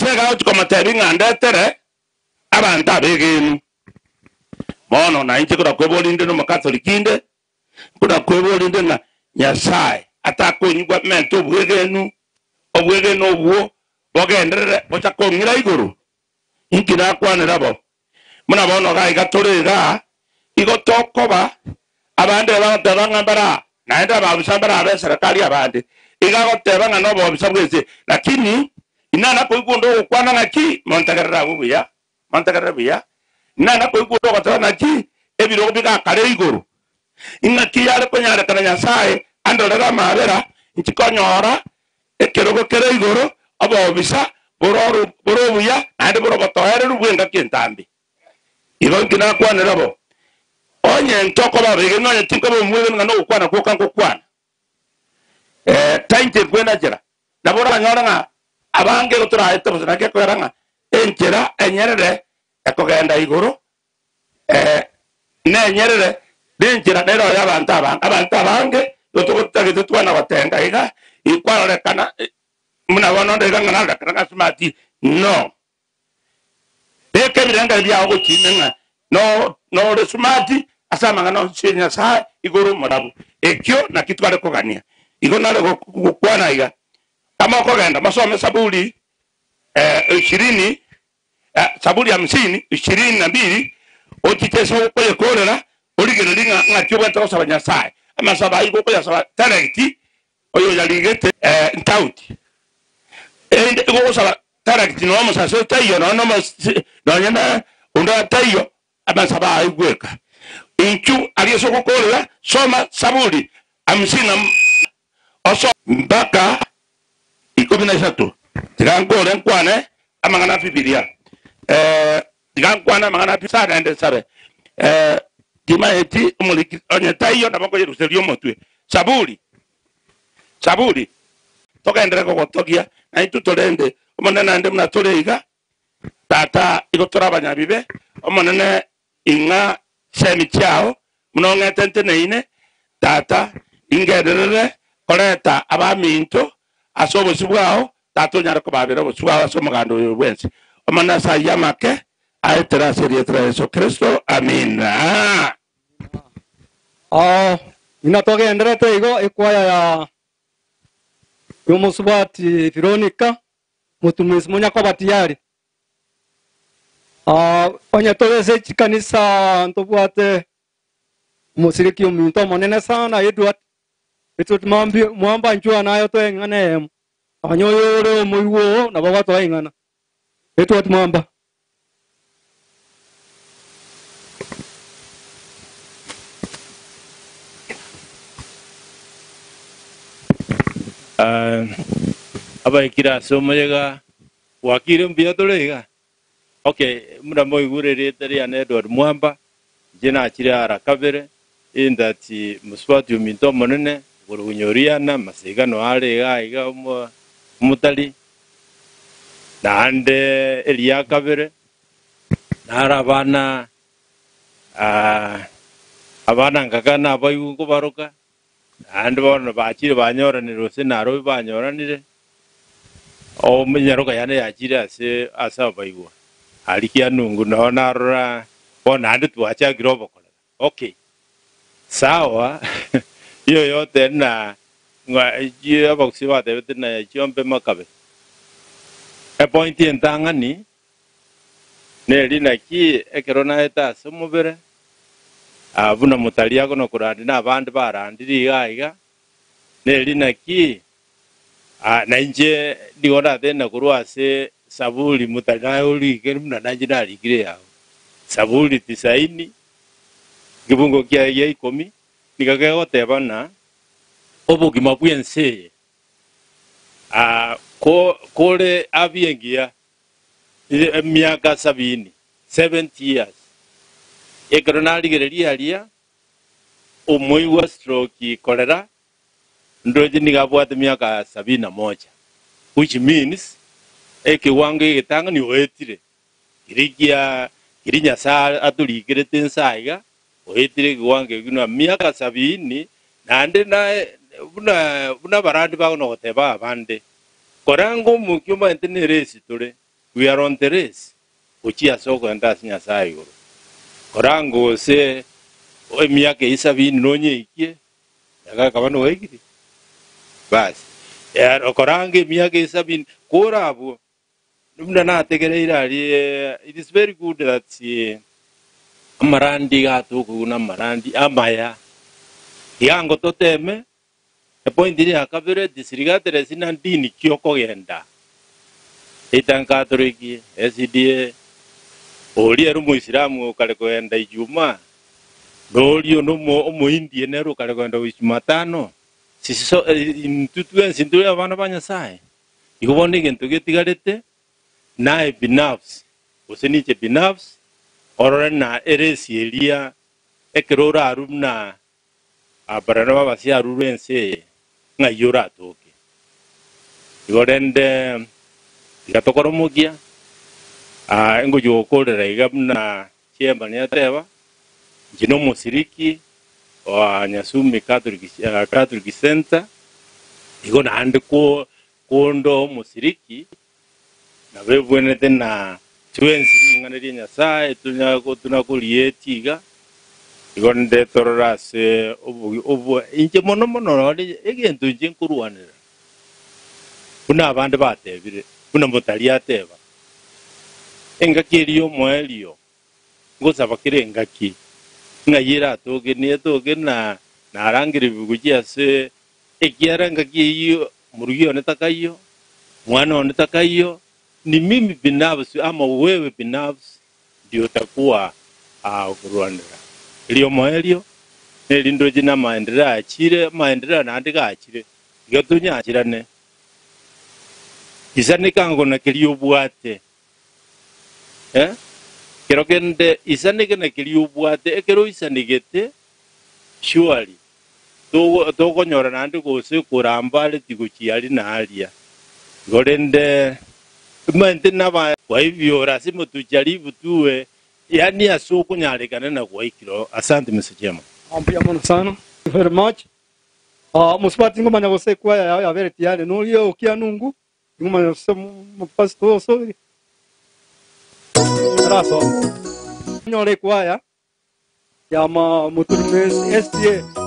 sega uti koma tebi ngande tere abanta begenu mono na inchi kuda kwebolinde no makatholikinde kuda kwebolinde na Nyasaye atako nyugwa mento bwegenu obwegenu obwo bogendere bochako ngira iguru inkina kwanira bo muna bono ga igatorega igotokoba abande babangambara naenda babisambara abe serikali abande igagoteba ngano bo bisabwese lakini inana ko igundo kwana ngaki montagarra buya nana ko igundo kwana ngaki ebiro biga kare iguru ingaki yale ko nyara kana Nyasaye andorera mabera nchikonyora ekerogo kere iguru abo bisa boro buya ande boro gotoere rubwenga kintambi igo kina kwanira bo onye ntoko ba bege no ntinko bo mwe ngano kwana ko kanko kwana tainte kwena jira nabora nyora nga abange gotura ete bosana ke kweranga enjera enyerere ekogenda iguru ne nyerere denjera dero ya abantu abange gotugutagite twana batenga iga ikwara kana muna wana ndega ngana kana smati no eke biranga bya go chinenga no de smati asama ngana chinya sa iguru murabu ekyo na kitwale kogania igo nale go kwana iga kama kogenda masome saburi 20 saburi 50 22 otiteso ko yekorera origero linga ngakyo bata osaba Nyasaye ama saba igo ko yasaba tarekti oyo yaligete ntauti igo saba tarekti no musa so tayo no nyana unda tayo ama saba igweka inchu aliyeso kokorera soma saburi 50 oso mpaka 13 tigangore nkwane amangana Biblia tigangwana amangana pisana ende sabe dimaeti umuliki onye tayo na bako yeruselio motwe saburi toka endere ko gotogia na itutolende omonena ande mna toleiga tata igotora abanyabibe omonene inga semi chao mnonga tente neine tata ingederere koleta abaminto asobo sibwao tato nyara ko babera boswa asomugando wensi omana sa yamake aitera serie Yesu Kristo amina. Inatoka enderete igo ikwaya ya Yomusubati Veronica mutumisi munya kwa batiyari onye toleze chikanisa ntobwate musiriki uminto monene sana Edward etu mwamba njua nayo to engane anyoyore muiwo na baba to engana Edward mwamba abaikira somoyega wakire mbia tolega okay muna moigurere tari ane Edward mwamba jena achira kabere indati muswati uminto monene gurunyoriana masigano alega iga mutali nande elia kabere narabana abana ngakana abayu ko baroka ande bona bachire banyoraniro senaro banyoranire o munyaroka yane yachire asa baigwa alikia nungu naona ra bona ande tuacha girobo kola okay sawa hiyo yote na ngwa boxi wa debete na chombe makabe e point entangani neli na ki ekerona eta somubere abuna mutalia kono kurandi na abandi barandiri gaiga neli na ki na nje ndiona tena kurwase sabuli mutalia uli kerumna najinali kire yao sabuli 90 gibungo kia ye 10 nikagego tebana obugima bwense kole abiengia miaka 70 years ekronali gereria umoi wa stroke kolera ndoje nigabwate miaka 71 which means ekiwango gitanga ni oetire irikia irinya saa atuligirete nsaiga oetire kiwango gino miaka 70 nande na buna barandi ba no goteba abande korango mukyuma enteneresi tore we are on the race uchia soko enda sinya sayo korango se o miaka isabini nonye ikie yaga kabano waigiri bas ya korange miaka isabini korabo numna na tegereira ali it is very good that amarandi gato kuna marandi amaya yango toteme e point ni akabere disregard sina ndini kyoko genda itan katoliki SDA oli eru muislamu kale kwenda ijuma dolio no mo indie nero kale kwenda Jumatano sisi so mtutu sintu abana banya sai ikubone gento getigarete nae binafsi usiniche binafsi orana eresi elia ekerora arumna abarana babasi arurense ngayora toke igorende gatokoromugia ngo yokorera igabna chemba ni ateba jino musiriki wa Nyasumi Catholic Center igona ande ko kondo musiriki na bebwene tena twensi ngane nyasaye tunakulietiga igonde tororase obu inje mono ri egento inje nkuruanira kuna abande batebire kuna mutali ateba engakiriyo mwelio ngosaba kirengaki ngayira toge na narangire bigugia se ekiara ngakiyo murugio netakayo mwana onetakayo ni mimi binafsi ama wewe binafsi ndio utakuwa kuruanira ilio moelio nelindo jina maendeleo achire maendeleo na andika achire gatunya achirane isani kango na kilio bwate kirokende isani kana kilio bwate ekero isani gete surely to konyora na andiko se kurambale tiguchiali na alia gorende Mantena ba kwa hivyo lazima tujaribu tuwe yani asoko nyarekana na kwa ikiro. Asante Mr. Chairman. Ampia mono sana. Thank you very much. Musipati ngoma na wose kwa ya vere tiare no lio kia nungu. Ngoma na wose pasto so. Raso. Nyore kwa ya ma muturmes SDA.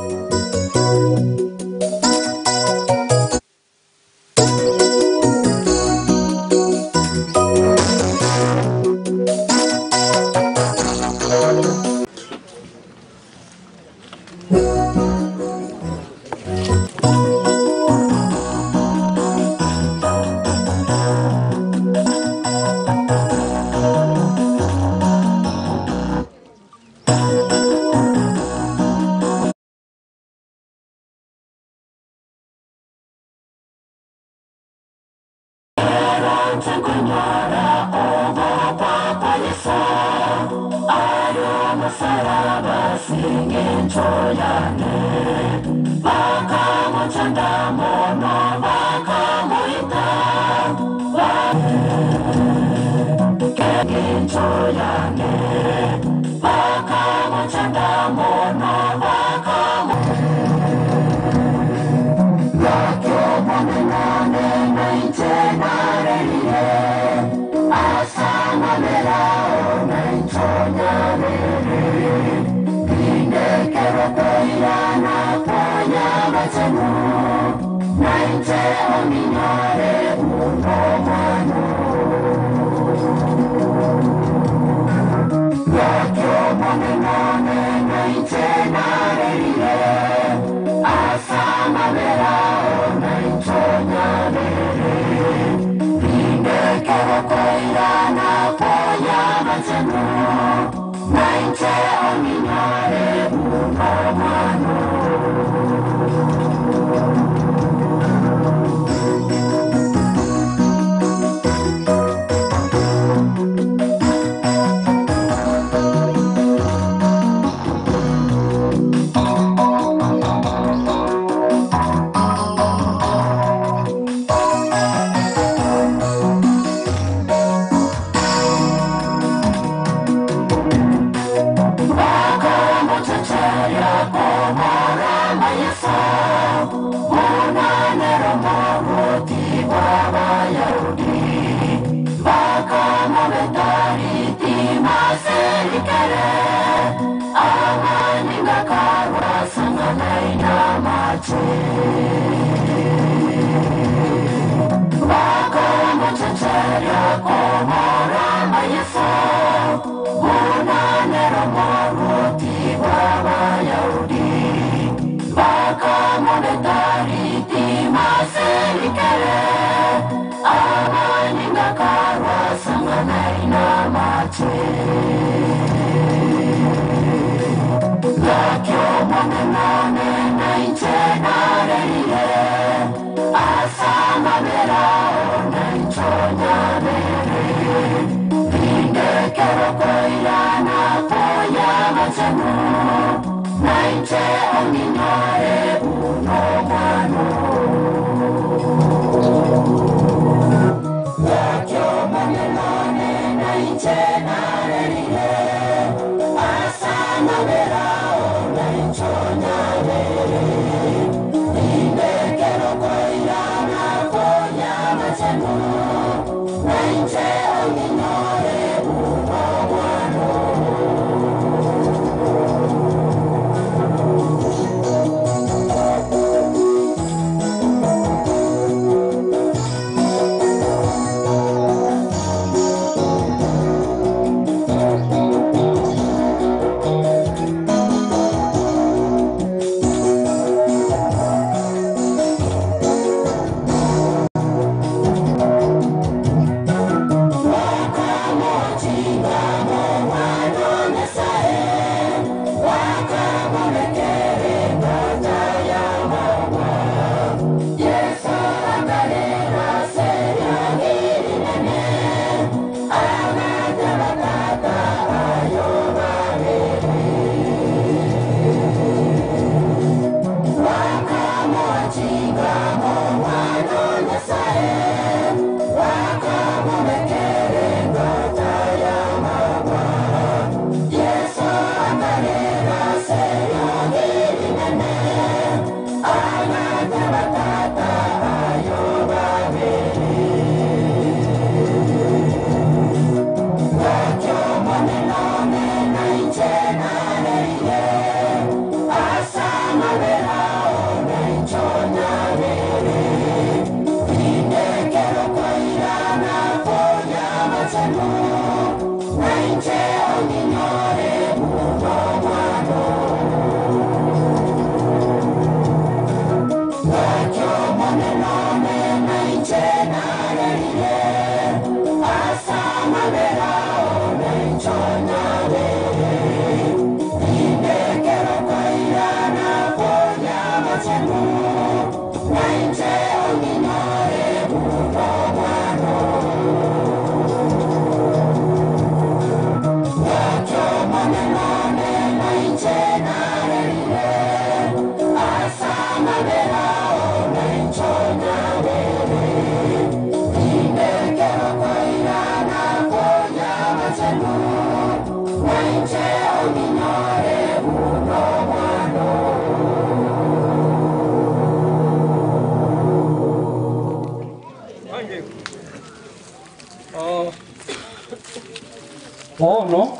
no.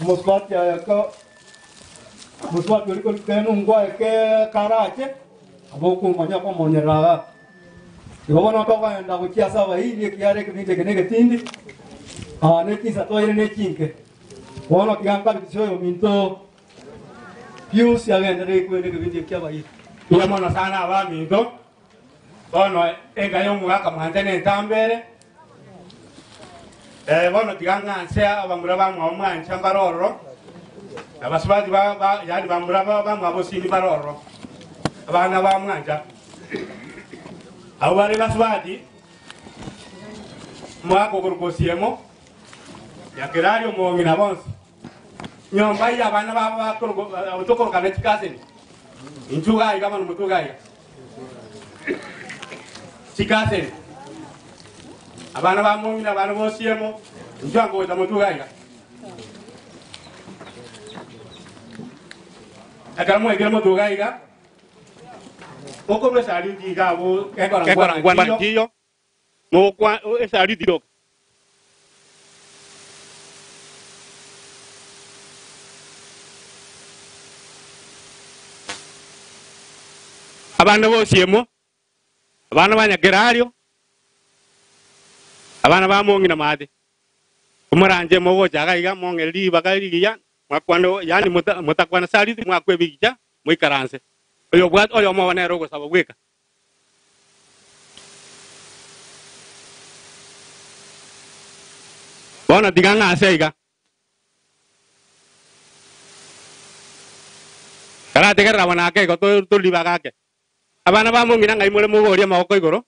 Musbat ya ka musbat ko kenu ngwa ke karache aboku manya kwa monyera. Yobona kwa kwenda kukiasa wa hili kiare kinite kenege tindi. Ne kisa to ire ne kinke. Wono kianga bisoyo minto Pius ya gendere ko ne kibindi kya ba hili. Yamona sana wa minto. Bono engayo mwaka mwantene tambere. Bono tiganga nsia abamura bamwa omwancha mbaroro. Abasubati yani bamura bamwa bosini baroro. Abana bamwanja. Awari basubati mwako kurukosiemo ya kirario mongi na bonsi. Nyomba ya bana baba utokoro kana chikaseni. Inchuga kama numutuga. Chikaseni. Abana ba mongi na bana bosiemo njango weta mutuga. Akaramu egera mutuga. Oko mesari diga bo ekora ngwantiyo. Mo kwa esari diok. abana bosiemo abana banyagerario abana bamongi na made umuranje mogo jaga iga mongeli bagari ya mwakwando yani mutakwana sali mwakwe bigija mwikaranse oyo bwat oyo mo wanero go sabo gweka bona diganga aseiga kara tegera wana ke ko to libaga ke abana bamongi na ngai mure mugoria mako igoro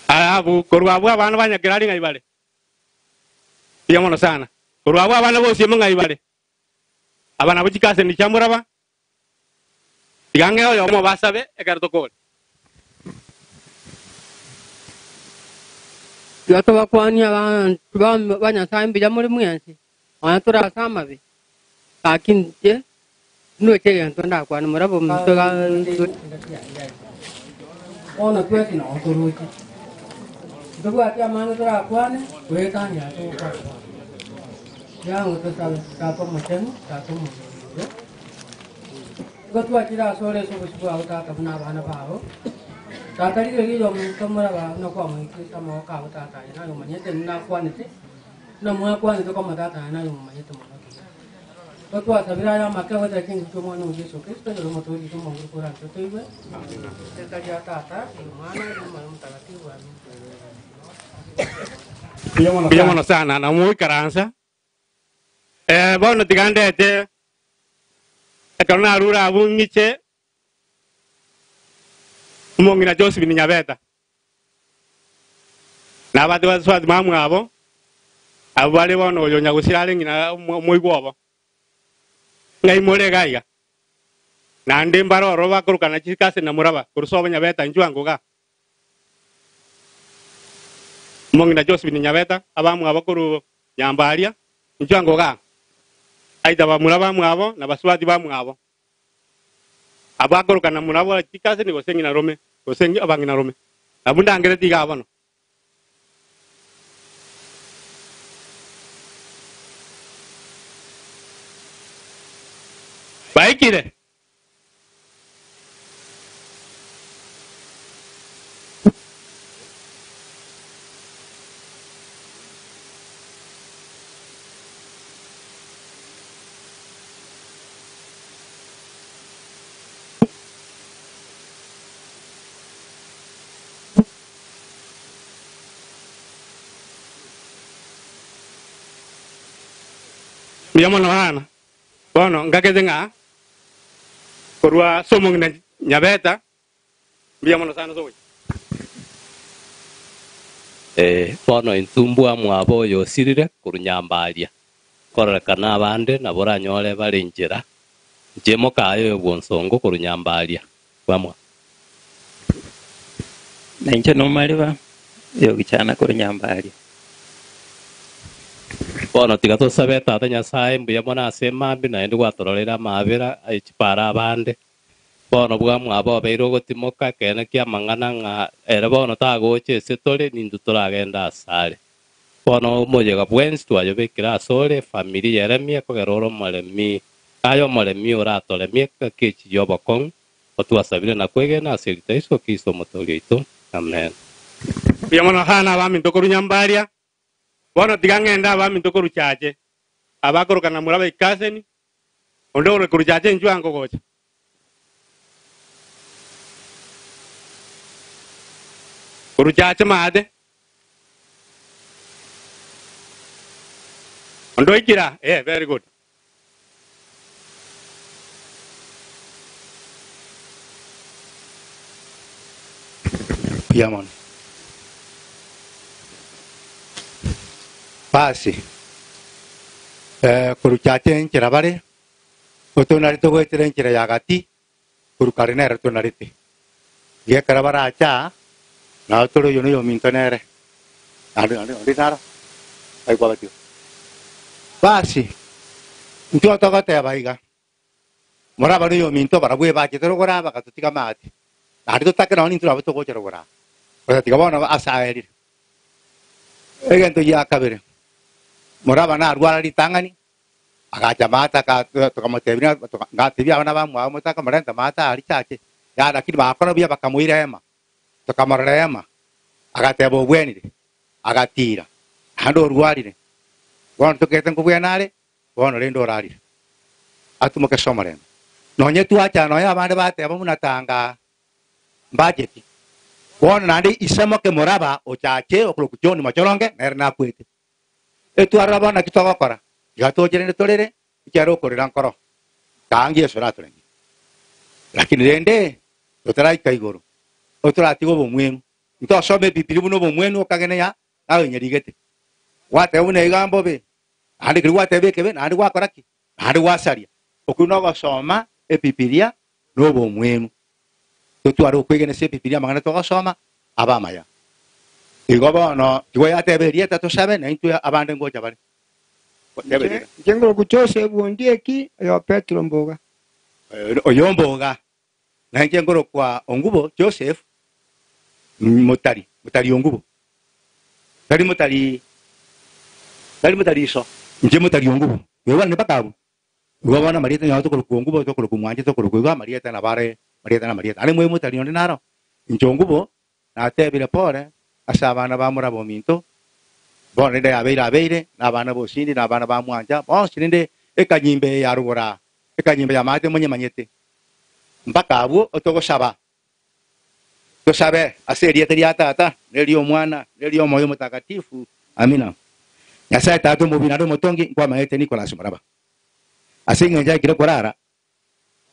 abu korwabu abana banyagirari ngai bale yamono sana korwabu abana bose ngai bale abana bujikase ni chamuraba digange oyo mo basabe ekarto kol yato bakwani abantu banya sambi jamuri mwensi anatura sama be akin je no che yanto nda kwani murabo mtoga ona kweti na otoruti dogo atia mano tura kwani kweta nya to ka ya uto sa pa machan sa to mo gotu atira sore so busu auta ka bana bana bao ta tari ri yo mo to mara ba no ko mo ki sa mo ka ta ta na yo manye te na kwani te na mo kwani to ko ma ta ta na yo manye te mo gotu atabira ya maka wata kin to mo no Yesu Kristo yo mo to ri to mo ko ran to iwe te ta ya ta ta mana yo mo ta ti wa Piyamono sana na muy karansa bono tigande te etona rura abungiche mongi na Joseph ni nyabeta na batu wa swat mamu abo abale bono yo nyagusirale ngina muy gwobo ngai mole gaiga na ndembaro roba kurukana chikase na muraba kurusoba nyabeta njwango ga mongi na Joseph ni nyabeta abamu abakuru nyambalia njwango ga aita ba muraba mwabo na baswati ba mwabo abakuru kana murabo chikase ni gosengi na rome gosengi abangi na rome abunda angere tiga abano baikire Biamono hana bono ngakete nga korwa somong na nyabeta biamono sana sowe bono intumbua mwabo yo sirire kurunyambalia korekana abande nabora nyole bali njira jemo kayo bwonsongo kurunyambalia bamwa na inche no maliba yo gichana kurunyambalia bono tiga tusabe tata nyasaye mbuya mona asema mbi na ndi gwatororera mabira aichipara abande bono bwa mwabo beiro gotimoka kene kia mangana nga ere bono tagoche setore nindu turagenda asale bono mojega bwensi twayo bekira asole familia yeremia kogeroro maremi ayo maremi oratoremia kechi yobokon otwasabire na kwegena aserita iso kiso motorito amen biamono hana abami tokorunyambalia bono tigangenda abami tokoruchache abakorokana muraba ikaseni ondo kuruchache njwango gocha kuruchache made ondo ikira very good Piamon. Basi kuruchache nchira bare utunarito gwetire nchira ya gati kurukarinera tunarite ye karabara acha na toro yono yo mintonere andi nara ai kwa batio basi ndio tokote baiga mora baro yo minto bara bue ba kitoro gora ba katutika mati andi to takena oni tura bato gochero gora ora tiga bona asa eri egento ya kabere moraba na arwara ritangani Agacha mata ka tukamotebina ngatibia wana ba mwa mota kamarenta mata alichache. Ya lakini bakona bia bakamuirema. Tukamarema. Agatebo bwenire. Agatira. Hando ruarire. Bono tukete ngubwenare. Bono rendo rarire. Atumuke somare. Nonye tuacha no ya bande bate abamunatanga budget. Bono nandi isemo ke moraba ochache okulukuchoni machoronge nerna kwete. Etu araba na kitogokora. Gato jere tolere ikyaro korera nkoro. Kangi esora tolengi. Lakini rende otarai kaigoro. Otorati go bomwenu. Nto some bibiri buno bomwenu okagene ya nawe nyerigete. Wate une igambo be. Andi kiri wate be kebe andi wakoraki. Andi wasaria. Okuno gosoma epipiria no bomwenu. Tutwaro kwegene se epipiria mangana to gosoma abamaya. Igobo no tigoya teberia tato sabe na intu abande ngoja bale. Jengo kuchose buondie ki yo Petro Mboga. Oyo Mboga. Na jengo kwa Ongubo Joseph Mutari Ongubo. Dari Mutari so. Nje Mutari Ongubo. Wewa ne pakabu. Wewa na Marieta nyato ko Ongubo to ko kumwanje to ko kwa Marieta na bare Marieta na Marieta. Ale mwe Mutari onde naro. Nje Ongubo na tebile pore asaba na bamura bominto. Bon de abeire na bana bosindi na bana bamwanja bon sininde ekanyimbe ya rugora ekanyimbe ya mate munye manyete mpaka abo otoko saba to sabe aseria teria tata nelio mwana nelio moyo mtakatifu amina nyasa tatu mubinado motongi kwa maete Nicolas Maraba asinga nja kiro korara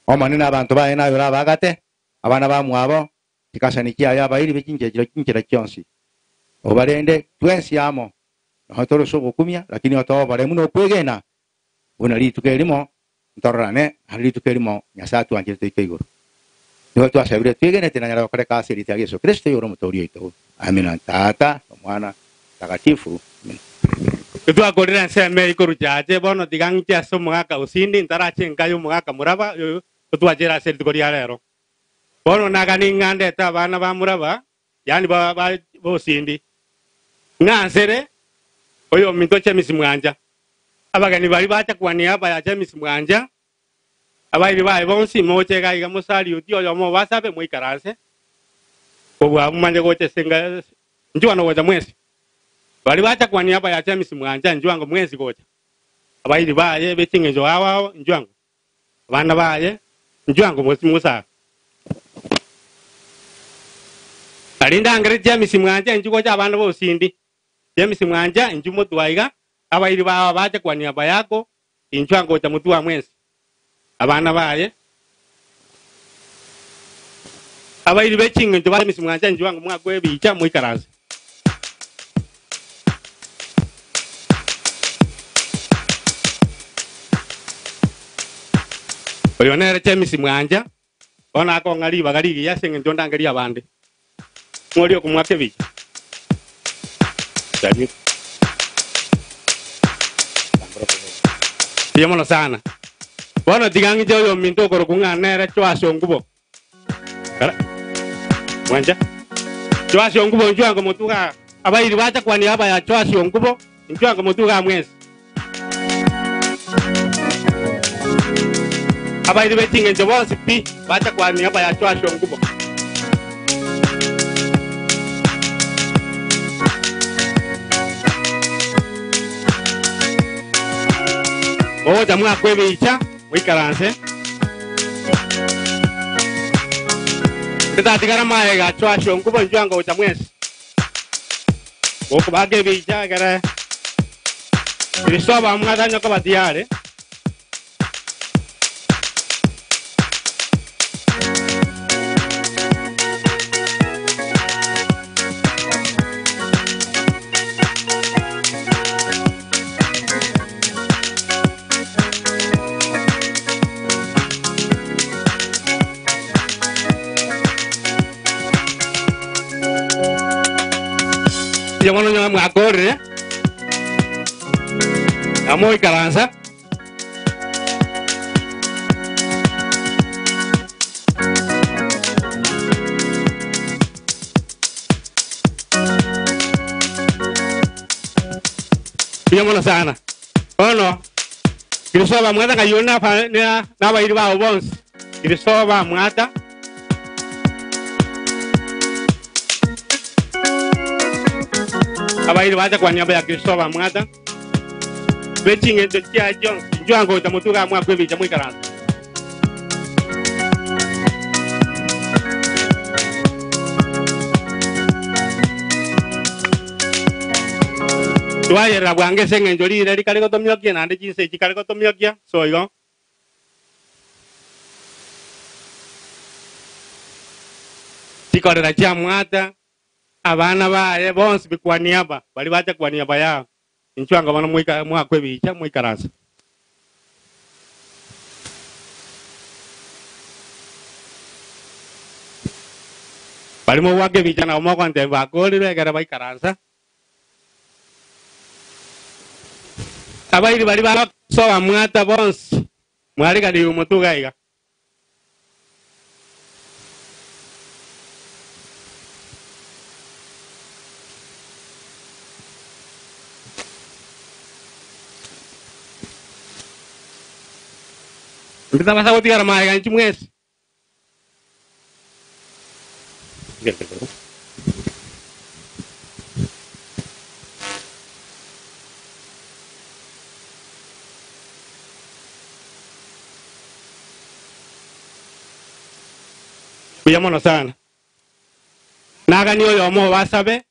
o manina abantu baena yora bagate abana bamwabo tikasanikia ya bairi bikinje kinjira kyonsi obarende twensi amo hatoro sobo kumia lakini watawa bare muno kwegena unali tukelimo ntorane hali tukelimo nyasatu anje tuikeigoro niwe twasabire twegene tenanyara bakare kasiri ya Yesu Kristo yoro mutori ito amina tata mwana takatifu Ketua korera nseme ikoru chache bono tigangi aso mwaka usindi ntarache ngayo mwaka muraba ketua jera sel tukoria lero bono nagani ngande ta bana ba muraba yani ba usindi ngansere oyo mintoche misimwanja abagani bali bacha kwani aba ya misimwanja abayi bayi bonsi moche ga iga musali uti oyo mo basabe muikarase obwa manje goche senga njua no waza mwezi bali bacha kwani aba ya misimwanja njua ngo mwezi gocha abayi baye betinge jo awa njua ngo bana baye njua ngo musa alinda ngere misimwanja njugo cha bana bosindi James Mwanja injumo tuaiga abairi ba bacha kwa niaba yako inchwango cha mutu wa mwezi abana baye abairi bechinga nto James Mwanja injwango mwakwe bicha muikaraze oyo nere James Mwanja ona ko ngali bagali ya senga nto ndangali abande ngolio kumwake bicha Jadi, Tiamono sana. Bono tigangi joyo minto koro kunga nere chwa shongubo. Kara. Wanja. Chwa shongubo njua ngo mutuga abairi bacha kwani aba ya chwa shongubo njua ngo mutuga mwezi. Abairi betinge njobo sipi bacha kwani aba ya chwa shongubo. Oh, jamu akwe bicha, wikaranse. Kita tigara maega chwa shongubo njwango jamwesi. Boko bage bicha gara. Kristoba mga nyo ka batiare. Jangan nyo ngakor ya. Amoy karansa. Piamo sana. Oh no. Kirisoba mwata kayona pa na ba iriba obons. Kirisoba mwata. Aba iriba kwa niaba ya Kirisoba mwata. Betting into Tia Jones. Joango tamutuga mwa kwebi jamui karanta. Tuaye la bwange sengen joli ri kale ko tomyokia na ndi jinse kale ko tomyokia so igo tikore la chamwata abana ba bons bikwaniaba bali bata kwaniaba ya inchwanga bana mwika mwa kwebicha mwikaransa bali mo wage bichana mo kwante ba ko ri gara bai karansa abairi bali bala so amwata bons mwali kali umutuga iga kita masa uti arma iga chimwes Kuyamono sana. Naga niyo yomo wasabe.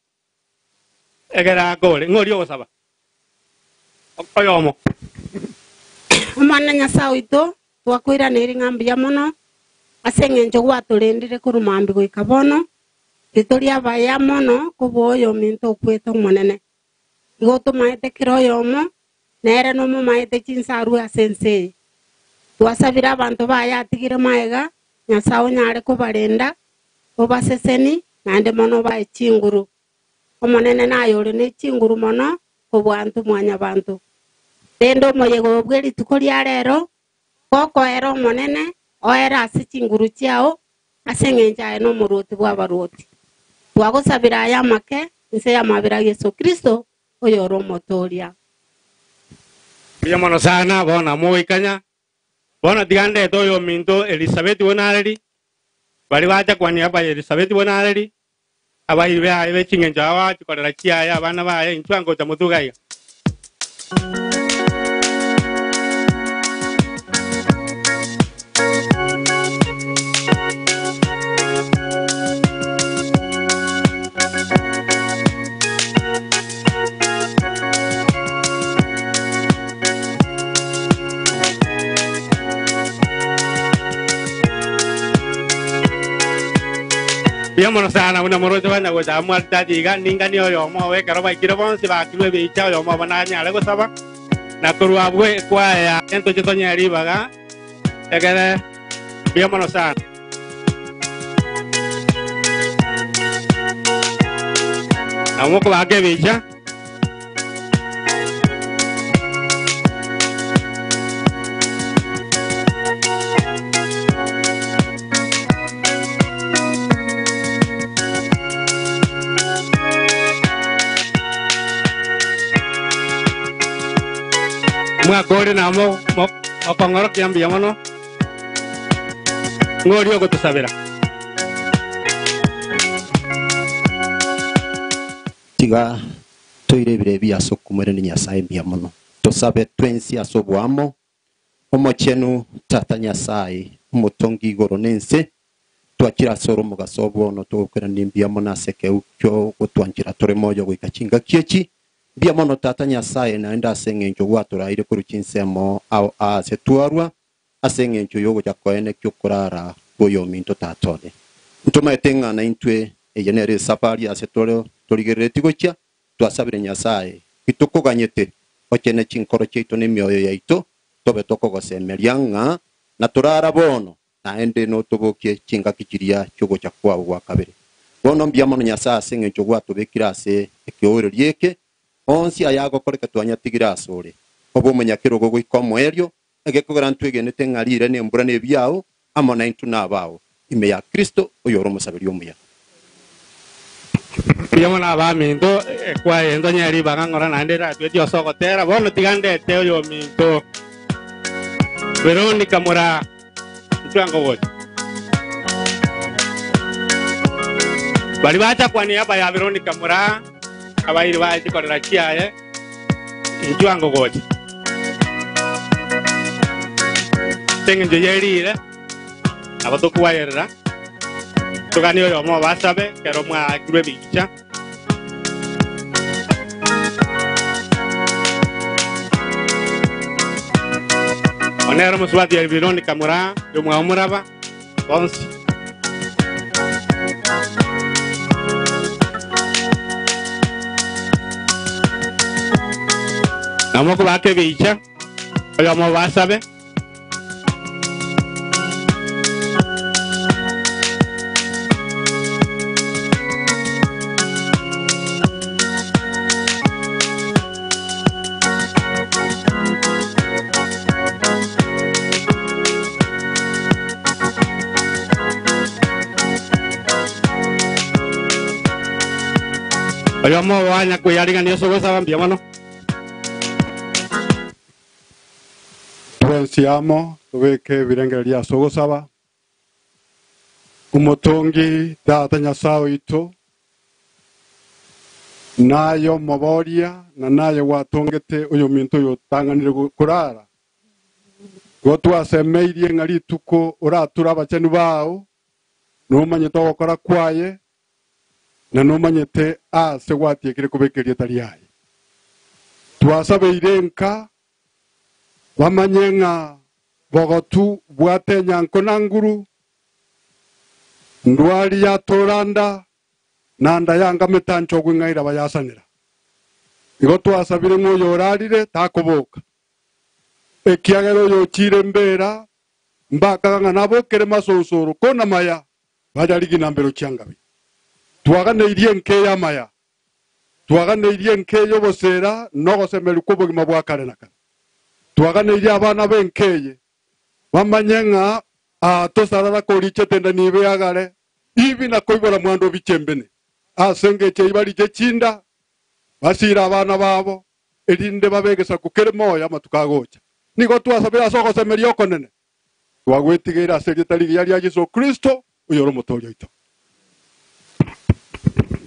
Egera gore. Ngori yo wasaba. Oyomo. Umana nyasao ito. Twakwira neri ngambia mono. Asengenjo gwatulindire kurumambi gwikabono. Tituria baya mono. Kuboyo minto kweto monene. Igoto maete kiro yomo. Nere nomo maete chinsaru ya sensei. Twasabira abantu baya atigire maega. Nyasao nyare kubarenda obaseseni nande mono ba chinguru omonene nayo ne chinguru mono obwantu mwanya bantu rendo moyego bweri tukoria rero koko ero monene oera ase chinguru chiao asengenja no muruti bwa baruti twagosabira ya make nse ya mabira Yesu Kristo oyoro motoria Kuya mono sana bona moikanya bona digande toyo minto Elizabeth bonareri bali bacha kwani aba Elizabeth bonareri aba ibe aibe chingenja wa chikorera chia ya bana ba intwango tamutuga iga Biamono sana una moro te bana go ta muerta diga ninga ni yo mo we karo ba kiro bon se ba kiro be chao yo mo bana nya le go saba na kurwa bwe kwa ya ento chito nya riba ga ya que biamono sana amo ko ba ke bicha Mwa kore na mo pangorok yang biamono ngori ko tusabira tiga toirebire bia sokumere ni Nyasaye biamono tusabe twensi asobwamo omochenu tata Nyasaye umutongi igoro nense twakira soro mugasobwo no tokera nimbiamono aseke ukyo gutwangira tore moyo gwikachinga kiechi bia mono tata Nyasaye naenda asengenjo gwaturaire kurukinsemo au asetwarwa asengenjo yogo jakoene kyokurara goyo minto tatone ntoma etenga na intwe eyenere sapari asetoro torigereti gocha twasabire Nyasaye kitokoganyete okene chinkoro cheito ne myoyo yaito tobe tokogosemerianga na turara bono naende no tobokie chinga kichiria cyogo chakwa gwa kabere bono bia mono Nyasaye asengenjo gwatubekira ase ekyorero rieke onsi ayago koreka twanyatigira asore obo munyakiro go gwikomo erio egekogera ntwegenete ngarire ne mbura ne byao amona intu nabao ime ya Kristo oyoro musabiri omuya biamono aba minto kwa endo nya riba ngora nande ra twe dio sogotera bono tigande te yo minto Veronica Mora Mtwango wote. Bali bacha kwa niaba ya Veronica Mora abairi baje kwa rakia Mtwango wote. Tengenje yerire abatokuwa yerra tugani oyo mo basabe kero mwa kure bicha onero muswati ya Veronica Mora yo mwa muraba onsi namoko bake bicha oyo mo basabe oyo mo wanya kuyariganio sogosaba mbia mono twensiamo tubike birengereria sogosaba umutungi data Nyasaye itu nayo moboria na nayo watongete uyu mintu yotanganire kurara gotwasemeirie ngari tuko uratura abachenu bao numanye togokora kwaye na numanyete ase gwatiekire kubekeria tariaye twasabeire nka bamanyenga bogotu bwate nyanko nanguru ndwari ya toranda nanda yanga metancho gwingaira bayasanira igo twasabire ngo yorarire takoboka ekiagero yo chire mbera mbaka nabo kere masosoro kona maya bajarigi nambero changabi twaganeirie nke ya maya twaganeirie nke yo bosera no gosemeru kubugima bwa kare nakare twaganeirie abana benkeye bamanyenga tosarara koriche tenda nibe agare ibi na koibora mwando bichembene asenge cheibari chinda basira abana babo erinde babegesa kukere moya matukagocha nigo twasabira soko semerio konene twagwetigira secretary yari ya Yesu Kristo uyoro motorio ito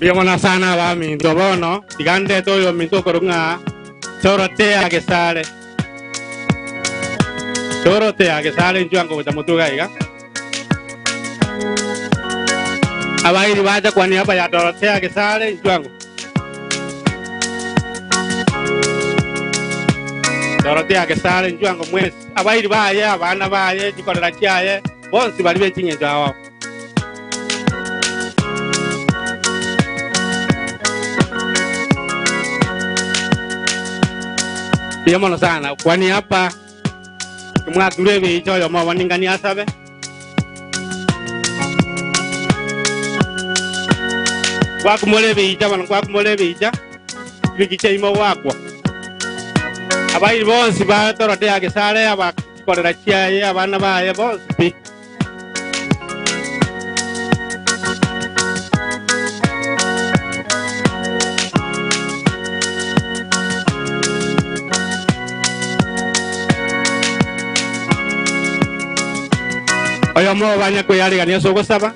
biamona sana bami ndobono tigande toyo minto korunga chorote agesale Njuango wetamutuga iga abairi baja kwa niaba ya Dorothea Agesale Njuango Dorothea Agesale Njuango mwezi abairi baye abana baye jikorera kyaye bonsi bali bekinye jawo biamona sana kwa niaba mwa durebe icho yo ma waningani asabe kwa kumolebe icha bana kwa kumolebe icha bikiche imo wakwa abai bonsi ba Dorothea Agesale aba korera kyaye abana baye bonsi oyo mo banya kuyariganio sogosaba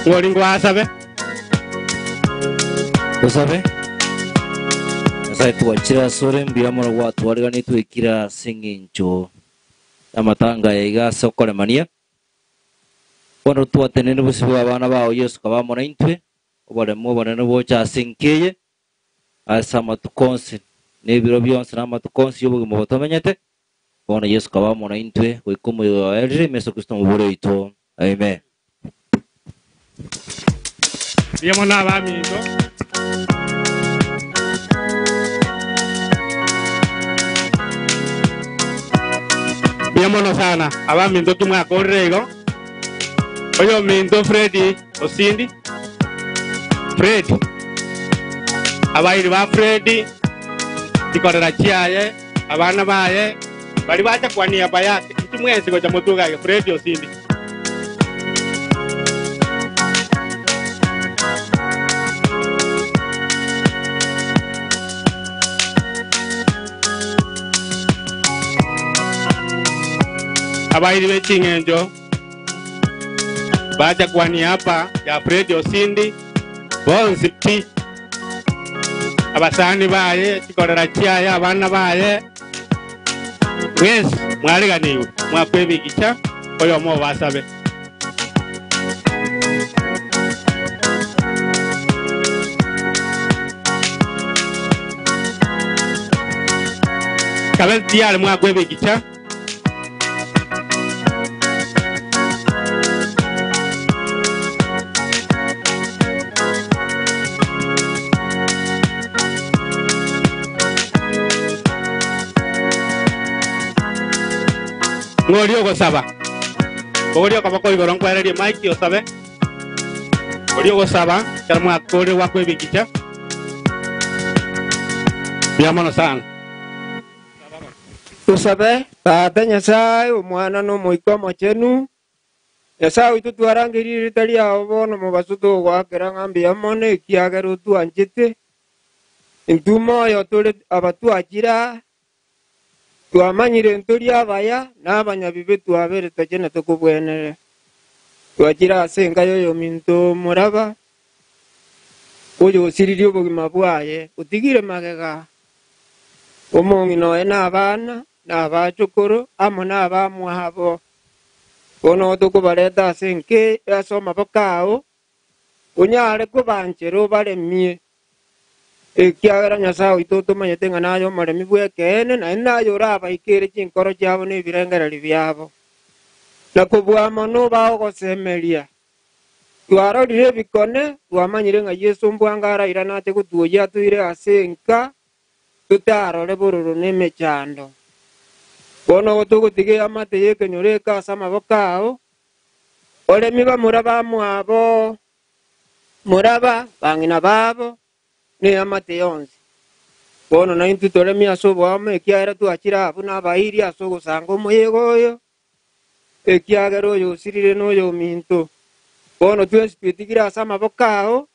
ngoringo asabe usabe sai tuachira sore mbiamoro gwa twarigani twikira singincho amatanga yaiga sokore mania bono twatenene busibu abana bao Yesu kabamona intwe obole mo bonene bocha sinkeye asa matukonsi nebiro byonse na matukonsi yobugimo botomenyete bono Yesu kabamona intwe wikumu yo elire Yesu Kristo mubure ito amen biamona abamindo biamona sana abamindo tumwakorego oyo mindo Freddy Osindi Freddy abairi ba Freddy tikorera kyaye abana baye bali bacha kwa niaba yake itumwese gocha mutuga ya Freddy Osindi abairi bechingenjo bacha kwani hapa ya Fred Osindi bonsi pi abasani baye chikorera chiaya abana baye wes mwaliganiwe mwakwebigicha oyo mo basabe kabel dial mwakwebigicha ngorio gosaba ngorio kaba ko igorong kwere ri mike osabe ngorio gosaba karmu akore wakwe bikicha yamano sang tusabe tata Nyasaye omwana n'omoika mochenu Nyasaye itutwarangirire tari abo bono mubasuto gwakera ng'ambi yamono ekiagera otwanchete entumo oyo turi abatwakira twamanyire nturi abaya n'abanyabibe twabere tokene tukubwenere twakira ase enka yoyo minto muraba oyo osiririe obogima bwaye otigire magega omongi noe n'abana n'abachukuru amo n'abamwabo bono tukubareta ase enke ase amaboko ao onyare kubanchera obaremie ekiagera Nyasaye oito tomanyete ng'a naye omoremi bwekene naende naye orabaikere chinkoro chiabo na ebirengereri biabo na kobua mono bagosemeria twarorire ebikone twamanyire ng'a Yesu mbwanga araira nate gotuoyia toire ase enka tutarore bororo na emechando bono togotiga amate ya ekenyoro eka ase amaboko ao oremi bamura bamwabo muraba bang'ina babo ne amate yonsi bono naintu toremi ase oboamo ekiagera twachira abu n'abairi ase ogosanga omoyega oyo ekiagera oyo osirire n'oyo ominto bono twensi twetigire ase amaboko ao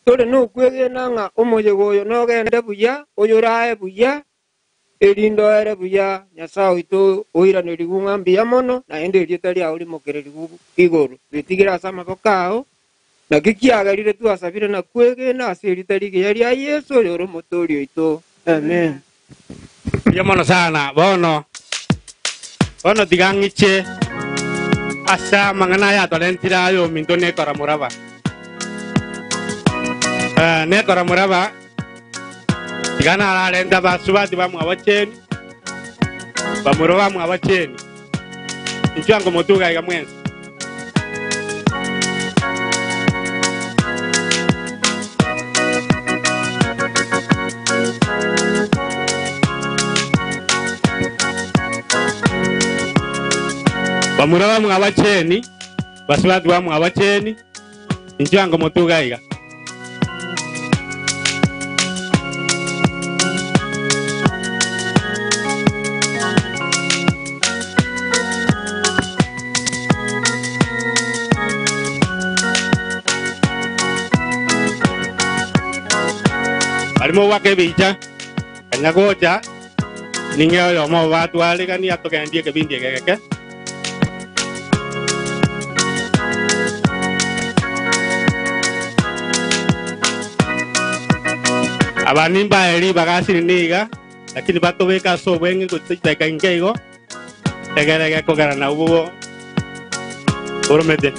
tore nokwegena ng'a omoyega oyo nogende buya oyo orae buya erinde oere buya Nyasaye oito oiraneriwu ng'ambi ya mono naende erieta riao rimokereriwu igoro twetigire ase amaboko ao naki kiagerire twasabire nakwegena ase erieta rigiya ria Yesu oyo ore omotori oito amen yamono sana bono tigang'iche ase amang'ana yatorentire ayo minto nekora muraba nekora muraba tigana ararenta basubati bamwe abacheni bamuro bamwe abacheni nchango motuga iga mwensi bamuro bamwe abacheni basubati bamwe abacheni nchango motuga iga arimo wake bicha kanyagocha ninge oyo mo batwale kani atokendie kebindie keke abanimba eri bagasiri niga lakini batobeka so bwengi kutiteka ingego tegerege kogara na ubo oromete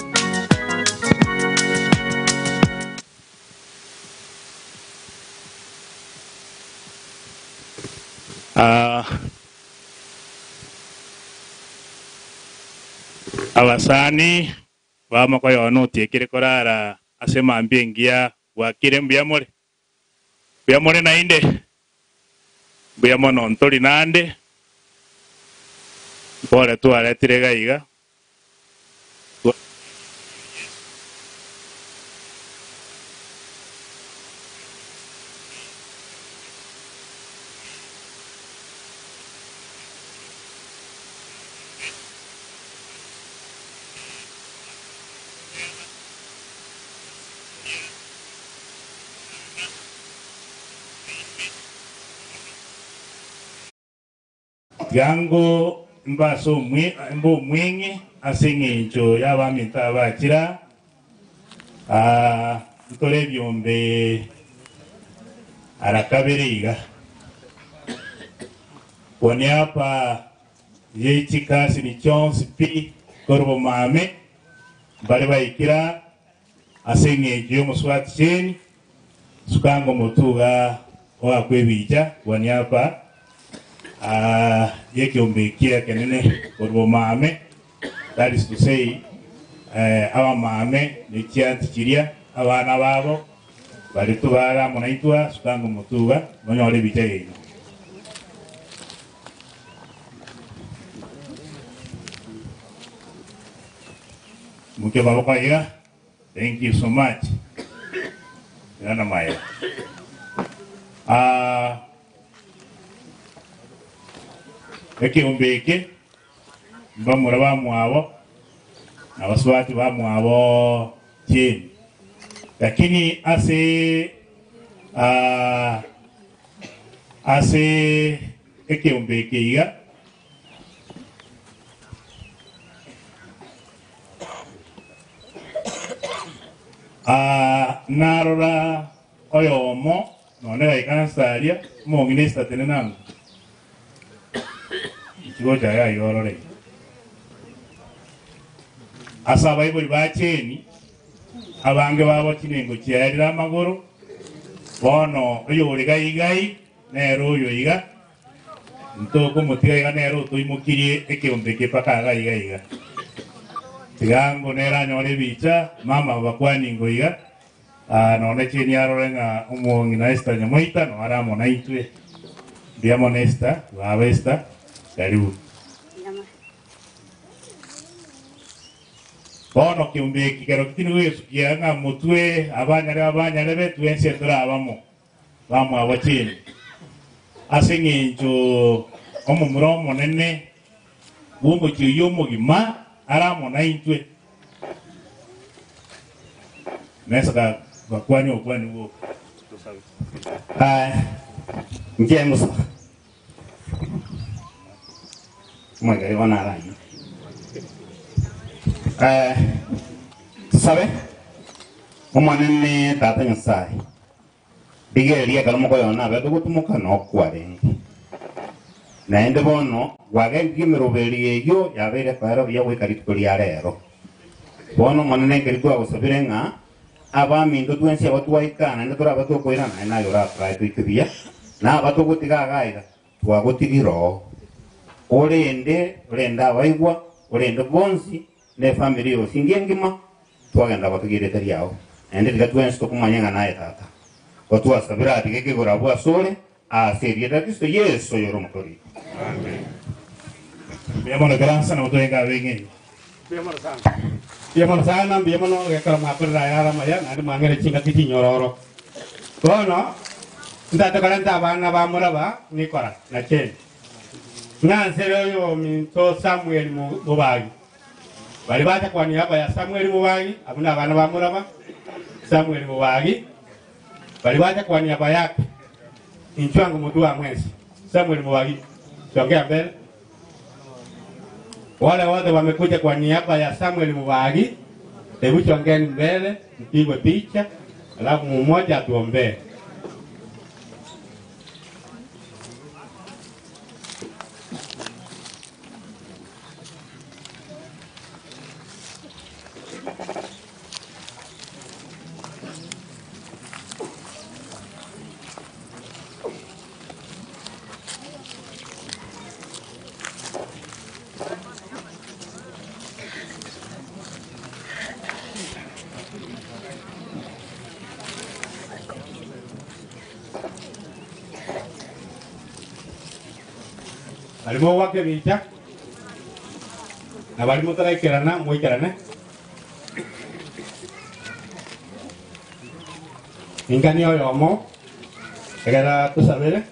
abasani bamakoyo onotiekire korara ase mambia engia gwakire mbiamore nainde mbiamono ntori nande mpore twaretire gaiga Gango mbaso mbo mwingi asingincho yabaminta bakira ntore byombe arakaberiga woni hapa yechi kasi ni chonsi pi korbo mame bale baikira asingincho yomuswati cheni sukango motuga wa kwebija woni hapa yekiombe kia kenene korbo mame, that is to say awa mame ni kianti kiria abana babo bali tubara munaitwa sukango mutuga bonyole bitaye muke babo kwa ira. Thank you so much yana maya ekiumbeke mbamura bamwabo abaswati bamwabo chini, lakini ase ekiumbeke iga narora oyomo none ikansaria mo minister tenenangu ikigo jaya yorore asaba ibo bacheni abange babo kinengo cyarira amagoro bono uyo uri gayigayi nero uyo iga ntoko mutiga iga nero tuimukirie ekiumbeke paka gayigayiga tigango nera nyore bicha mama bakwani ngoiga none chini arorenga umongi na esta nyamoita no aramo na itwe biamo nesta wabesta karibu bono kiumbeki kero kitinu yesu kianga mutwe abanyare betu ense tura abamo bamo abachini asenginjo omumuromo nene bumbo kiyomo gima aramo na itwe nesa bakwani okwani wo ngie musa mwaga yona rangi tusabe omwanene tata Nyasaye bigeria kalmo ko yona bedo gutumuka no kwarengi naende bono wagengi miroberie yo yabere paro bya wikaritu lya rero bono mwanene ngirikwa gusabirenga abamindo twensi abatwaikana ndora batokoira na yora praito ikibia na batogutiga gaira twagutigiro orenda abaigwa orenda bonsi ne family yo singengima twagenda batugirete ryao ende tigatwensi tokumanyanga naye tata otwa sabira atigeke gorabwa sole serie da Kristo Yesu yoro motori amen. Biamono granza na motoenga wengi biamono sana biamono gekara mapera yara maya na mangere chinga kiti nyororo kono ndata kalanta abana bamuraba nikora na cheni nansero yo minto Samuel Mubagi bali bacha kwa niaba ya Samuel Mubagi abuna abana bamuraba Samuel Mubagi bali bacha kwa niaba yake inchwangu mutu wa mwezi Samuel Mubagi songea mbele. Wale wote wamekuja kwa niaba ya Samuel Mubagi, hebu chongeni mbele, mpigwe picha, alafu mmoja atuombee. Balimo wake bicha na balimo tara ikerana mo ikerana ingani oyomo egera tusabere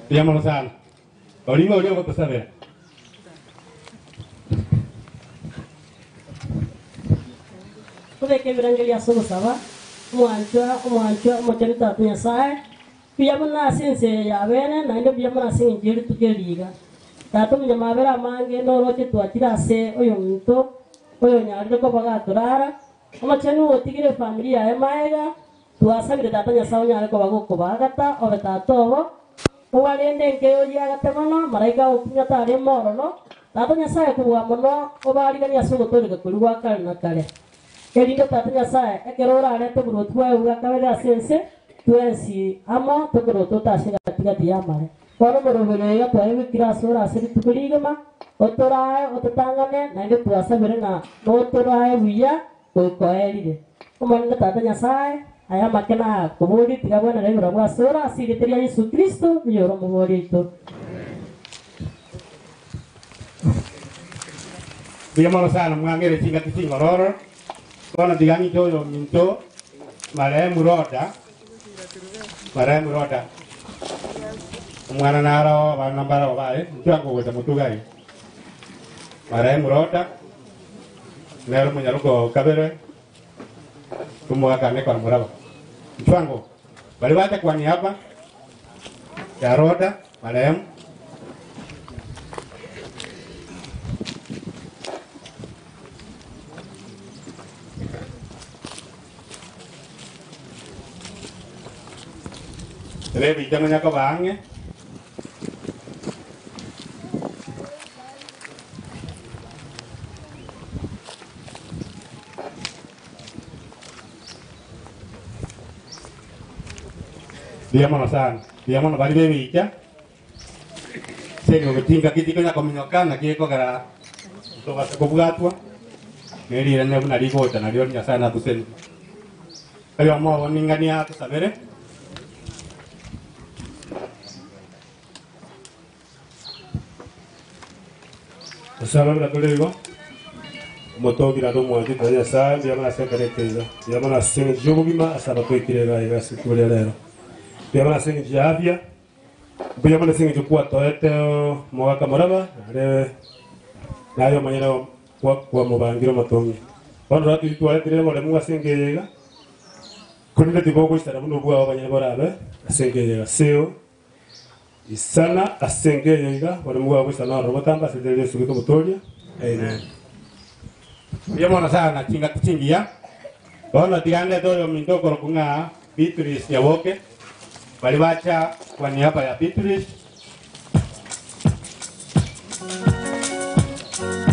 Diamo sana olimo olimo tusabere ke birangeli aso saba mwanchwa mochani tatu nyasaye pia muna sinse ya bene na ndo pia muna sinse jeri tukeliga tatu mnyamabera mange no roche twatira se oyo muntu oyo nyarire ko bagaturara amachani otigire familia ya maega tuasabire tata nyasaye nyare ko bagoko bagata obe tatobo uwarende nkeyo yagate mono maraika okunya tare morono tata nyasaye kuwa mono obarigani asugo torika kurwa kale na kale erindo tata nyasaye ekerora arete burotwa ugakabera sense tuensi amo tokoroto tashiga tigati yamare kono morobere ya twaye bikira sura asiri tukurigama otorae ototangane na inde tuasabire na otorae buya koerire omonde tata nyasaye aya makena kuburi tigabona rero bwa sura asiri teria Yesu Kristo yoro mubori to Biyamoro sana mwangere chinga tingororo kono digangi toyo minto mare muroda mwana naro banambara bae ntango weta mutugai mare muroda nero munyaruko kabere kumwa kane kwa muraba ntango bali bata kwa ni hapa ya roda marehemu Levi jangan nyaka bangnya. Dia mana san? Dia mana balik Levi ya? Saya nggak tinggal kita kena komunyokan, nak kiko kara. Tuh bahasa kubuat tuh. Meri rene pun ada kota, ada orang nyasa na tuh sen. Kalau mau ningania tuh sabere. Salam ratolego moto birado mwaje tanya sa bia mana sen karekeza bia mana sen jogo bima asaba to ikirega ega sikuri lero bia mana sen javia bia mana sen jukua toete mwaka moraba re nayo manyera kwa mubangiro matongi bano ratu toete re mole mwa sengeyega kunile tiboko istara muno bwa abanyera borabe sengeyega seo isana asengeyega wale mwa wisana robotamba sedele suko mutolia amen Biyamoro sana chinga kuchingia bono tigande toyo mindoko kunga Beatrice yawoke bali bacha kwa niaba ya Beatrice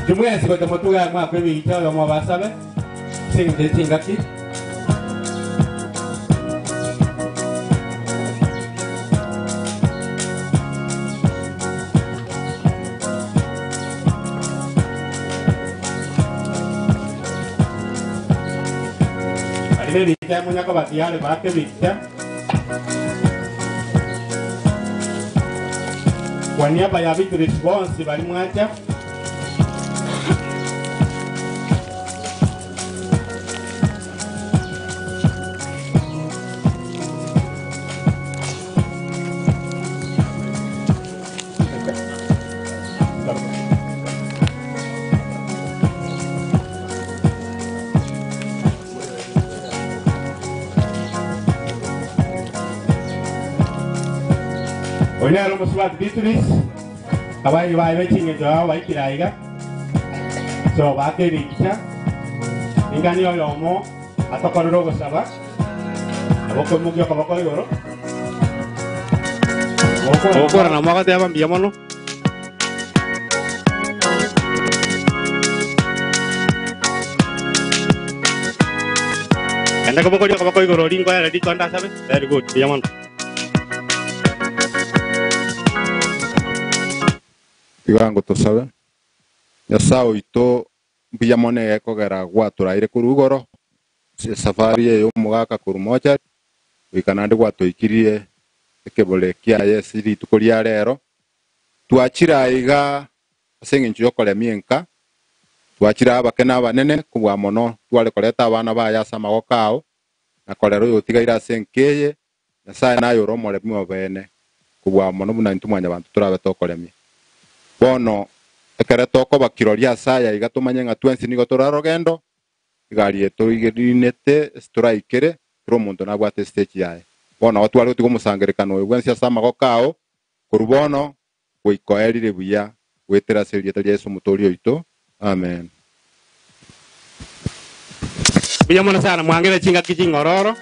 Jumwezi kwa tamotuga mwa kwebi itayo mwa basabe singe chingaki Levi ya munya ko batiale bake bicha kwa niaba ya vitu response bali mwacha Oinero muswat Beatrice abai vai chinge jo vai kiraiga so bake richa ingani yomo atokoro go saba aboko mugyo ko bako yoro Oko na maka te abam biamono Anda ko bako yoro ring ko ya ready ko anda sabe very good biamono Iwango tusabe Nyasaye ito mbiyamone ekogera gwaturaire kurugoro safari yo mugaka kurumocha wikanande gwatoikirie ekebole kia yesiri tukoria rero twachira iga asengincho yokole mienka twachira abakena abanene kubwa mono twale koleta abana bayasa magokao na kolero yotigaira senkeye Nyasaye nayo romole bimo bene kubwa mono buna ntumanya bantu turabe tokolemie bono ekere toko bakiroria saya igatumanye nga twensi nigo turarogendo igari yetu igirinete strikere tro muntu na gwate stage yae bona otwari utigo musangerekano we gwensia sama gokao kurubono gwikoerire buya gwetera seria tari Yesu mutori oito amen. Buya mona sana mwangere chinga kichingororo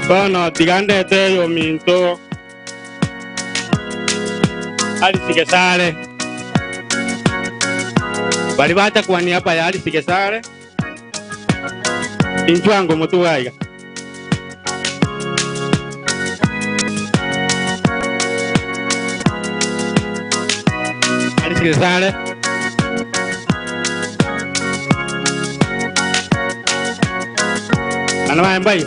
bono tigandete yo minto ali sigesare bali bata kwani hapa ya ali sigesare inchwango mutuwaiga ali sigesare ana maembai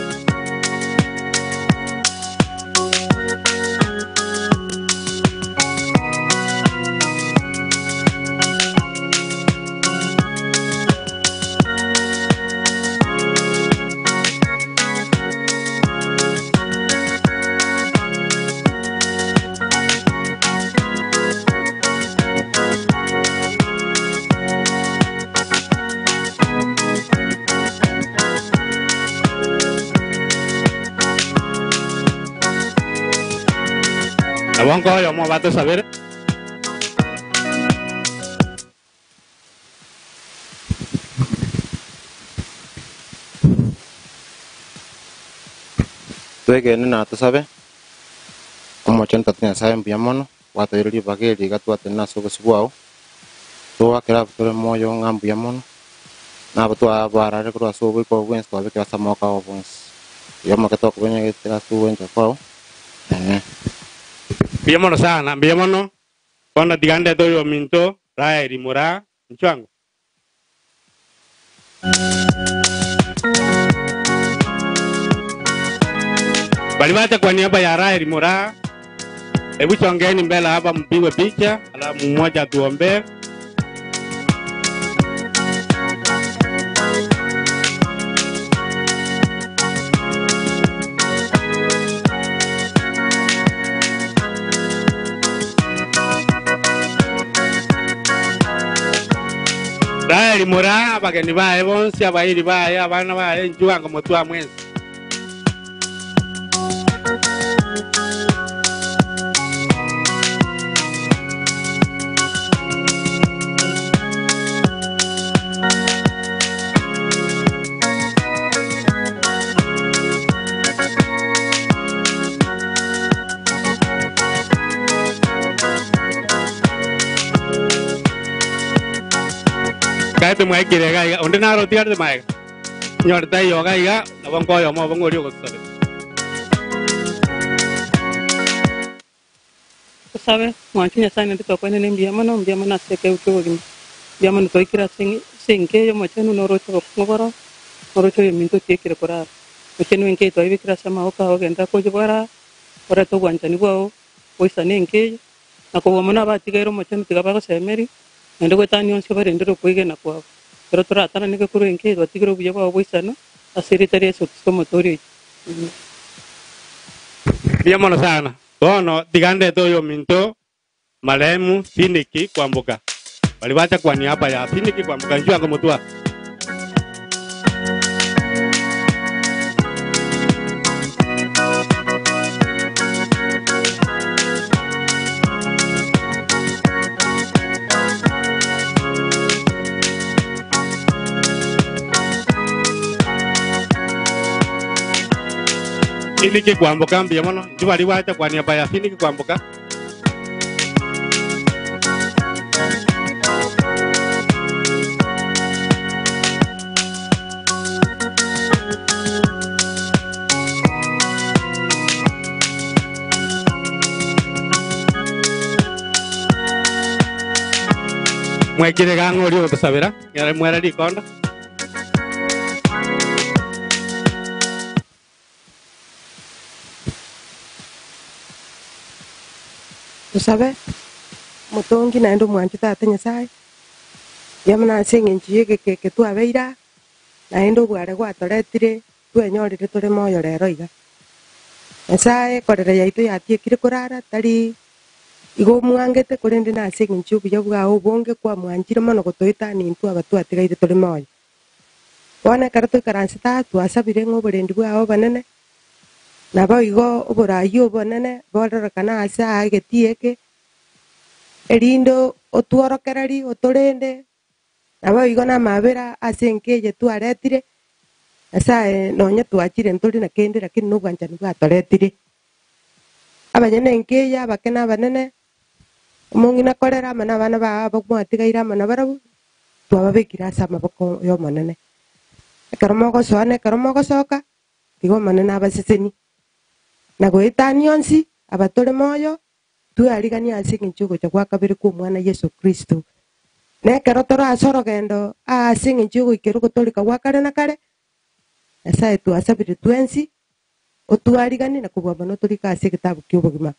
Abang kau yang mau batu sabar. Tuh kayaknya natu sabar. Kamu contoh tanya saya biamono. Waktu itu dipakai di katu waktu nasu ke sebuah. Tuh akhirnya betul mau yang ngam biamono. Nah betul apa ada kerja subuh kau punya sekolah kita sama kau punya. Ya mau ketok punya kita subuh yang kau. Biamono sana, biamono. Kona digande to yo minto, rai rimura, nchwango. Bali bata kwa niaba ya rai rimura. Hebu chongeni mbele hapa mpigwe picha, alafu mmoja tuombe. Rai rimura bageni bae bonsi abairi bae abana bae nchwango mutua mwenzi. Itu mai kira gaya, onde naro tiar de mai. Nyor tai yo gaya, abang ko yo mo abang ori ko sabe. Sabe, mwanchi nya sana ndiko kwene mbia mana seke uto gim. Bia mana to kira singke yo mo chenu noro to ngoro. Noro to yo minto tie kira kora. Chenu enke to ibi kira sama oka o genda ko jibara. Ora to wanchani bo. Poisa nenke. Ako mana ba tigero mo chenu tiga ba ko semeri. Ndo ko tani on sibare ndro kuige na kwa pero tora tana ne ko enke do tigro buya ba boisa no asiri tare so motori Biamono sana bono digande to yo minto malemu finiki kwambuka bali bacha kwa niaba ya finiki kwambuka njua ko mutua Finiki kwambuka biamono njua liwacha kwa niaba ya finiki kwambuka mwekire gang'ori otusabira nyare mwera rikonda tusabe mutongi naendo mwanchi tate nyasaye yamana seng'enchi ke twabeira naendo bware gwatoretire twenyorire turi moyo rero iga nyasaye korere yaitu yatiekire kurara tari igo mwangete kurindi na seng'enchi obuya bwao bonge kwa mwanchire mono gotoita nintu abatwatigaire turi moyo Wana karatu karansita twasabire ng'oborendi bwao banene nabo igo oborayi obonene bororokana ase ageti eke erindo otworokereri otorende nabo igo namabera ase enkeje twaretire asa nonya twachire ntori na kende lakini nobwanchani bwatoretire abanyene enkeje abakena abanene omong'ina korera amana abana babo mwatigaire amana barabu twababekire ase amaboko y'omonene ekero mogosoana ekero mogosoka igo omonene abaseseni na goetani onsi abatore moyo twarigania ase eng'encho gocha gwa kabere kwa omwana Yesu Kristo na ekero torase orogendo ase eng'encho egoikera ogotoreka gwa kare na kare Nyasaye twasabire twensi otwarigani na kobua mono torika ase egetabu kia obogima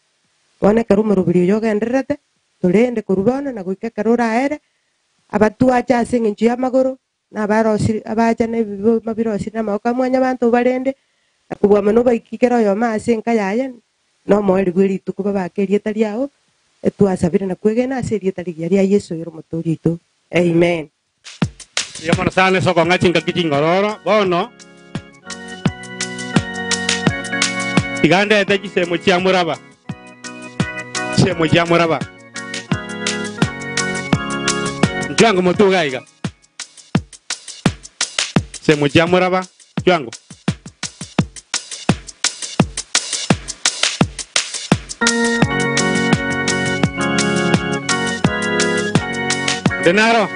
bono ekero omorobiri oyo ogendererete torende korwa bono na goika ekero oraere abatwacha ase eng'encho ya amagoro na abarosi abacha na ebiboma birosi na amaboko amwanya abanto barende na kobua mono baikikera oyoma ase enka yaye no omoeri bwa erituko babake erieta riao etwasabire na kwegena ase erieta rigia ria Yesu oyo omotori oito amen. Yamana sana soko ngachinga kichingororo bono igande ete chisemo chia muraba Juango motuga iga semo chia muraba Juango Denaro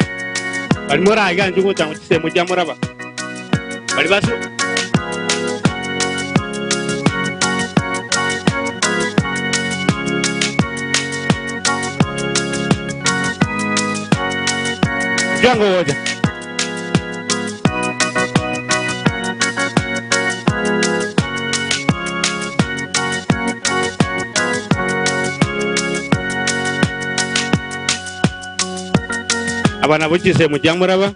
bali mura iga njugo changu semo chia muraba bali basu Juango woja abana buchi semo chia muraba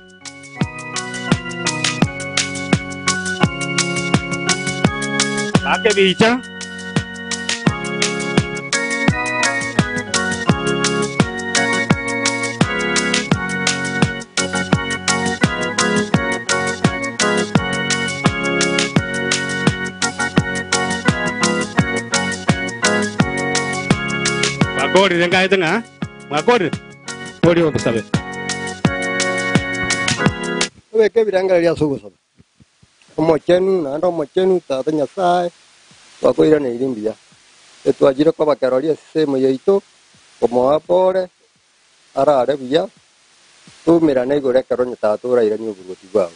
ake bicha Makori denga itu nga makori kori obo sabe Weke biranga ria sugo sabe omochenu na ndo omochenu tata Nyasaye wakoira ne irimbia etwajire kwa bakaroria semo yeito omo apore arare bia tumira na igore karo nyatatura ira nyuburuti bwao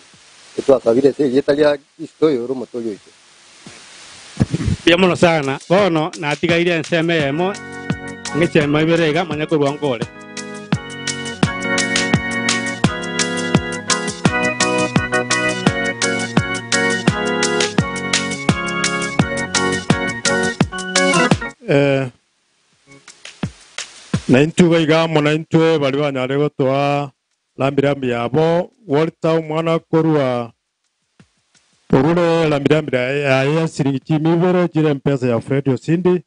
etwasabire se yetalia Kristo yo motoyo ito Biamono sana bono natigaire enseme yemo ngechema ibirega manya kurwa ngore na intuga igamo na intwe bali banyare gotwa lambirambi yabo wolta umwana korwa orure lambirambi ya siringi mibero jire mpesa ya Fred Osindi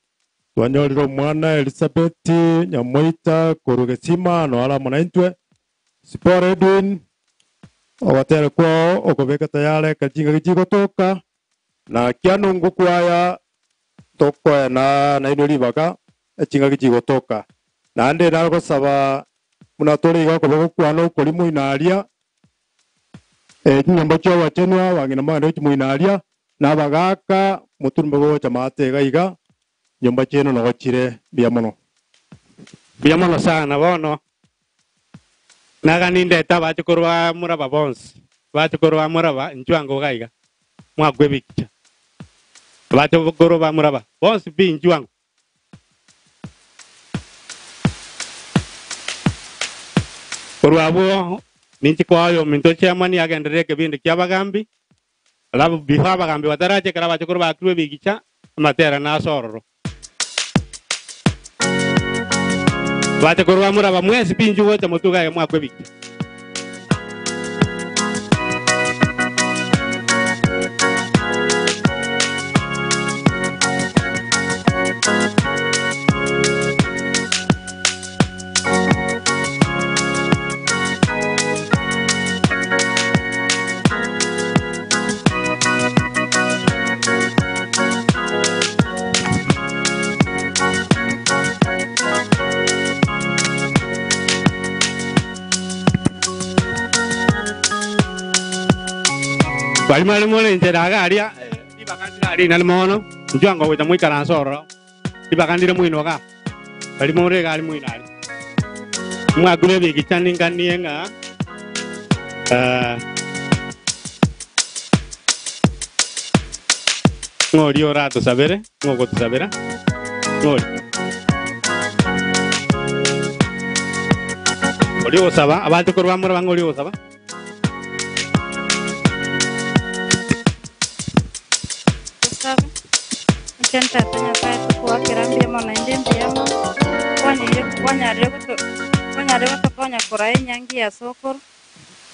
wanyoriro umwana Elizabeth Nyamoita korugesima no ala mona intwe Sipore Edwin owatere kwa okobeka tayare kajinga kijigo toka na kianungu kwaya tokwa na inori baka echinga kijigo toka na ande nalgo saba munatori ga ko kwano kuri muinaria nyamba cho wachenwa wangina mwana cho muinaria na bagaka muturumbe go chamate gaiga nyamba cheno no chire biamono sana bono naganinde taba chukurwa muraba bons bachukurwa muraba njuango gaiga mwagwebicha bachukurwa muraba bons bi njuango Kurwabo minchi kwayo minto chamani agendere ke bindi kya bagambi alabu bifa bagambi wataraje karaba chukurwa akruwe bigicha matera na sororo bachukurwa muraba mwezi pinju wote mutuga ya mwakwe bigicha Bali mali mole interaga aria di bakandi ari nal mono njuanga wita muy karansoro di bakandi de muy noga bali mole gali muy nali mwa gure be kichani nganienga ngori ora to sabere ngogo to sabera ngori ori osaba abate korwa mora ngori osaba Chanta tanya saya tu kuat kerambi mana indem dia mau wanya rego konya kurai nyangi ya sokor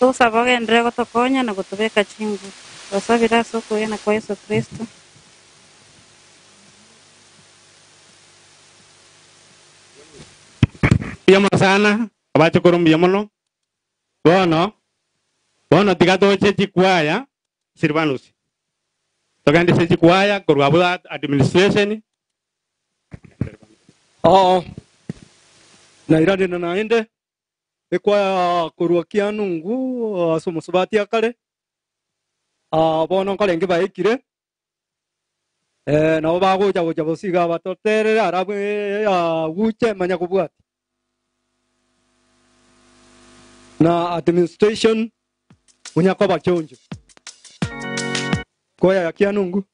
tu sabaga ndrego to konya na kutubeka chingu wasabira soko yana kwa Yesu Kristo. Biamo sana abacho korum biamono bono tigato chechi kwaya Silvanus tokandi chechi kwaya korwabuda administration na irade na naende ekwa kuruakia nungu somusubati akale bono kalenge baikire nabo bagoja goja bosiga batoterere arabu guche manya kubwati na administration unyako bachonjo koya ya kianungu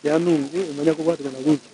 ya nungu umenya kubwati na guchi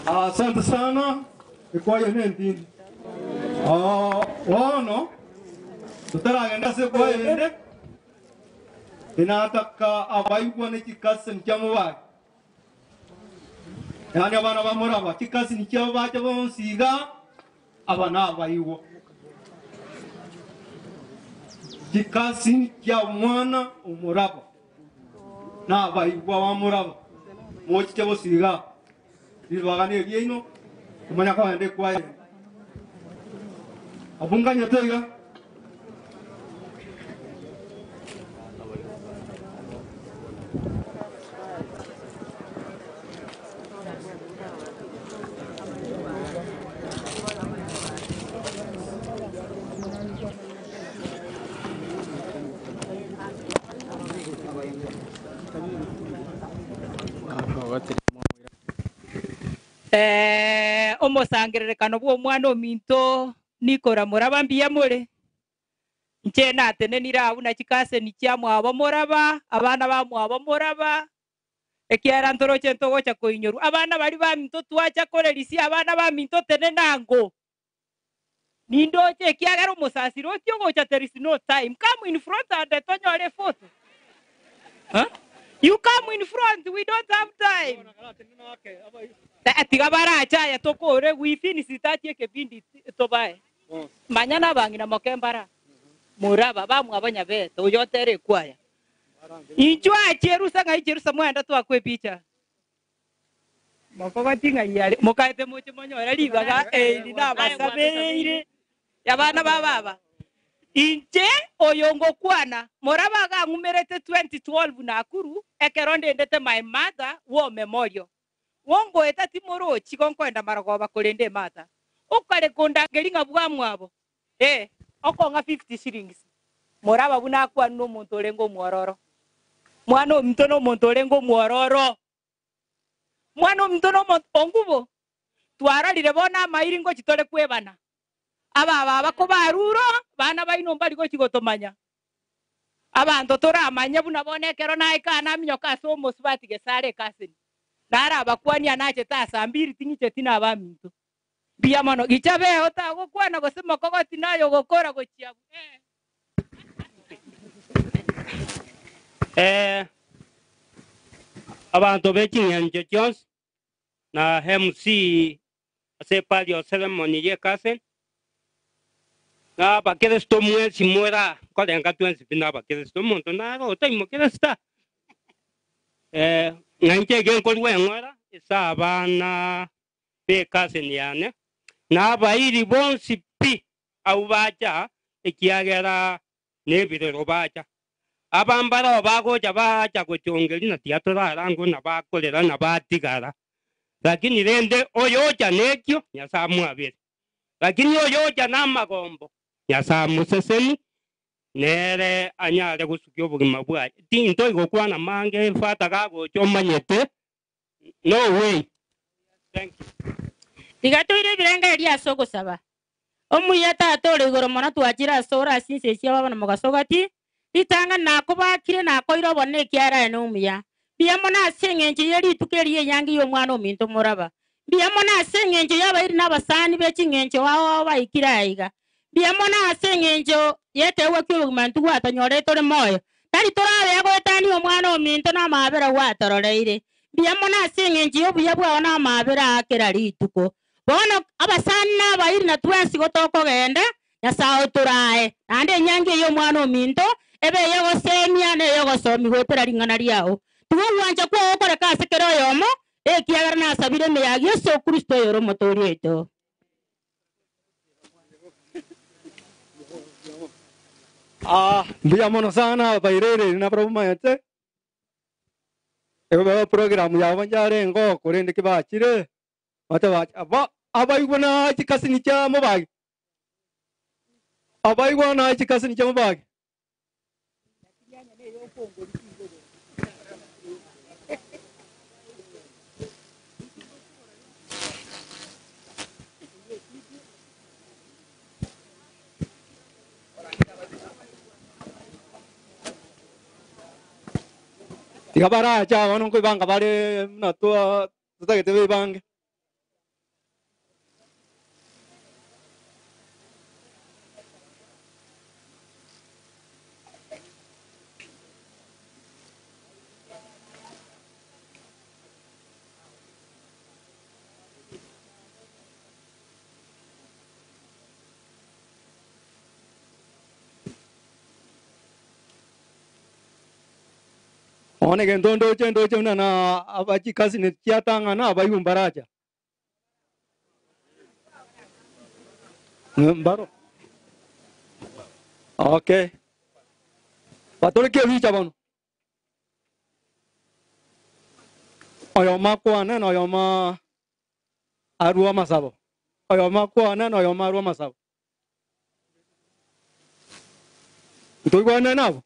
Asante sana. Ikwayo nendini. Wano. Tutaragenda se kwayo nende. Inataka abayibwa ne kikase nkyamubaya. Yani abana bamuraba kikasi nikyabajya bonsiga abana abayibwa. Kikasi kya mwana umuraba. Na abayibwa bamuraba. Mochi cyabo siga. Bibagane byino kumanya ko ande kwaye. Abunganya tega. Omusangirerekano bw'omwana ominto nikora muraba mbiya mure nchena atene nirabu na kikase nikyamwabo muraba abana bamwabo muraba ekiara ntoroche ntogocha koinyoru abana bali baminto twacha korerisi abana baminto tene nango nindoche kiagara omusasiro otyo gocha there is no time come in front and tonyore photo huh? You come in front, we don't have time. Tiga baracha ya tokore wifi ni sitati kipindi tobae. Manyana bangi na mokembara. Muraba bamu abanya beto yotere kwaya. Injwa cherusa ngai cherusa mwenda to akwe picha. Moko batinga yale mokaete moche monyora libaga na basabeire. Yabana baba. Inje oyongo kwana morabaga ngumerete 2012 na akuru ekeronde ndete my mother wo memorial wongo etati moro chikonkwenda maragoba kolende mata ukale konda gelinga bwamwabo okonga 50 shillings moraba buna kwa no muntu lengo mwororo mwana mtono muntu lengo mwororo mwana mtono ongubo twaralire bona mairingo chitole kwebana aba bako baruro bana baino mbali ko chigotomanya abantu toramanya buna bonekero naikana minyoka somo sibatige sare kasini nara abakwania nache tasa mbiri tingiche tina abaminto bia mano gichabe ota gokwana gosema kogoti nayo gokora gochiabu abantu b'ekinyenje kyonsi na MC ase palio ceremony yekase na bakristo mwesi mwera kolenga twensi bina bakristo muntu naro otaimo krista nganje genkolwe ngora isa abana bekase niyane na bairi bonsi pi au baja ekiagera nebirero baja abambara bagoja baja gochongeri na tiatora rango na bakolera na batigara lakini rende oyoja nekyo nyasamu abere lakini oyoja na magombo nyasamu seseni nere anyare gusukyo bugima bwaje tinto igokwana mange fata gago chomanyete no way. Thank you. Tigatwire birenga ria soko saba omuyata atore igoro mona twakira sora sinse cia baba na mugasogati itanga nako bakire nako irobone kiara no muya biya mona sengenje yeri tukerie yangi yo mwana ominto moraba biya mona sengenje yabairi nabasani bekingenje wao baikira iga biya mona sengenje yetewe kyurumantu gwatanyore tore moyo tari torabe agwetani omwana ominto na mabera gwatororeire biya mona sengenje obuya bwa na mabera akera rituko bono abasani nabairi na twensi gotoko genda nyasao turae ande nyange yo mwana ominto ebe yego semia ne yego somi gotera ringana riao tuwanja kwa okore kase kero yomo ekiagara na sabire me ya Yesu Kristo yoro motori eto. Mbuya mono sana bairere na problema yete ebe program ya banjare ngo korende kibachire mata ba abaigwana chikasini cha mobagi abaigwana chikasini cha mobagi tiga bara cha wono ko banga bare na to ta ke te bang one gen dondo chen na abachi kasi ne tiatanga na abayu mbaraja mbaro okay patole ke vi chabon oyoma kwana na oyoma arua masabo oyoma kwana na oyoma arua masabo ntoi kwana nabo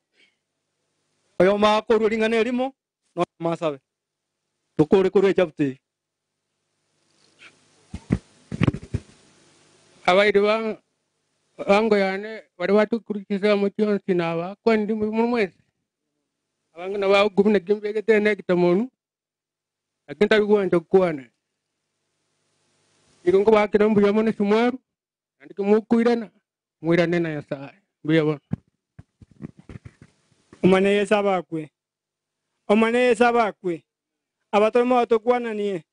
oyo ma koru ringane rimo no masabe tukore koru chapte awaidi wango yane wade watu kurikisa motion sinawa kwandi mumwezi awanga na wa gubna gimbe gete ne kitamonu akinta bigwanja kwane igongo bakira mbuya mone sumwaru andike mukuirana muirane na yasa mbuya bon omane yesabakwe abatoma batokwana niye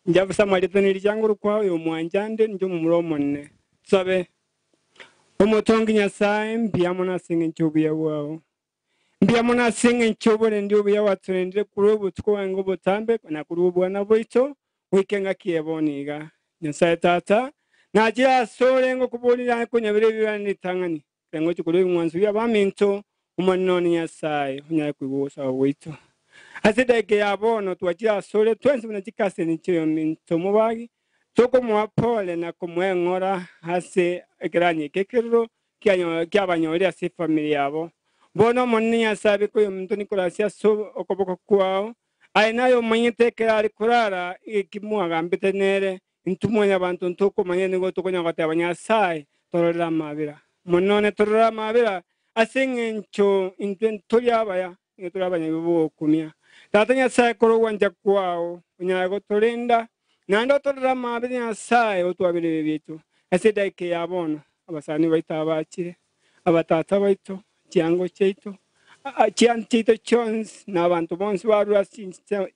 njabusa mwalitoneri cyangwa kwa yo mwanjande njo mumuromone sabe omotongi nyasaye mbiyamo nasinga nchobuya wao mbiyamo nasinga nchobore ndio buya waturendere kurobo twango botambe na kurobo na boito wikenga kieboniga nyasaye tata najya sorengo kubolira ko nyabire bibani tangani kengo chikulo mwanzu ya baminto umanoni nyasaye unyaye kwiwosa wito asideke yabono twajira sole twensi buna chikase ni chiyo minto mubagi toko mwapole na kumwengora hase ekranye kekero kyabanyori ase familia yabo bono monni nyasabe ko yomuntu nikolasia so okoboko kwao ainayo manyitekera ali kurara ikimwaga mbitenere intumwe abantu ntoko manyene go tokonya gata abanyasaye torora mabira monone torora mabira asengencho intwentoriabaya ngeturabanya bibo kumya tatanya sai koro wanja kwao unyago tolinda nando torora mabira nyasaye otwabire bitu asedake yabona abasani baita abakire abatata baito cyango cyeito chiantito chons na abantu bonse barura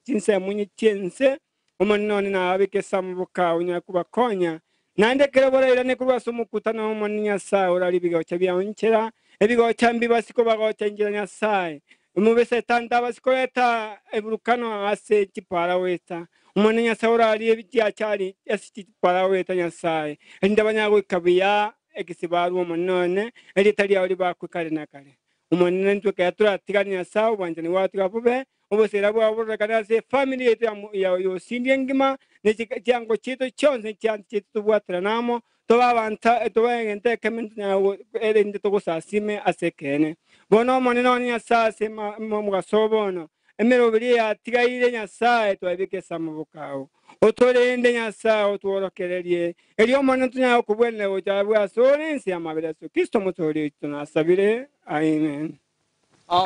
chinse munyi chense omonone na abike sambuka unya kubakonya nande kero bora ne kuba sumukutana omoninya sa orali bigo chabia onchera ebigo chambi basiko bago changira nya sai umubese tanda basiko eta eburukano ase chipara weta omoninya sa orali ebiti achari esi para weta nya sai ndabanya go kabia ekisibaru omonone elitalia oli bakwikale nakale umonene ntwe kayatura tigania sawa wanjani watu kapube obosera bwa bora kana se family yetu ya yo sindi ngima ne chiango chito chonse chito bwatra namo to bavanta to ngente kemen na elende to gusasime asekene bono monene onya sase mu gasobono emero bilia tigaire nya sae to ebike samubukao otorende nya sae otworokererie elio monene tunya kubwene otabwa sorensi amabere so Kristo mutori tunasabire amen.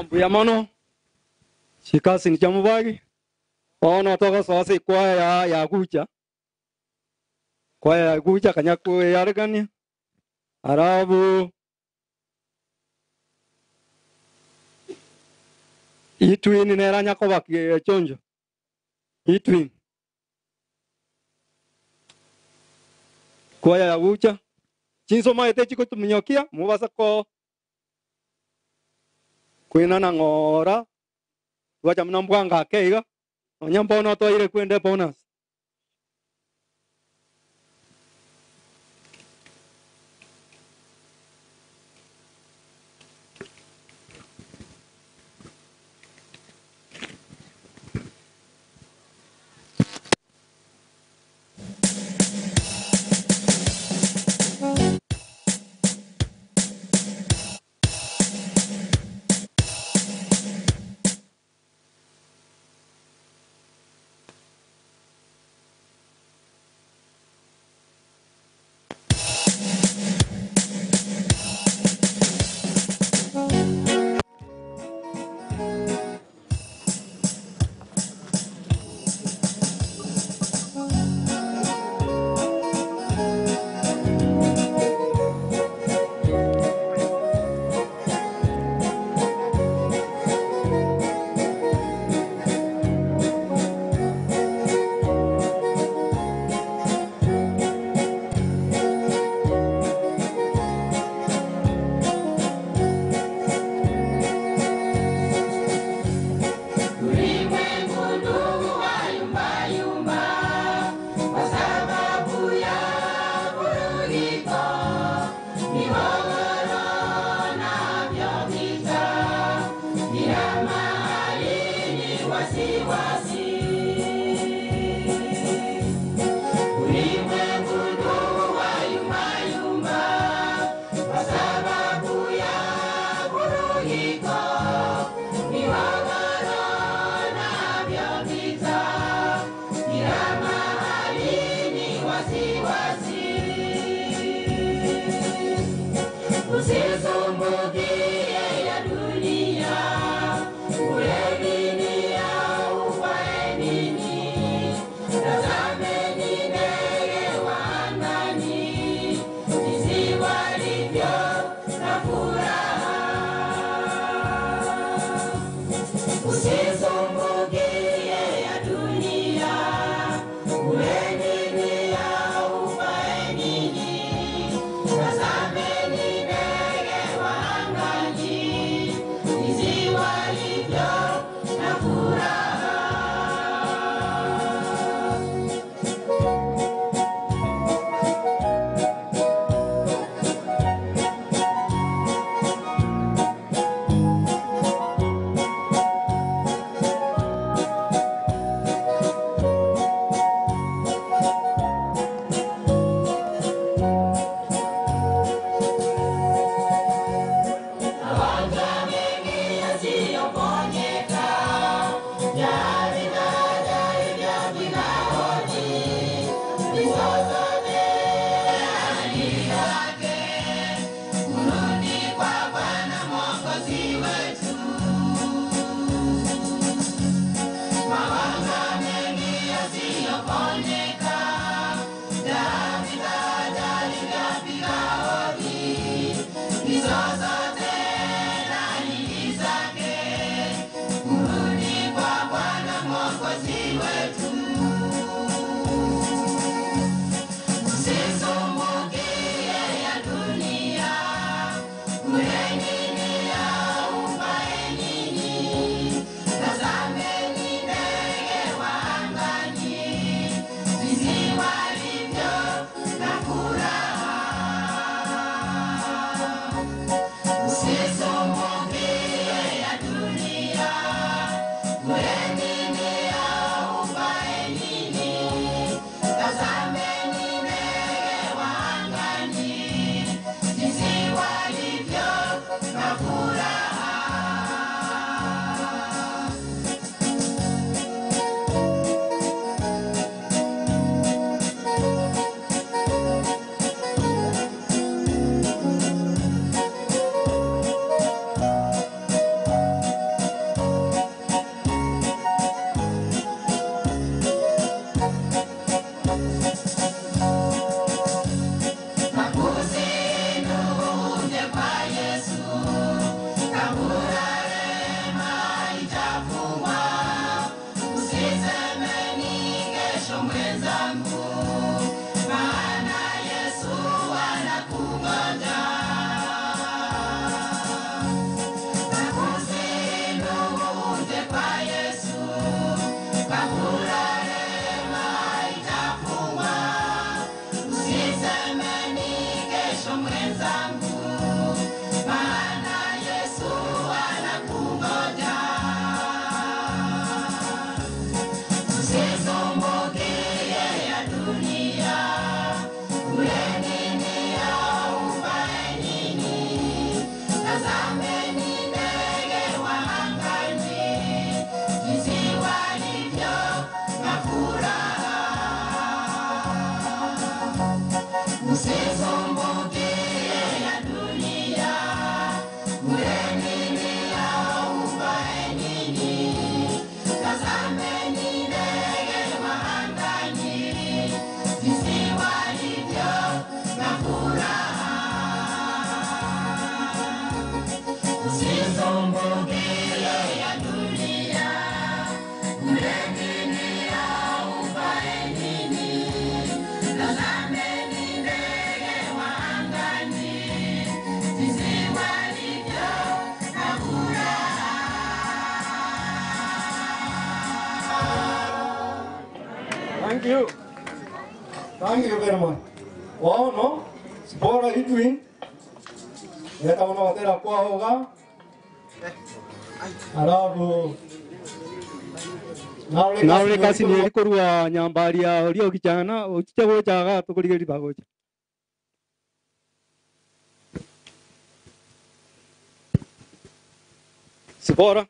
Mbuya mono shikasi ni chamubagi ono toka sasa kwaya ya kucha kanyaku yargani arabu itwini neranya koba chonjo itwini kwaya ya kucha chinso maete chiko tumunyokia mubasa ko kwina na ngora wacha mnambwanga keiga onyambono to ire kwende bonus Usisumbukie ya dunia, ule dunia ufae Thank you. Thank you very much. Oh no, spora itwin. Yata una watera kwa hoga. Alafu naule kasi ni kurua nyambari ya olio kichana uchicha gocha tukuligeri bagocha. Spora.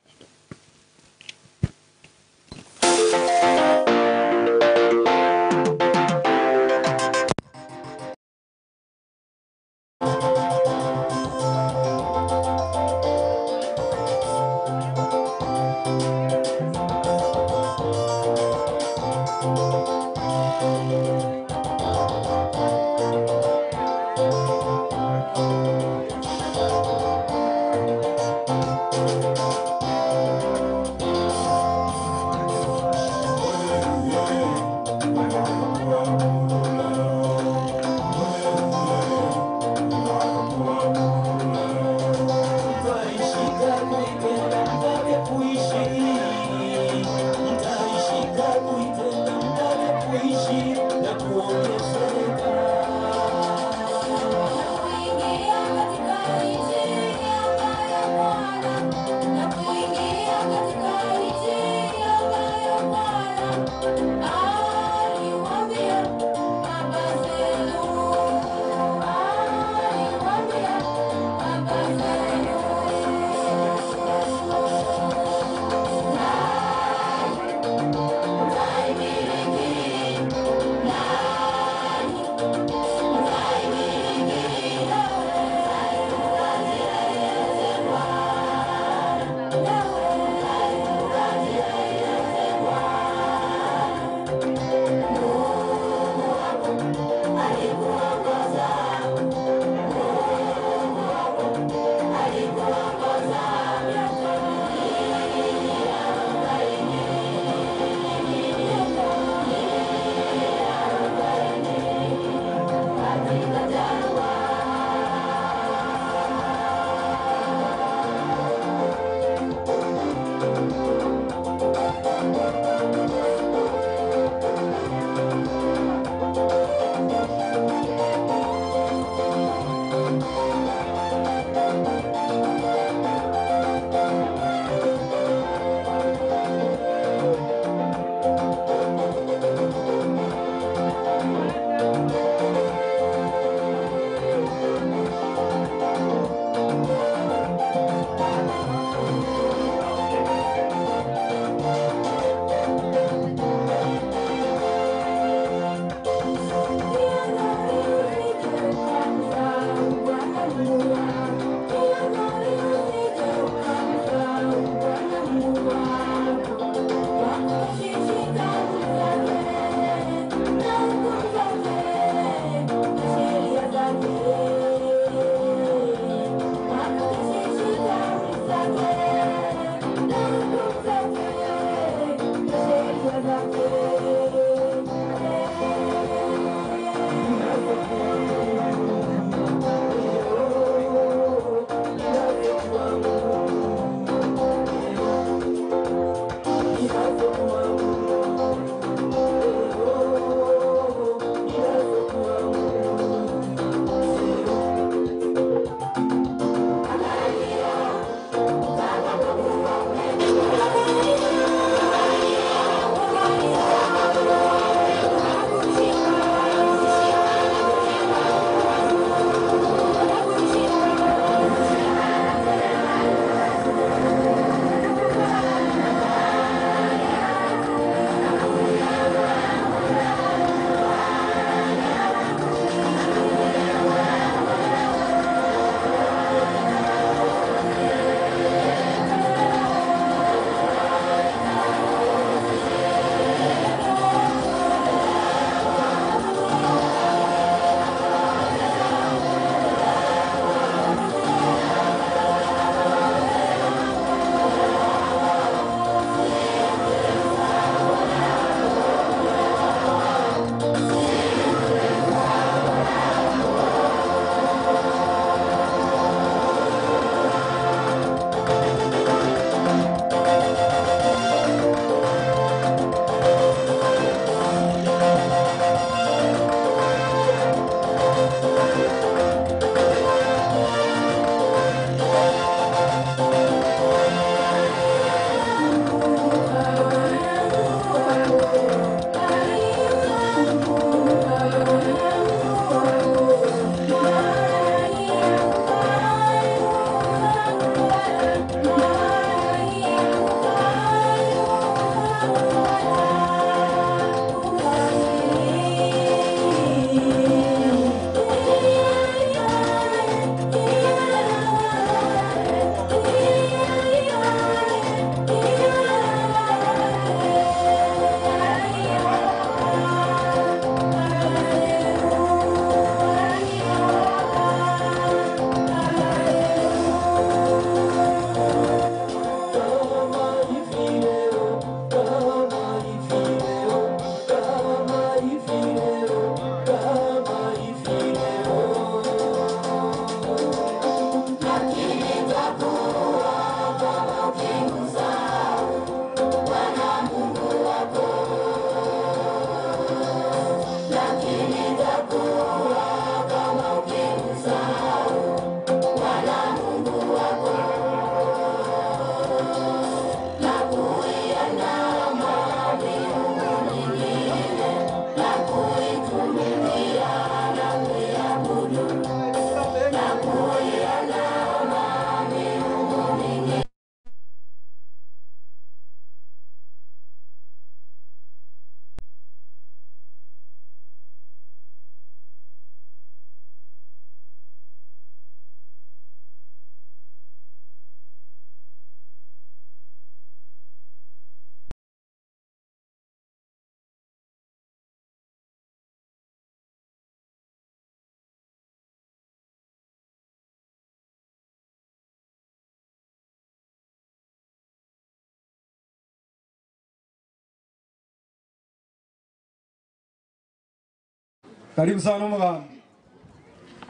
Karibu sana muganda.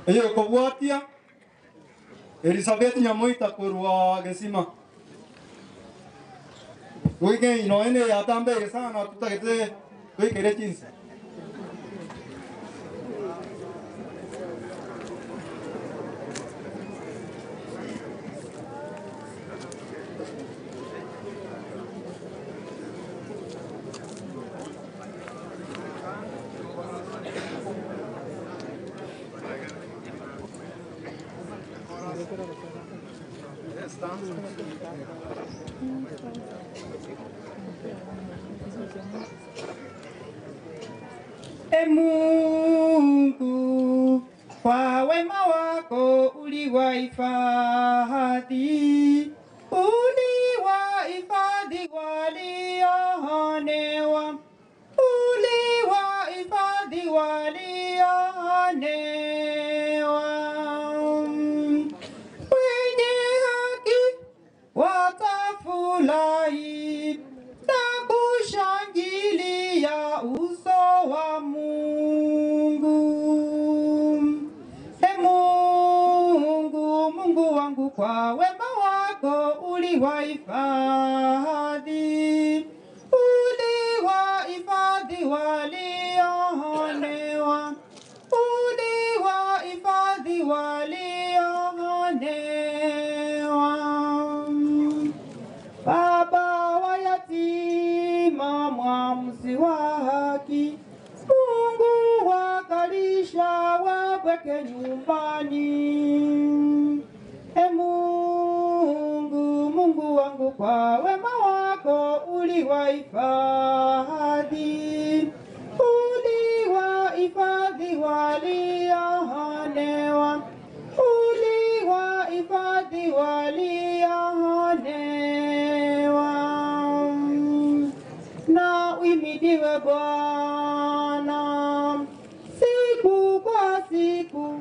Eyo kobwatia Elizabeth Nyamoita kurwa Gesima. Wige inoene yatambe sana tutagete wikere chinsa. E Mungu, kwa wema wako uliwahifadhi walioonewa, uliwahifadhi walioonewa. Wenye haki watafurahi na kushangilia uso wa Mungu. E Mungu, Mungu wangu, kwa wema wako uliwahifadhi walioonewa, uliwahifadhi walioonewa. Baba wa yatima, mwamuzi wa haki, Mungu wakalisha wapweke nyumbani. E Mungu, Mungu wangu, kwa wema wako uliwahifadhi walioonewa, uliwahifadhi walioonewa. Na uimidiwe Bwana siku kwa siku,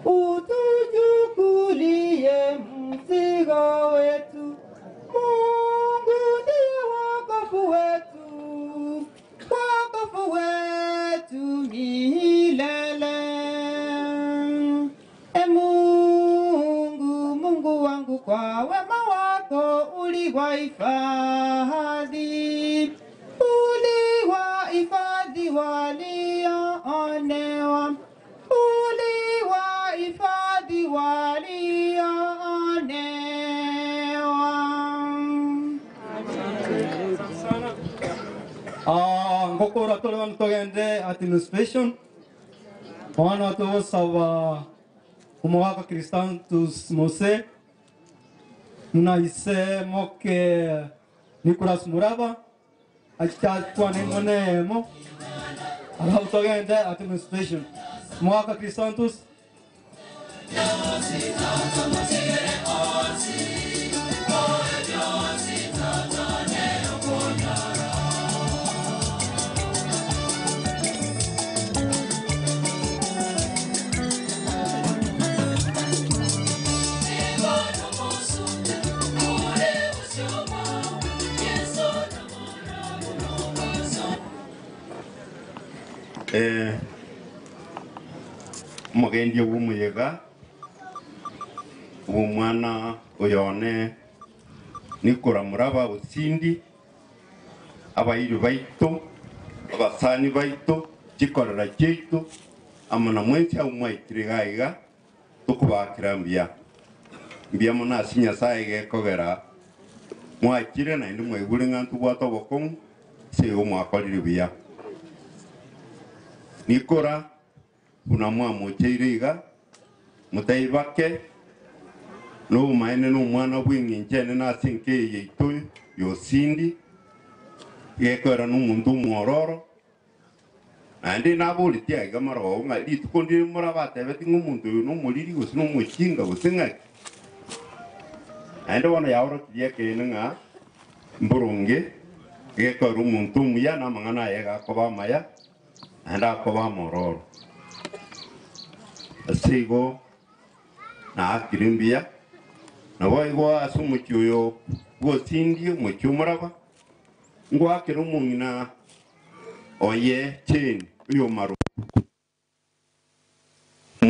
utuchukulie mzigo wetu. Mungu ndiye wokovu wetu, wokovu wetu milele. E Mungu, Mungu wangu, kwa wema wako uliwahifadhi walioonewa, uliwahifadhi walioonewa. Ngokora tole wan togende administration. Wana to sawa umwaka Kristantus Mose. Muna ise moke Nicolas Muraba. Acha twane monemo. Ala togende administration. Mwaka Kristantus. Mugendi w'umuyega w'umwana uyone Nikora Muraba Usindi, abayiru baito, abasani baito, chikorera cheitu, amana mwensi au mwaitiriga tukubakira mbia. Mbia mona sinya saige kogera mwakire na ndi mwegure ngantu bwato bokong se umwakorire bia. Nikora unamwa mocheiriga mutaibake no maene no mwana bwingi njene na sinke yeitu yosindi yekora no mundu mororo andi nabuli tia gamaro nga litukondi murabate beti ngumuntu no muliri gusino muchinga gusinga andi wana yauro tieke nga mburunge yekora umuntu muya na mangana yega koba maya anda koba mororo asigo na akirimbia na waigo asumuchuyo gosindi muchumuraba ngwa kirumungina oye cheni uyo maru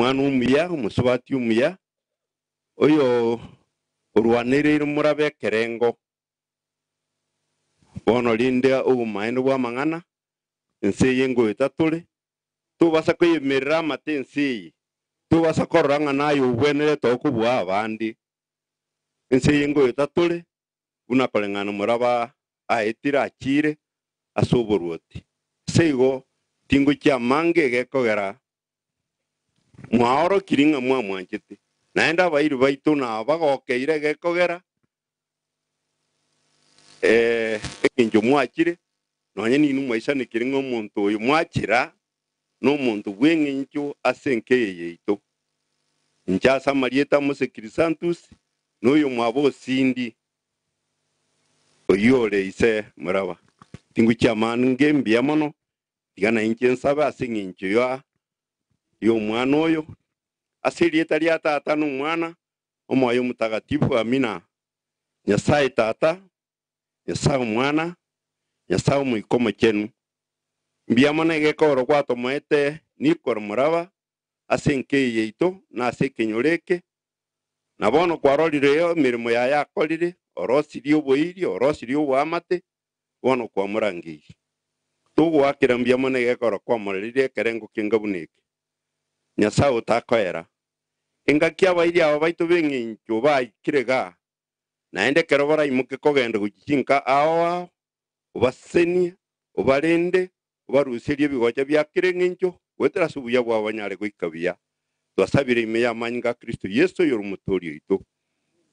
omwana umuya omusubati umuya oyo orwanirire murabe kerengo bono linde obumaene bwa mang'ana ensi yengo itatule tubasa kwiyimirira amate ensi iyi tubasa korora ng'ana ayo obwenere tokobua abandi ensi yengo itatule buna koreng'ana muraba aetire achire ase oboruoti seigo tingo kia mange gekogera mwaoro kiringa mwanchete naende abairi baitu na bagokeire gekogera ekinjo mwachire nonye ninu mwaisanikire ng'omonto oyo mwachira n'omonto bweng'encho ase enkeye yaitu nchasa marieta mosekirisantus n'oyo mwaba osindi oyore ise muraba tingu chiamani ngembia mono tigana inche nsaba ase eng'encho y'omwana oyo ase erieta ria tata n'omwana omwoyo mutagatifu amina nyasaye tata nyasaye omwana nyasaye omoiko omochenu mbia mono egekogoro gwatomoete nikoro muraba ase enkeye yaitu na ase ekenyoro eke na bono kwarorire emirimo yaye akorire orosirie oboiri orosirie oboamate bono kwamorangeiri togwakera mbia mono egekogoro kwamorerire ekerengo kia buna eke nyasaye otakoera engaki abairi aba baitu b'eng'encho baikire iga naende kero baraimoke kogenda gochichinka ao obasenie obarende obaruserie ebigocha biakire eng'encho gwetera ase obuya bwabo banyare goika buya twasabire ime ya amanyi ga kristo yesu oyo omotori oito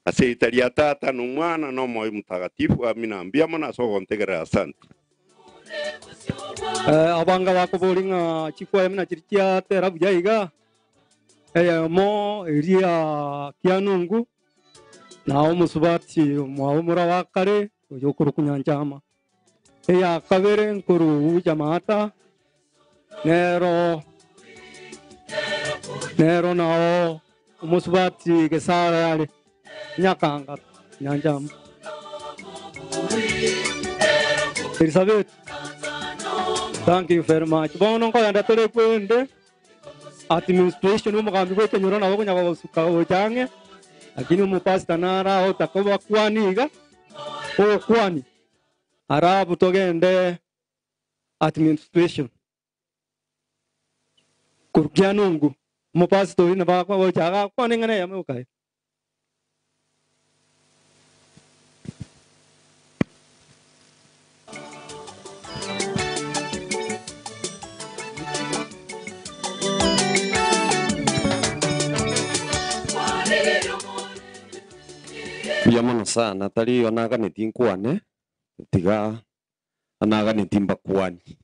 ase erita ria tata n'omwana n'omwoyo mutagatifu amina mbia mono ase ogontegerera asante abanga bakobori ng'a chikwaye muna chiri chiatera buya iga eyemo eria kia nungu nao omusubati mwao muraba kare oyo okurukunya nchama eya kabere nkuru jamata nero nao omusubati gesara yale nyakanga nyanjama Elizabeth, thank you very much. Bono nkogenda tore kwende administration omugambi gwekenyoro nabo konyaga gosuka ochange lakini omupasita nara otakoba kwaniga okwani arabu togende administration kurkia nungu omupasita oyo nabakwa ochaga kwani ng'ana yame okae Biamono sana tari onaga netinkwane tiga anaga netimba kwani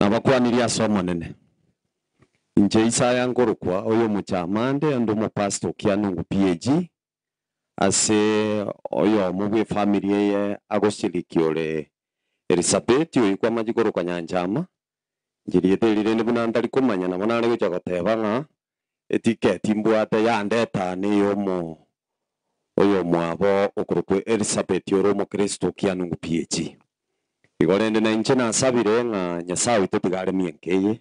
na bakwani ria somo nene inje Isaya ngorokwa oyo muchamande ando mo pastor kianungu PAG ase oyo mubwe family ye agosirikiore Elizabeth oyo kwa majigoro kwa nyanjama njiriete rirene bunandari kumanya na bonare gocha goteba nga etiketi mbwate yandeta ni yomo oyo mwabo okorokwe Elizabeth oromo Kristo kianungu PAG igorende na inche na sabire nga nyasawe totigare mienkeye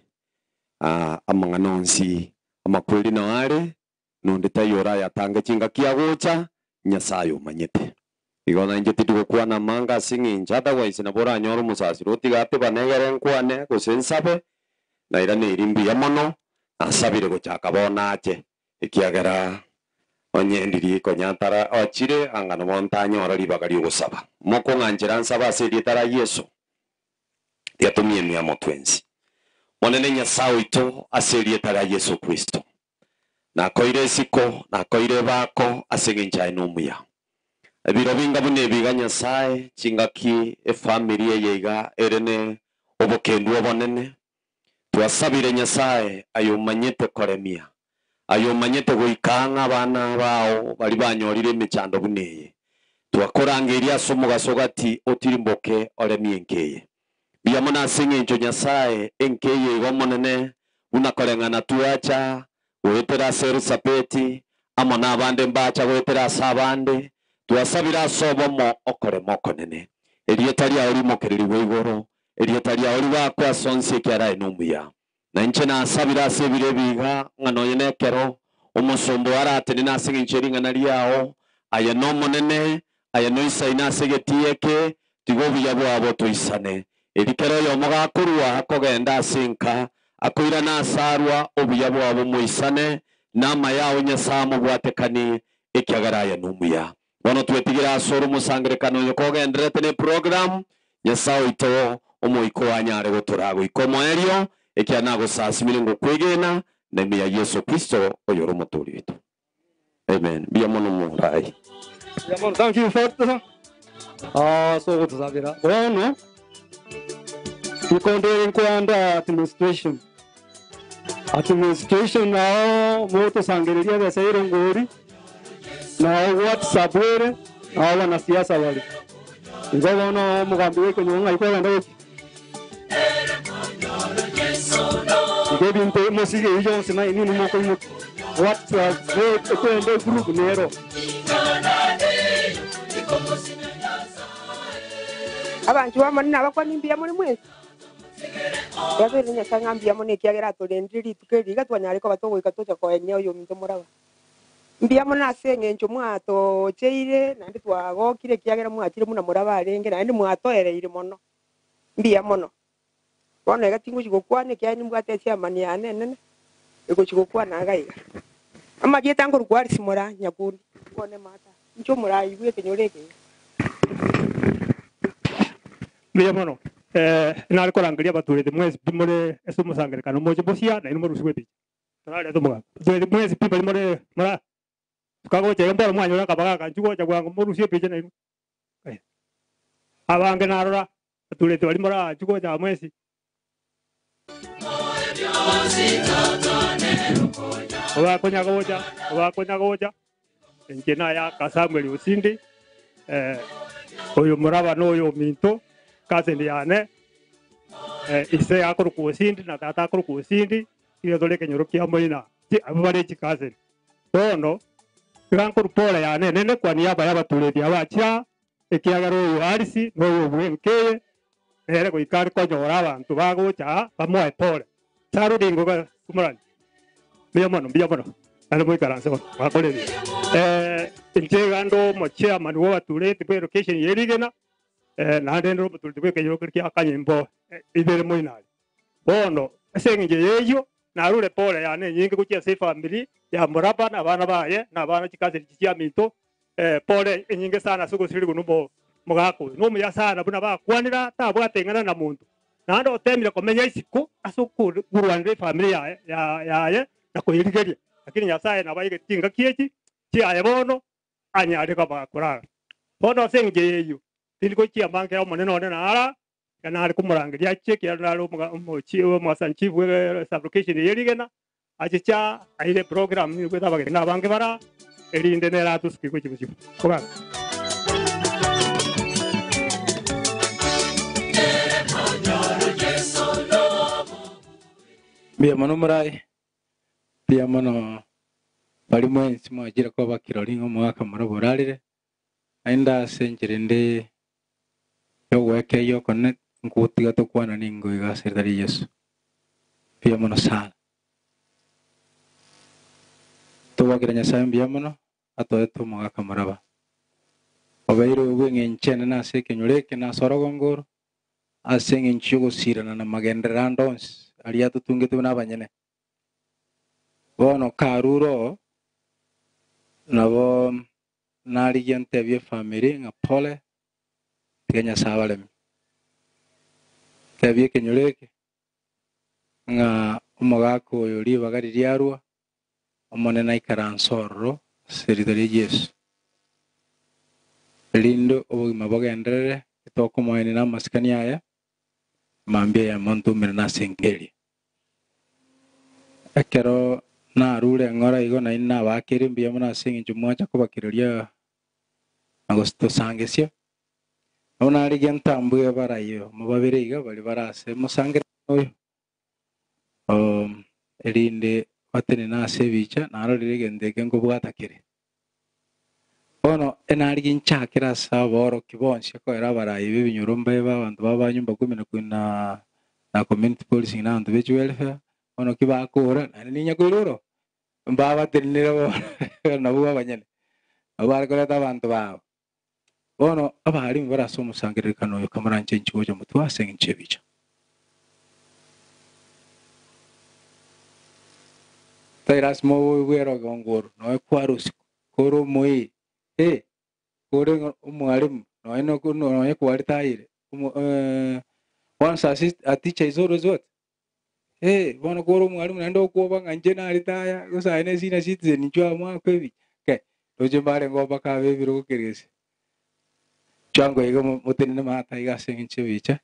amanganonsi amakweli na are nonde tayora yatanga chinga kiagocha nyasaye umanyete igona inje tituko na manga singinja otherwise na bora nyoro musasi rotigate banegere nkwane gosensabe na ira ne irimbi ya mono asabire gochaka bona ache ikiagera onyendirie konyantara ochire angano montanya orari bagari gusaba moko nganjira nsaba asiri tara Yesu yatumie mia motwenzi monene nyasawe ito asiri tara Yesu Kristo na koire siko na koire bako asegenja inumuya ebiro binga bune biga nyasaye chingaki family yeiga erene obokendu obonene twasabire nyasaye ayumanyete koremia ayomanyete goikanga abana bao bari banyorire emechando buneye twakorangeria somo gasogati otirimboke oremie enkeye biamona aseng'encho nyasaye enkeye igo monene unakoreng'ana tuacha goetera ase Elizabeth amo n'abande mbacha goetera ase abande twasabira ase obomo okorema okonene erieta riao rimokereri bwa igoro erieta riao ribakwa ase onsi ekiarae n'omuya na nche na sabira sebire biga ngano yene kero omusombo arate na singincheri ngana liao aya no monene aya no isaina segetieke tigobi yabo abo toisane erikero yo mugakurwa akogenda sinka akoira na sarwa obuyabo abo moisane nama yao nyasamo bwatekani ekiagaraya numuya bono twetigira soro musangerekano yokogenderete ne program nyasao ito omoiko anyare gotorago ikomo erio ekianago sasimire ngo kwegena na miya Yesu Kristo oyoro muturi wetu. Amen. Biya mono murai. Biya mono, thank you for that. So good to have you. Well, no. We continue to under administration. Administration now, moto sangeria ya sairo ngori. Na WhatsApp wele, na wanasiasa wale. Ingawa wana mugambiwe kwenye wanga ikola ndio. Ngebi nte musige hiyo sina nini moko imo. WhatsApp kwende group nero. Abantu bamana abakwani mbia muri mwese. Yabere nyaka mbia mone kiagera turendiri tukeriga twanyare ko batogwika tocha ko eneo yo minto muraba. Mbia mona sengencho mwato cheire nandi twagokire kiagera mwakire muna muraba arenge nandi mwatoereire mono. Mbia mono. Bona gatingu chigokwane kyani mbwate cia mani anene. Ego chigokwana gaiga. Ama gieta ngor kwari simora nyakuri. Kone mata. Ncho murai igwe kenyoreke. Mbia mono. Nari korangiria baturete mwezi bimore esu musangerekano moje bosia na ino rusweti. Nari atomuga. Turete mwezi pipa limore mara. Tukago che mbora mwanyo na kabaga kanchugo cha gwango morusie peje na ino. Abange narora turete bali mora chugo cha mwezi. Owakonya goja. Njena ya Kasamuel Usindi. Oyo muraba no yo minto. Kazendi yane ise akuru kusindi na tata akuru kusindi iyo dole kenyoro kia moina ti abale chikaze tono kankuru pole yane nene kwa niaba ya batuleti abacha ekiagaro yo arisi no yo bwenke ere ko ikari ko nyora abantu bagocha bamoe pole charu dingo ka kumurani biya mono ano muy karanse bakole integando mochea manuwa batuleti pero location yerigena na ndendo batuleti ke yo kirki akanyimbo ibere moinali bono esenje yeyo narure pole yane nyingi kuchia se family ya muraba na bana baye na bana chikaze chichia minto pole nyingi sana suko siri kunubo mugako no muya sana buna ba kwanira ta bwatengana na muntu na ndo temire komenya isiku asuku gurwanire family ya na koyirigeria lakini nyasaye na bayige tinga kiechi chia ebono anyare ka bakura bono senje yeyo tindiko chia manke o moneno na ara kana ari kumurangiria cheki araro mochiwo mwasanchivu application yerigena achicha aire program ni kweta bagere na bange bara erinde nera tuski kuchibuchi koga Bia mano murai bia mano bali mwensi mwajira kwa bakiroringo mwaka maraborarire ainda senjirinde yo weke yo connect ngutiga to kwana ningo iga serdari Yesu bia mano sana to wakiranya sayam bia mano ato eto mwaka maraba obeiro wenge nchene na seke nyoleke na sorogongoro asenge nchugo sirana na magenderandons aliatu tungetu na banyene bono karuro nabo nari gente bie family nga pole kenya sabalem tabie kenyoleke nga umogako yori bagari diarwa omone na ikaransorro seridari Yesu lindo obugima bogendere kitoko moyene na maskani aya mambia ya montu mirna sengeli akero na rule ngora igo na ina bakiri mbia mona singi jumwacha ko bakiroria agosto sangesio ona ari gentambuye barayo mubabire iga bali barase musangere oyo elinde watene na sevicha naro ligende gengo bwatakire ono enari ginchakira saboro kibonshe ko era barayi bibinyurumba abantu babanyumba 10 na community policing na abantu welfare ono kibakura nani nyakururo mbaba tiniro na buwa banyene abari koleta abantu babo bono abari barasoma sangirikano yo kamaranje nchiboje mutwase nchibicha tairas mo wero gongor no kwarus koro moi kore umwalimu no eno kuno no kwaritaire once a teacher is always what bona koro mwalimu nando kuoba nganje na ritaya gusa ene sina citizen njwa mwa kwebi ke doje bare ngoba ka bebiro kukerese chango ego mutene mata igase nche bicha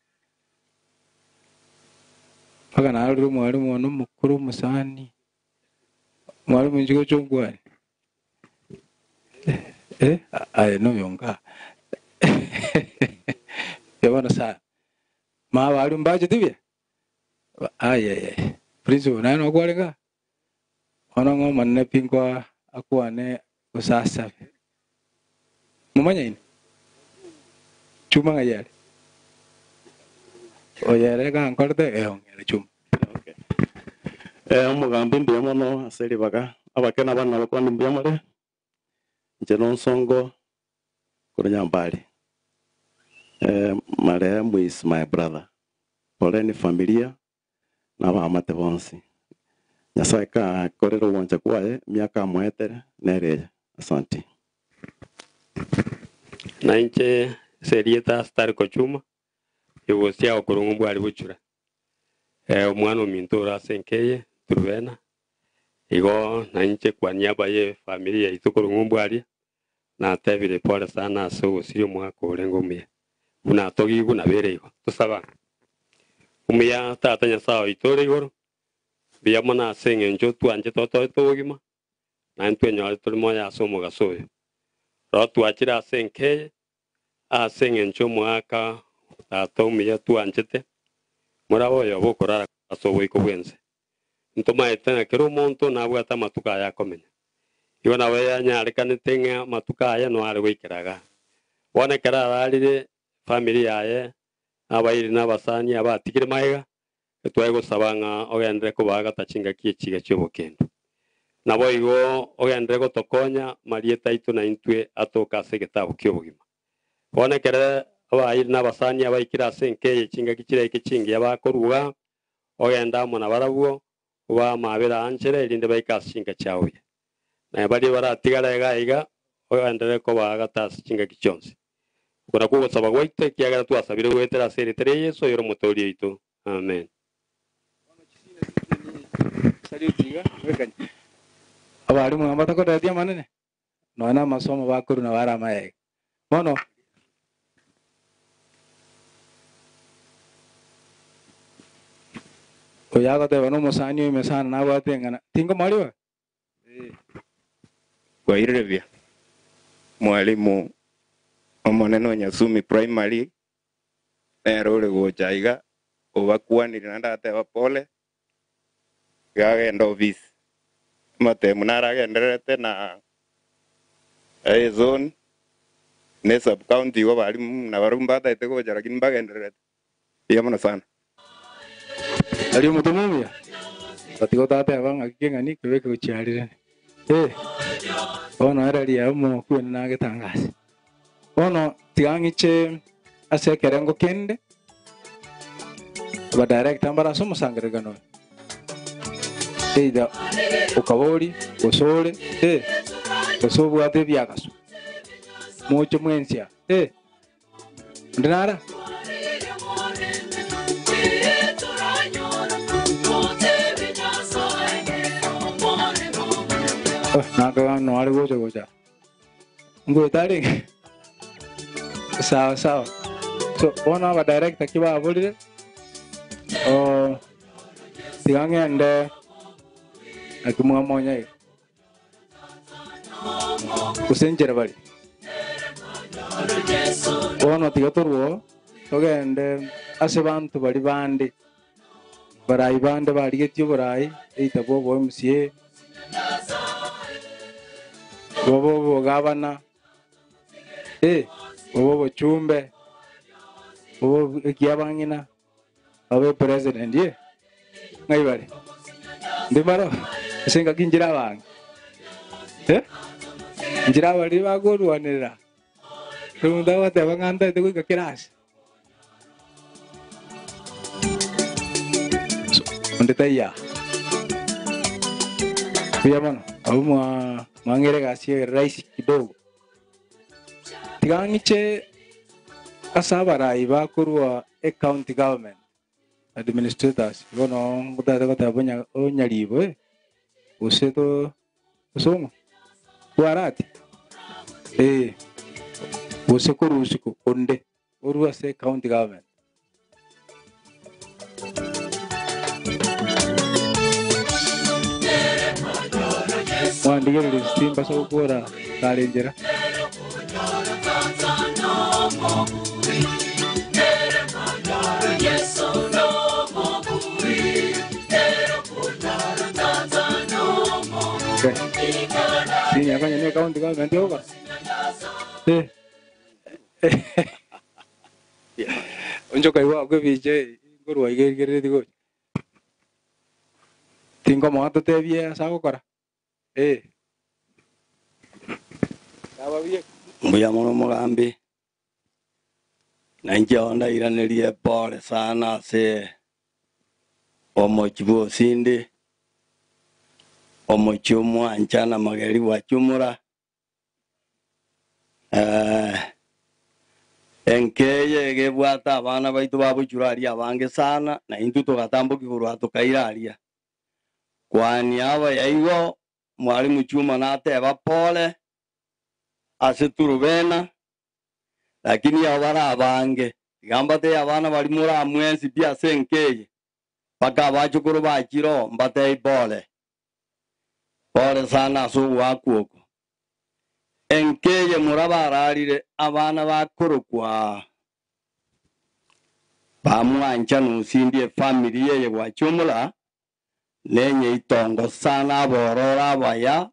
paka na ru mwalimu no mukuru musani mwalimu njigo chongwa ay no yonga yabona sa ma bali mbaje tibye ay principal na no kwalenga ona ngo manne pingwa akwane usasa mumanya ini cuma ngayar oyere kan korte ngere cuma umugambi mbiamono aseri baga abakena bana bakwandi mbiamore njenon songo kunyambali marehemu is my brother poleni familia na bamate bonsi nyasaye ka korero wonja kwaye miaka mwetere nereja asante nainche serieta star kochuma yosia okurungu bwali buchura omwana omintura senkeye turubena igo nainche kwa niaba ye familia itukurungu bwali na tebire pole sana so sio mwako orengo mie una togi guna bere igo tusaba umia tata nyasao itore igoro bia mona senge njo tuanje toto togima na ntwe nyo tulimo ya somo gasoyo ro tuachira senkeye asenge njo mwaka tata umia tuanjete murabo yo bokorara asobo ikobwense ntoma etena kero monto na bwata matuka ya komenya igo na weya nyare kanitenga matuka ya no ari wikiraga wone karara alire family yaye abairi n'abasani abatikire maiga twego sabanga ogendere ko baga tachinga kichiga cyobokendo nabo igo ogendere ko tokonya marieta itu na intwe atoka segetabu kyobugima wone kare abairi n'abasani abaikira senke chinga kichire kichingi abakoruga ogenda mona barabuo wa mabera anchere irinde baikashinga cyawe na bari baratigara gaiga ogendere ko baga tachinga kichonse kuna kugo saba gwaite kiagara tu asabire gwetera seri tere yeso yoro motori itu amen abari mu amata ko dadia manene no na masomo bakuru na bara mae mono oyaga te bano musani mesana na batengana tingo mariwa kwa irevia mwalimu omoneno nyasumi primary nerore gochaiga obakwanire nandateba pole gagenda office mate munara genderete na zone ne sub county go bali na barumba taite gocha lakini bagenderete yamona sana ali mutumumia batigo tate abanga kingani kweke gochiarire ona era ria mo kwena na getangasi ono tiangiche ase kerengo kende ba direct ambara somo sangregano ida ukabori osore osobu ate biagaso mucho mwensia ndinara naka no ali goja ngoitari sawa sawa so ona ba direct akiba abolire tigangende akimwa monya kusenjera bali ona tigatorwo togende ase bantu bali bande barai bande barigetio barai eita bobo MCA bobo gavana bobo chumbe bobo kiabangina abe president ye ngai bari Ndimaro singa kinjira bang. Njira bari bagorwanira. Runda wate banganda te kuika kiras. Ndetaya. Pia mano, au mangere gasia rice kidogo. Tigangiche asabara iba kurwa county government administrators gono ngutata kata bonya onyalibo useto usongo warati usekuru usiku onde urwa se county government wandigere listimba so kora kalenjera Sini akanya ni kaunti government yoga. Unjo kaiwa ko bije ngoro igere digo. Tingo mo ato te bia sa ko kora. Sawa bia. Mbuya mono mugambi. Nanjionda iranerie pole sana se omochibo sindi omochumu anchana mageri wachumura enkeye gebwata abana baitu babuchuraria abange sana na intu tugatambuki kurwa tukairaria kwani aba yaigo mwalimu chuma nateba pole aseturubena lakini abara abange gambate abana bali mura mwensi pia senkeye paka bachukuru bachiro mbate pole pole sana so wakuoko enkeye murabararire abana bakorokwa bamwancha nusindie family ye wachumula lenye itongo sana borora baya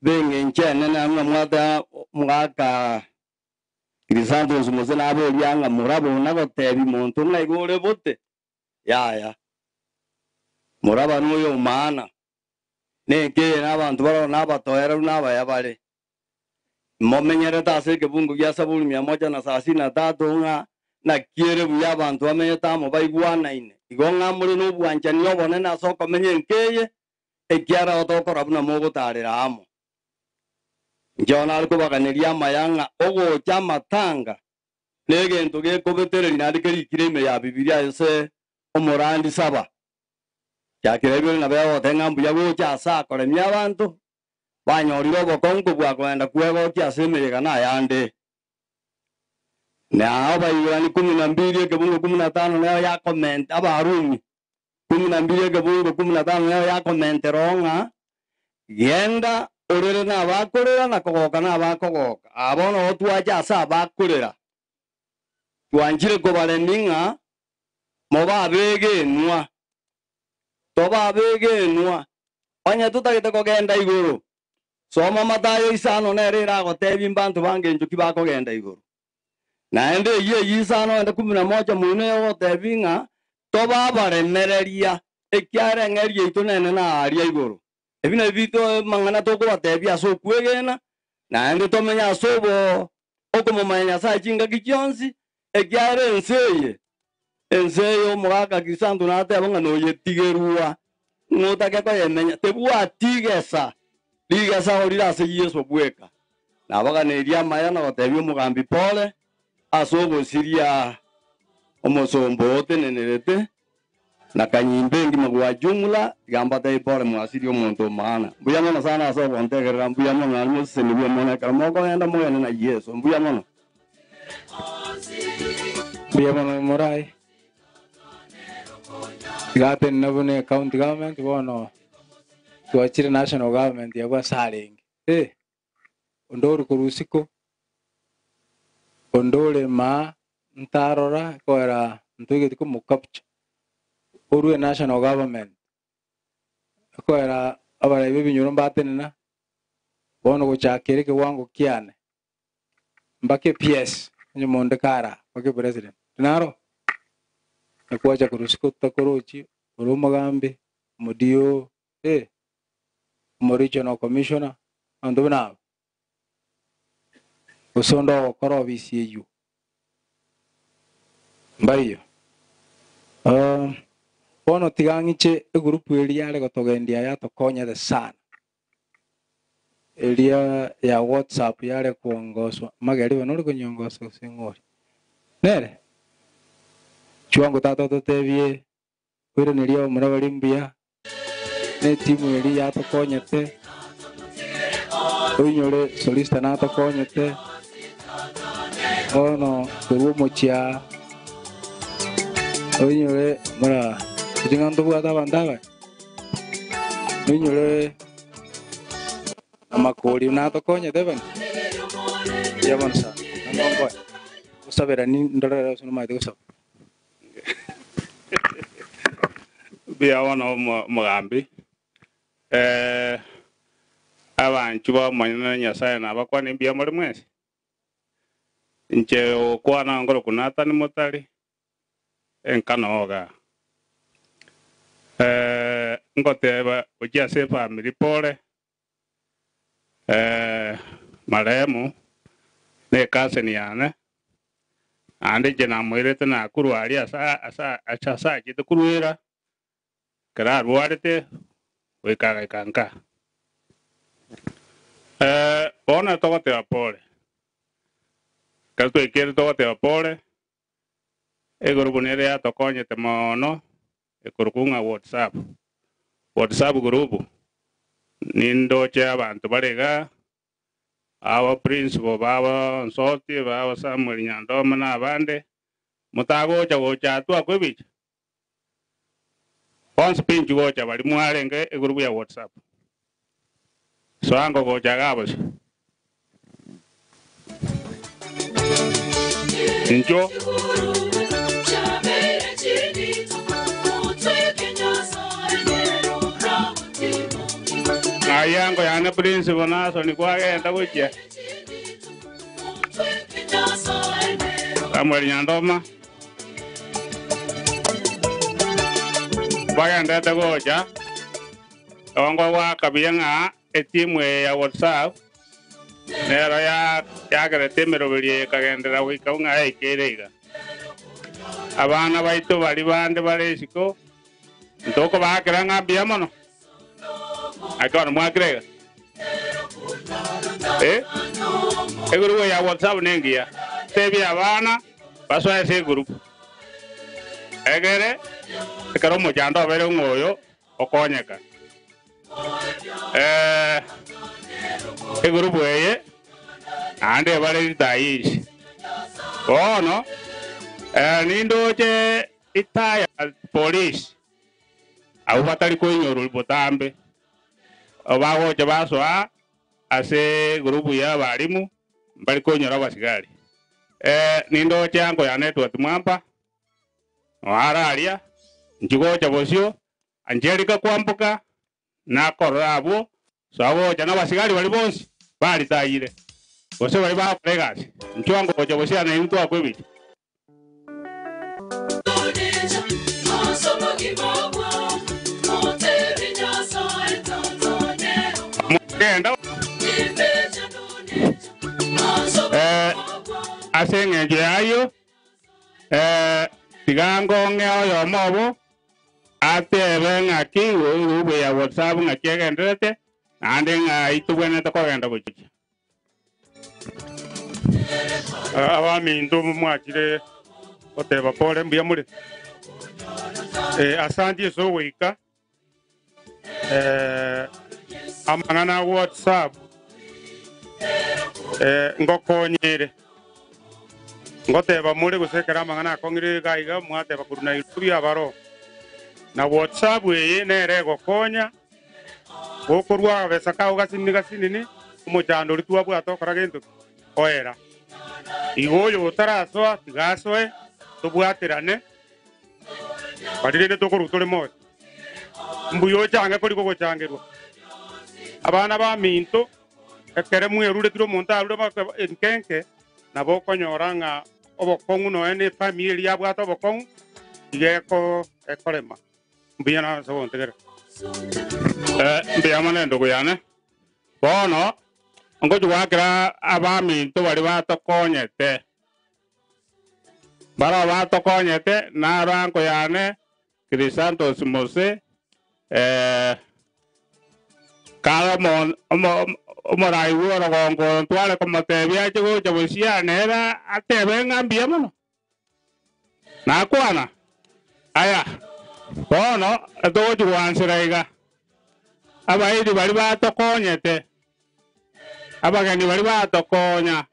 bengenchene na mwata mwaka Grisanto sumuze nabo lyanga murabo nako tebi muntu ngayigore bote ya muraba nuyo mana neke nabantu baro nabatoera nabaya bare momenyere tase ke bungu ya sabuli 133 nga na kiere buya abantu bamenyeta mo baigwana ine igonga muri no bwanja nyo bone na soko menye nkeye ekiara otokora buna mogo tarira amo njona ariko bakaneria mayanga ogo chama tanga lege ntoge kobetere ninadikeri kireme ya bibilia yose omorandi saba yakirebe na beo tenga mbuya go cha sa kore myabantu banyoriro bokongo bwa kwenda kwego kya semerega na yande na aba yirani 12 ke bungo 15 leo ya comment aba arumi 12 ke bungo 15 leo ya comment ronga genda orere na bakorera na kogoka na bakogoka abono otwaja sa bakorera twanjire ko bareninga moba bege nwa toba bege nwa onya tutagite kogenda iguru soma matayo isano nerera gotebi mbantu bange njuki bakogenda iguru naende ye yisano ende 11 mune gotebinga toba baremereria ekyare ngeri itunene na aria iguru ebina bito mangana toko batebia so kwegena naende tomenya sobo okomomanya sa chinga kichonsi ekyare enseye omugaka Grisanto nateba ngano yetigerua ngotake ko yemenya tebua tigesa ligesa orira se Yesu bweka nabaganiria maya na gotebia omugambi pole asogo siria omosombo tenenerete na kanyimbe ngima gwa jumla gambata ipole mwasiri omuntu maana mbuya mono sana asogo ntegerera mbuya mono alimo seni bya mono karamoko enda moyo na Yesu mbuya mono morai gate nabune county government bono tuachire national government yagwa saling ondoro kurusiko ondole ma ntarora koera ntuge ko mukapcha orue national government koera abara bibinyuro mbatenena bono gochakere ke wango kiane mbake PS nyomonde kara bake president naro ekwacha kurusiko takorochi oromagambe mudio mo regional commissioner andu na usondo koro VCU mbayo bono tigangiche egrupu eria yale gotogendia ya tokonya the sana eria ya WhatsApp yale kuongozwa magari banori kunyongozwa singori nere chuango tata totebie kwire nirio murabari mbia ne timu eri ya tokonyete oinyore solista na tokonyete ono kuruo mochia oinyore mura tinganto buata bandaga oinyore amakori na tokonyete ben ya bonsa namombo usabera ni ndorera sunu maite usab bia wana mugambi abantu bamanyana nyasaye nabakwana embia muri mwezi nche okwana ngoro kunata ni motari enkanoga ngoteba ojia se family pole maremu ne kaseni yane ande jena mwirete na kurwari asa kitu kurwira kara ruarete wekaga kanka ona togote apole kato ikere togote apole egurubunere ya tokonyete mono ekurukunga WhatsApp group nindo che abantu barega aba principal baba nsoti baba Samuel Nyandoma na abande mutago cha tu akwebicha once pinju gocha bali mwarenge egrupu ya WhatsApp so ango gocha gabos injo ayango yana principal na so ni kwagenda gocha Samuel Nyandoma Bayan data gocha ongo wa kabianga etimwe ya WhatsApp nero ya gare temero bili kagendera wika unga ekerega abana baito bali bande balesiko ntoko bakiranga bia mono akona mwakrega eguru ya WhatsApp nengia tebi abana paswa ese group egere karo mo jando bere ngoyo okonyeka eguru boye ande bare dais ono nindo che itaya police au batali ko nyoru botambe obago che baswa ase grupu ya balimu bali ko nyora basigari nindo che ango ya network mwamba wararia njigocha bosio angelika kwambuka na korabo sawo jana basigari bali bonsi bali tayire bose bali ba pregasi nchwango bocha bosia na mtu akwebi mukenda asenge jayo tigango ngeo yo mobo atebe ngaki ube ya WhatsApp ngaki ngendete ande nga itubwene to kogenda buchicha abami ndo mwakire oteba pole mbia muri asante so wika amangana WhatsApp ngokonyere ngoteba muri gusekera amangana akongire gaiga mwateba kuruna YouTube abaro na WhatsApp ye nere gokonya gokorwa besa ka ugasini ni umujando ritwa bwa tokora gento oera igoyo utaraso tigasoe tubwatirane badire tokoro tole mo mbuyo change kuri go changerwa abana ba minto ekere mwerure tiro monta arude ba enkenke na bokonyoranga obokongu no ene family ya bwa to bokongu igeko ekorema mbiyana so ontegere Ndiamane ndugu yane. Bono ngoju wakira abaminto bari batokonyete. Bara batokonyete na ranko yane Crisantos Mose kala morai woro gongo twale como te via chigo chabusia nera ate venga mbiamono. Na kwana. Aya. Bono eto juwansiraiga. Abaidi bari batokonyete. Abagani bari batokonya.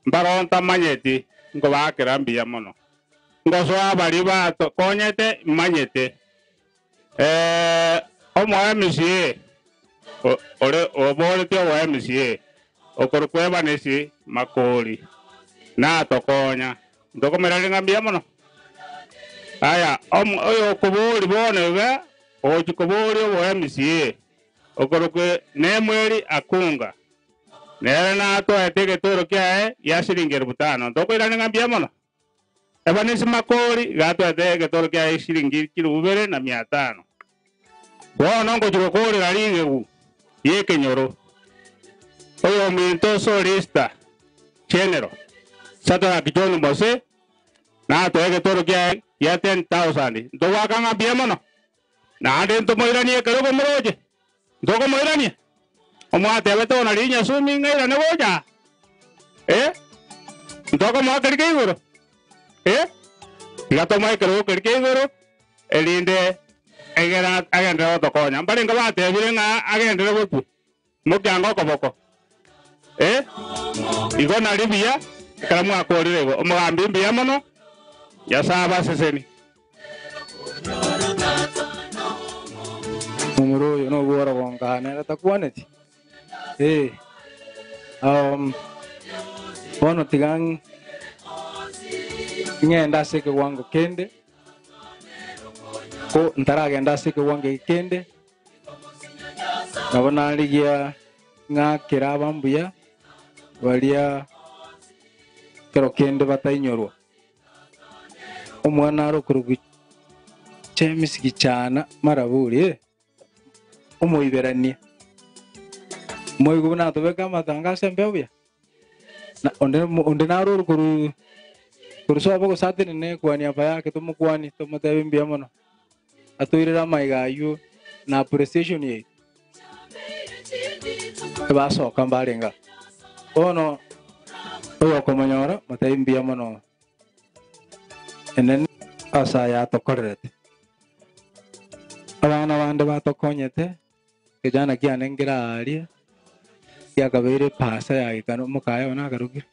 Baronta manyeti ngo bakira mbiamono. Ngo so abari batokonyete manyete. Omo MCA. Ore obole tio wa MCA. Okorkweba nesi makoli. Na tokonya. Ndoko merali ngambiamono. Aya, oyo kubuli bonega, oju kubuli wa MCA. Okorokwe nemweli akunga. Nera na ato ateke toro kia ya shilingi 5,000. Ndoko irani ngambiamono. Ebanisi makoli gato ateke toro kia shilingi 1,500. Wono ngo jukokoli galinge u. Yeke nyoro. Oyo minto solista. Chenero. Sata kijonu mose. Na ato eke toro kia ya 10,000. Ndo wakanga biamono. Na ande nto moirani e kero moroje. Ndo ko moirani. Omwate abeto na linya sumi ngaira ne goja. Ndo ko mo kerke ngoro. Gato mai kero kerke ngoro. Elinde egera agenda to konya. Mbali ngabate birenga agenda ne goku. Mukyango ko boko. Igo na libia karamu akorire omugambi biamono. Ya saba seseni. Umuro yo no bora gongana era takwaneti. Bono tigang ngenda seke wango kende. Ko ntara genda seke wange kende. Nabona ligia nga kiraba mbuya walia kero kende batainyorwa. Omwana arokurugu chemisiki cyana maraburi umuiberania moyo gubona tobeka matanga sembebuya na onde naro kuru so aboko satene ne kwani apa yake tumukwani tomotebe mbia mono atuirira maigayu na appreciation ye baso kambarenga ono oyo komanyora motebe mbia mono enen asa ya tokorete abana bande batokonyete kijana kianengira aria yakabere pasa yakano mukaya ona karugira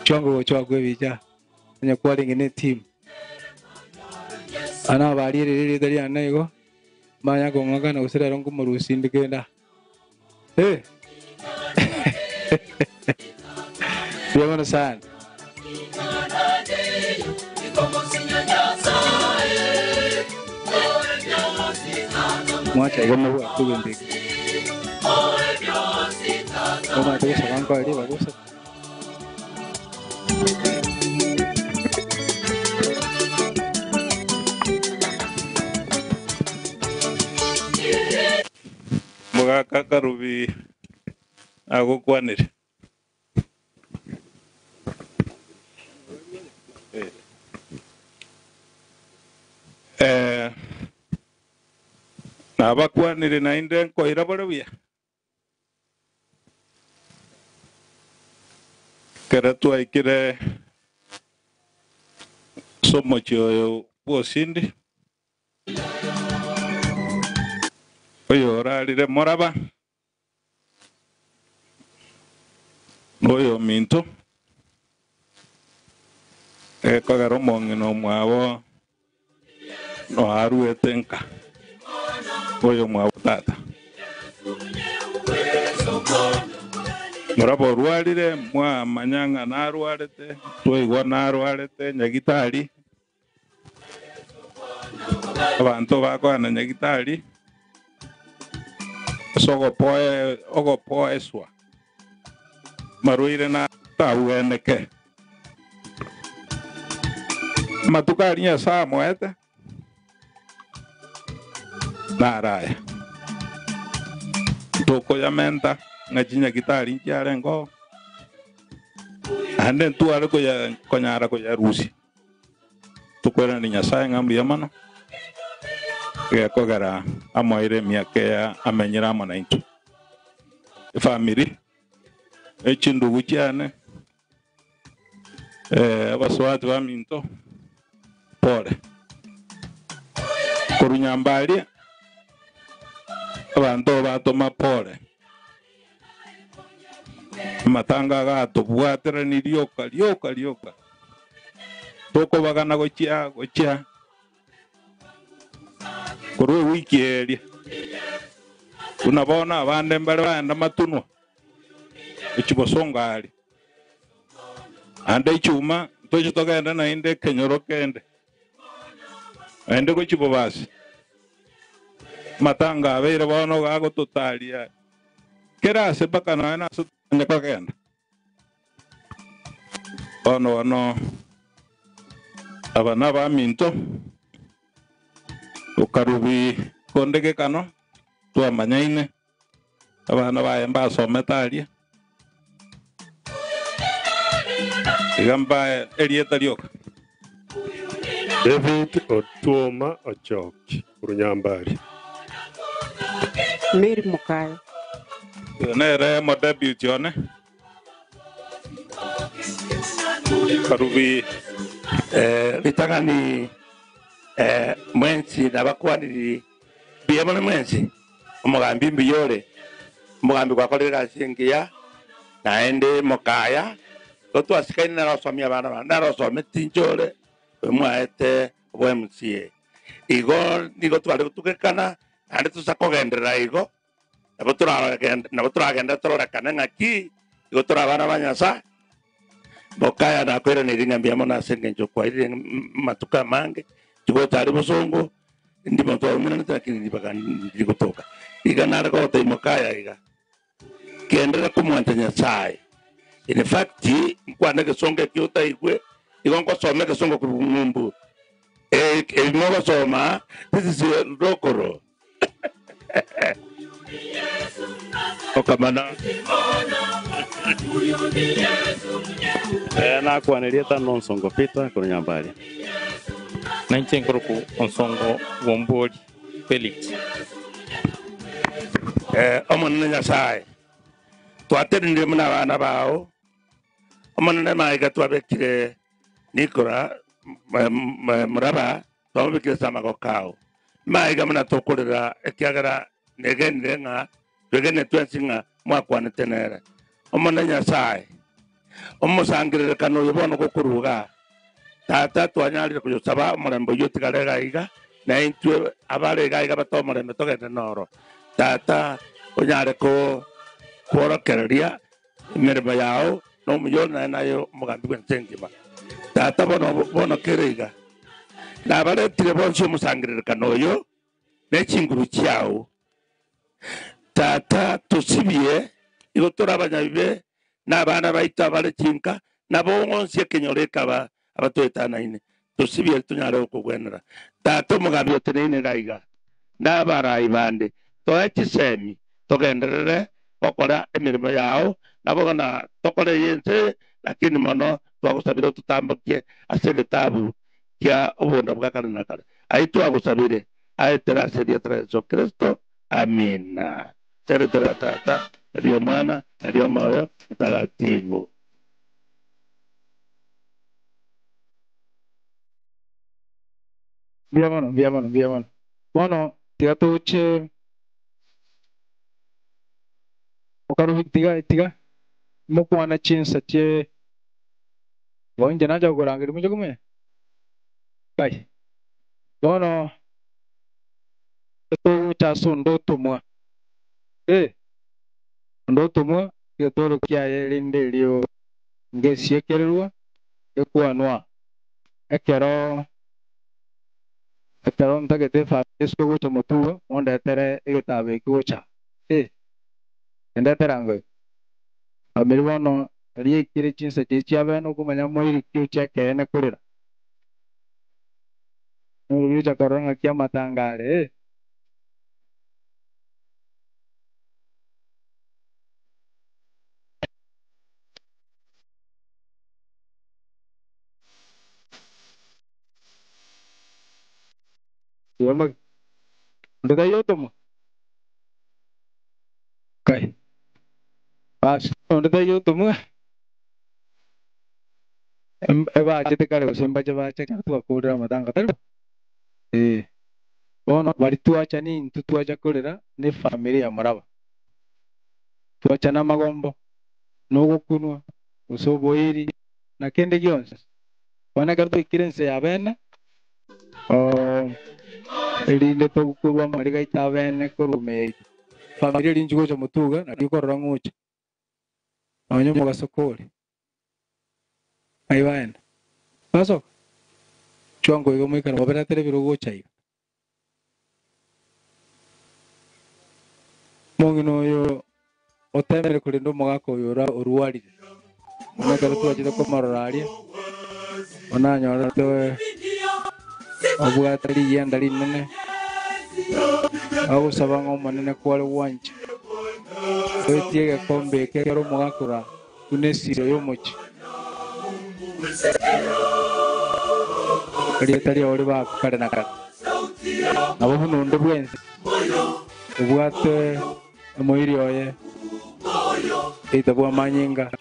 chongo chogwe bija nya kwaringi ne team ana bari riri dari anaiko manya gonga na usira rongo murusi ndikenda Bienvenido sana. Mwacha kama huwa tu ndege. Kama tu sababu kwa ile bagusa. Muga kakarubi agukwanire. Nabakwanire na inde nkoira barabuya kera twaikire somo kyoyo bosindi oyo orarire moraba oyo minto ekogera omong'ina mwabo no aruete nka oyo mwabo tata moraba orwarire mwamanyanga narwarete twaigwa narwarete nyagitari abantu bakwana nyagitari ogopoeswa marwire na taueneke matukari nyasaa mwete na raya toko ya menta ngachinya gitari nkiare ngo ande tu ale ko ya konyara ko ya rusi tukwera ni nyasaye ngambi yamano ya kogara amoire miake ya amenyira mana into family echindu guchiane abaswati baminto pole kurunyambali abantu batoma pole matanga gato bwatera ni lioka toko bagana gochia kuru wiki eria unabona abande mbere baenda matunwa ekibosonga ali ande chuma tocho togenda na inde kenyoro kende ende ko chibo basi matanga abere bono gago totalia kera se bakana na so nyako kenda ono abana ba minto ukarubi kondege kano tu amanyaine abana ba emba sometalia igamba elieta lioka David Otuoma Ochoki Urunyambari Mary Mukai nere mo debut yone karubi bitangani mwensi nabakwani biyemone mwensi umugambi mbiyore umugambi kwakolera singiya naende mokaya Otu asikaini na rosomia bana na rosome tinjore mwaete bwe MCA igo nigo twale tukekana ande tusakogendera igo naboturagenda turorekana ng'aki igo turabana banyasa bokaya nakwera niring'ambiamo nasengencho kwaire matuka mange chigo tari bosongo ndi muntu omuna lakini ndibaka ndigutoka iga nareko taimokaya iga kendera kumwanta Nyasaye. In fact, mkwana kesonga kiota igwe, igongo some kesonga kurumumbu. Mogo soma, this is rokoro. Okamana. Na kuaneleta nonsongo pita kurunyambali. Na nchenkoroku onsongo womboli Felix. Omonene Nyasaye. Twatende muna bana bao omonene maiga twabekire nikora muraba twabekire samago kao maiga muna tokorera ekiagara negende nga twegene twensinga mwakwane tenere omonene Nyasaye omosangirire kano yobono gokuruga tata twanyalire kuyosaba omorembo yotigarega iga na intwe abare iga batomorembe togende noro tata onyare ko kworokereria imirimo yao no muyona nayo mugambi gw'ensengima tata bono keriga nabaretire bonse omusangiririkano oyo n'ekinguru kyao tata tusibie igo turabanyabibe n'abana baitu abarekinka nabo ng'onsi ekenyoro ekaba abatwetanaine tusibie tunyare okugwenera tata omugambi oteneine gaiga n'abarayi bande toe kisemi togenderere okora emirimo yao nabo na tokore yense lakini mono twagusabire tutambukie asende tabu kya obunda bwakana nakale aitu agusabire aitera seria Yesu Kristo amina tere tata ndio mwana ndio moyo mtakatifu Biamano. Bueno, tiga okaru tiga mokwana chinsa che wonje naja gorangiri mujogume kai bono to cha sundo tumwa ndo tumwa ke toro kya elinde lio ngesie kererwa ekwanwa ekero ntagete fa esko gocha motuwa onda tere egotabe gocha enda terango amirwano riye kire chinsa chiabe no kumanya moiri kiucha kene kurira Yuja koranga kia matangare Yama. Ndeta yoto mo. Kai. Pas. Ndeta yoto mo. Eba chete kare semba jaba cheka tu akura matanga taru. Bono bari tuacha ni tuacha kolera ne familia maraba. Tuacha na magombo. Nogo kunwa. Usobo iri. Na kende gyonse. Wana karto ikirense abena. Elinde to kurwa mariga itabene kurume. Familia linjugo cha mutuga na diko rangucha. Onyo mga sokoli. Aywan. Paso. Chuango igo mwika na wabena tele virogo chai. Mongino yo otemere kulindo mwako yora uruwali. Ona karutu ajida ko marorari. Ona nyora to obwa tali yandali nene. Au sabango manene kwale wancha. Tiega kombe kero mwakura. Tunesiro yo mochi. Kali tali ori ba kare nakara. Abo hono ndo bwense. Ubwate moiri oye. Ita bwa manyinga.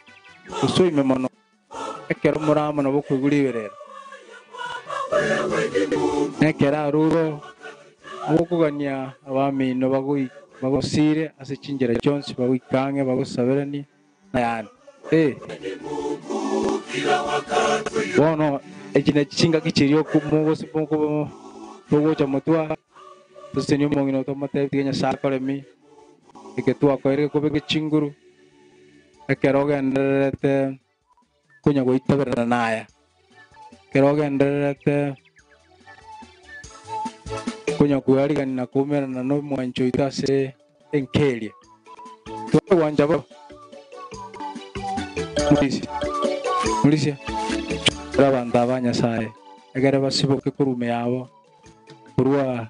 Usui memono. Ekero murama no bukuguri berera. Nekera ruro. Abokugania abami no bagui bagosire ase chinjera chonsi baguikange bagosaberani nayani. Bono ejina chinga kichirio kumugo siponko togo cha mutwa tusenyo mongino to mate tiganya sakole mi iketua koire ko be chinguru ekeroga ndrete kunya go itabera naya keroga ndrete kunya kuari kan na kumera na no mwancho itase enkelia to wanja bo Mulisia Rabanda banya sae egere basibo ke kurume yabo kurwa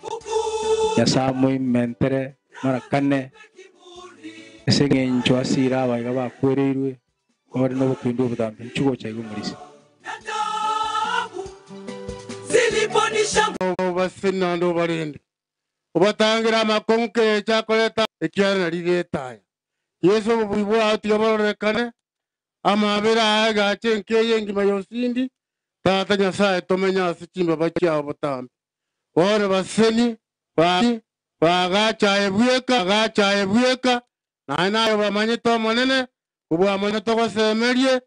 ya samui mentere marakane esenge ncho asira abaga bakwerirwe ori no bukwindu butambe chugo cha igo mulisia basina ndo barinde ubatangira amakonke cyakoleta ekyana rigetaya Yesu bubibwa ati abarekane amabera aga chenkeye ngima yosindi tata nyasaye tomenya sichimba bakia botambe ore baseni bagacha ebweka na nayo bamanyito monene ubwa monito gosemerie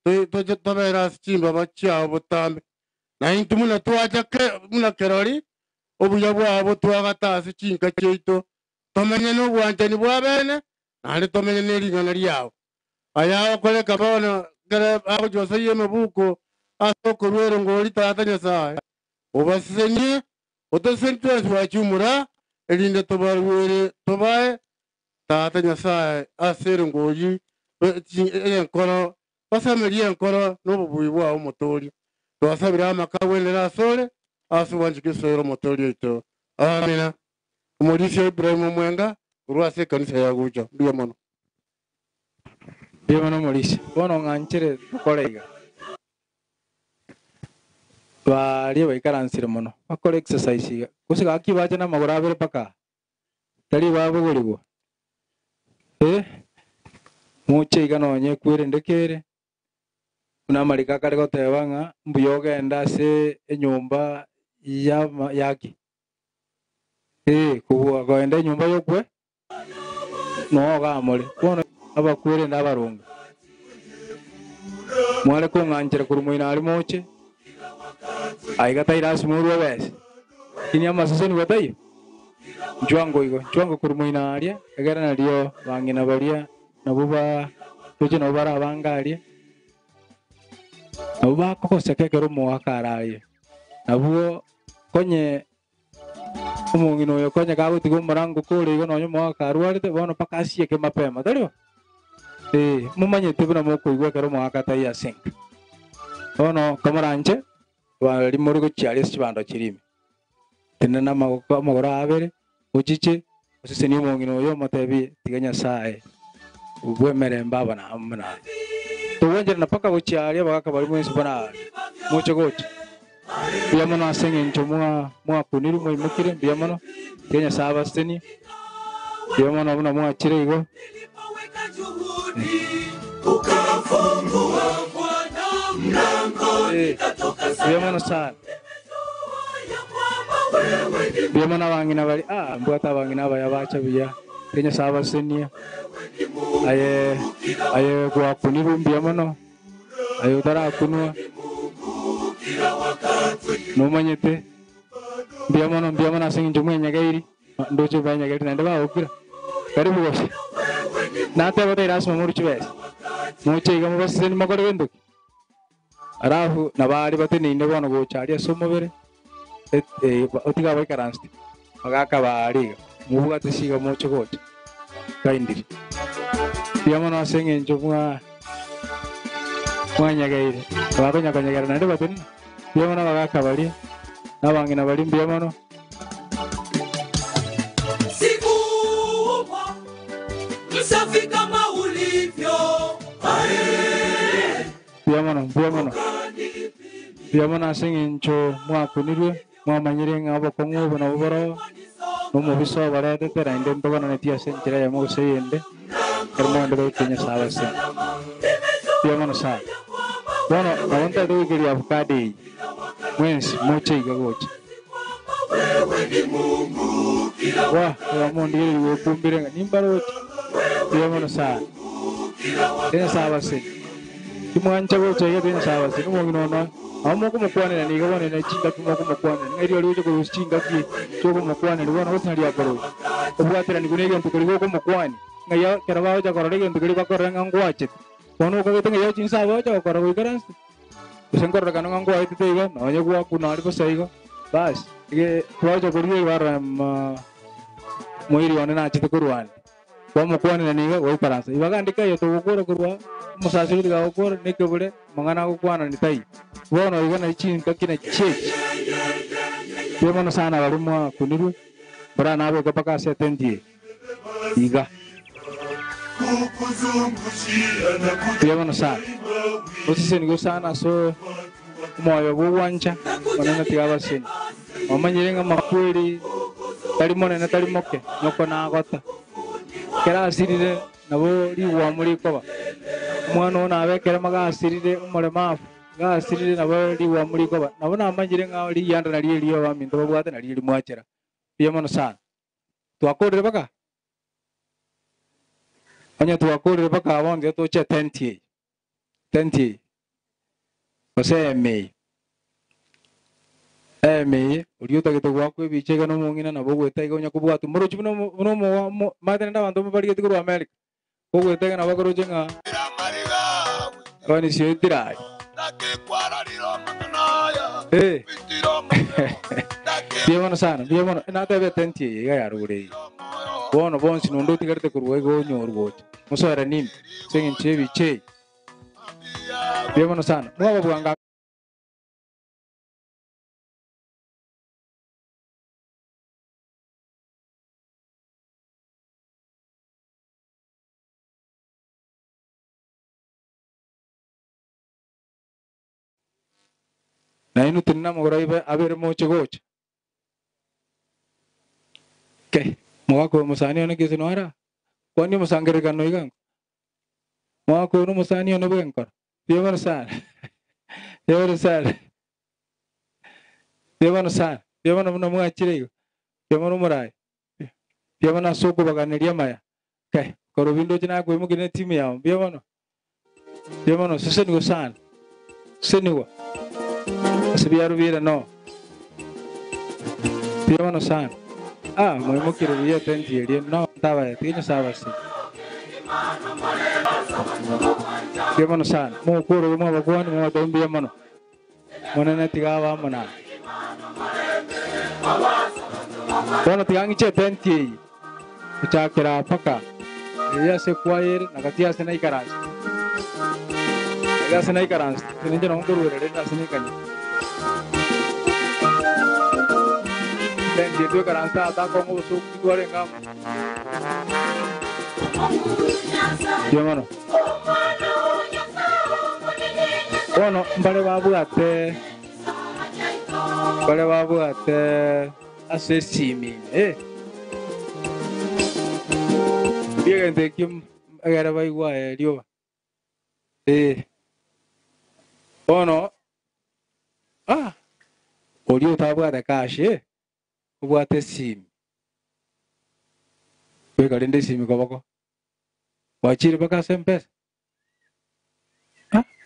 to tobera sichimba bakia botambe na intumuna twacha ke muna kerori obuya bwabo twagata sichinka cheito tomenye no bwanjani bwabene na tomenye neringana ryao aya okole kabona gare abo jose yeme buko asoko rwero ngori tata nyasaye obasenye otosentwe twachumura elinde tobarwere tobae tata nyasaye asere ngoyi enkoro basamerie enkoro nobubuyi bwa omotori twasabira amakawendera asore asubanjike soro motori ito amina umulisi Ibrahim Mwenga urwase kanisa ya guja ndiye mono Yemano mulisi bono nganchere kolega bari baikaransire mono bakora exercise kusiga akibaje na magora abere paka tari babugurigo muche iganonye kwirendekere una marika kare gotebanga mbuyoga ndase enyumba yaki kuwa goenda nyumba yokwe no gamore bono abakwire ndabarunga mwale ko nganjira kurumuina ari moche aiga tairas muru wese kini amasase ni batai Juango kurumuina aria egera na rio bangina baria nabuba tuje no bara bangaria nabuba ko sekekero mo akaraye nabuo konye umungino yo konye kabuti go murango kore go no mo akaruarite bono pakasie ke mapema tario mumanye tibuna mo kuigwa kero mo akatai asink bono kamaranje bari muri go cyari kibando kirime tenena magora abere uchiche usiseni umungino yo matebi tiganya sae ubwemere mbaba na amna tuwenje na paka go cyari abaka bari mwese bana mucho goche biamono asenge nchomwa mwa kuniru mwa imukire biamono Kenya saba steni biamono abuna mwa chirego ukafungua Bwana mlango nikatoka sana. biamono sana biamono abangina bali mbwata abangina baya bacha biya Kenya saba steni aye kwa kuniru biamono ayo tara kunwa numanyete biamono asenge nchomwa nyagairi ndocho banya gairi nande ba okira karibu gose nate bote rasma muruchi bese muche igamo baseni makore wendo arafu nabari bate ninde bono gocharia somobere otiga boy karansti magaka bari mubuga tesiga muche gocha kaindiri biamono asenge nchomwa mwanyagaire bakonya kanyagara nande bate biamono magaka bari nabangina bari biamono safi kama ulivyo. Biamono asenge ncho mwa kunirwe mwa manyire ngabo kongo bana boro no mo biso barade tera inde mboga na tia senchira ya mo seyende kermo ndo Kenya sawa sen biamono sa bono awanta do giri afukadi mwens moche gagocha wa mondiri wo kumbire nimbaro biamono sa Kenya sawa sen kimwancha gocha ya Kenya sawa sen mo ngino amo como kwane ni gabone na chinga kuma kuma kwane ngari wali ujo ko chinga ki to kuma kwane ni wana wasali akaro obwatira ni kunege ntukuri ko kuma kwane ngaya kerawa ujo ko rege ntukuri ba ko ranga ngwache kono ko tenga yo chinsa ba ujo ko ro igaras usengor rega no ngwa ite tega no nyo kwa kuna ari ko saigo bas ge ko ujo ko ri bara moiri wana na chite kurwan como kwane ni ga wo paransa ibaga ndika yo to ko kurwa musasiri ga ko ni kebule mangana ko kwana ni tai bono igana chinga kina chechi biamono sana walimo kuniru bara nabe kapaka setentie iga biamono sana osise nigo sana so moyo buwancha manana tigaba sin omanyirenga makweli tali monene tali moke nyoko na gota kera asirire nabo liwa muri koba mwana ona abekera magasirire umure mafu gasirire nabo liwa muri koba nabona amanyire nga li yanda na liyo wa minto bwate na lili mwachera biamono sana twakorere baka anya twakorere baka abonge to che tenti bose eme uriyo tagito gwakwe bichega no mungina nabo gweta igonya kubwatu muro chibuno no madenda bantu bari getigo America ko gweta na bakoro jenga kani sietira biamono sana biamono na tabe tenti ga yarure bono bonsi no ndoti garte kurwe go nyor go musara nim sengin chebi che biamono sana mwa bwanga na inu tinna mogoraiba abere moche gocha ke mwako musani ona kisi noara kwani musangere kanu igang mwako no musani ona benkor biamono sana biamono no mwachire biamono murai biamono soko baganeria maya ke korobindo jina ko imugine timu yao biamono sese ni sana seniwa Sebiaru vira no. Biamono sana. Moi mukiro via tenti eli no tava tinha sava si. Biamono sana. Mo kuro mo bakwani mo dom biamono. Mona na tigawa mana. Bono tiangi che tenti. Ucha kira paka. Ia se kuair nagatia se nai karas. Naga se nai karas. Tinja no kuro rede na se nai kanya. Dan dia tu kan asa tak kau ngusuk dua renggam. Dia mana? Oh no, pada babu ate. Kole babwate ase simi. Bien de kim agara bai wa rio. Ono. Orio tabwate cash ubwate simi. Weka rende simi koboko. Wachiri baka sempes.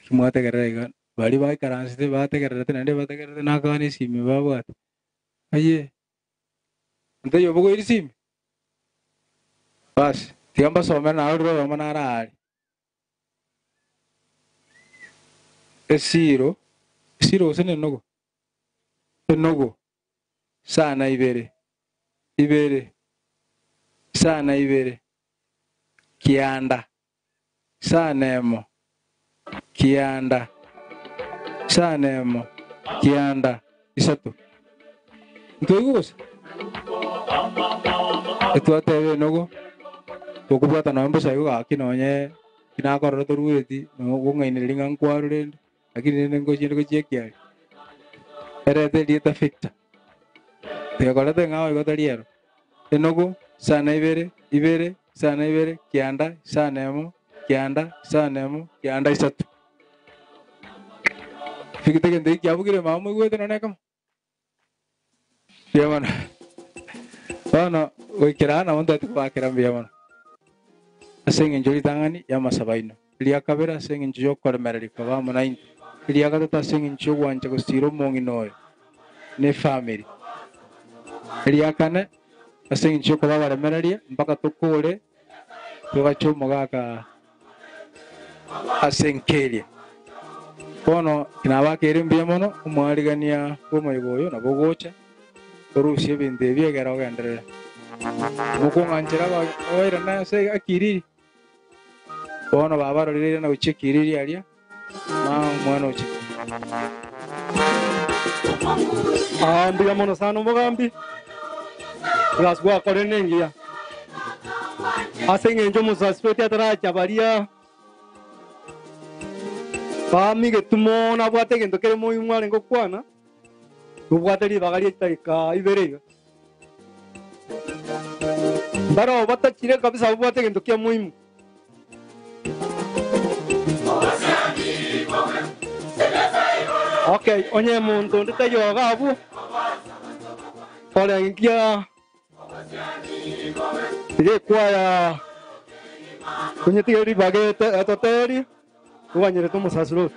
Kimwate garega. Bali bai karansi te bate garete nande bate garete nakani simi babwate. Aye. Nte yo bogo iri simi. Bas, tiamba somer na ro yo manara ari. Esiro sene nogo. Nogo. Sana ibere. Sana ibere. Kianda. Sanemo. Kianda. Sanemo. Kianda. Isatu. Ntoigos. Etu atebe nogo. Tokubata na mbo sayo ga kinonye kinakoro torueti no gonga inilinga nkwarure lakini nengo chinde ko chekia. Era de dieta ficta. Te acordas de ngao go tariero. Enogo sana ibere sana ibere kianda sanemo kianda isatu. Fikite que ndiki abugire mamu gwete no nekam. Yamana. Bana wikira na wanda tukakira mbiyamana. Asing injuri tangani yama sabaino. Liya kabera asing injo kwa merari kwa manain. Liya kata asing injo wancha ko stiro mongi noy. Ne family. Liya kana asing injo kwa wala merari mpaka tukole tukacho mogaka asing keli. Kono kinawa kere mbiyamono umwarigania umayiboyo na bogocha. Rusia binte bia gara gandre. Muko nganchira ba oira na se akiri. Kono baba rire na uchi kiriri alia. Ma mwana uchi. Ambi mono sano mogambi. Gasgwa korenengia. Asenge njo musaspeti ataracha baria. Kami getumo na bwate gendo kere moi mwale ngokwana. Ubwateri bagari taika iberega. Baro bata chire kabisa ubwate gendo kia muhimu. Okay, onye muntu ndita yoga abu. Pale ngia. Ile kwa ya kwenye tiari bagete atoteri. Uwanyere tomo sasuro.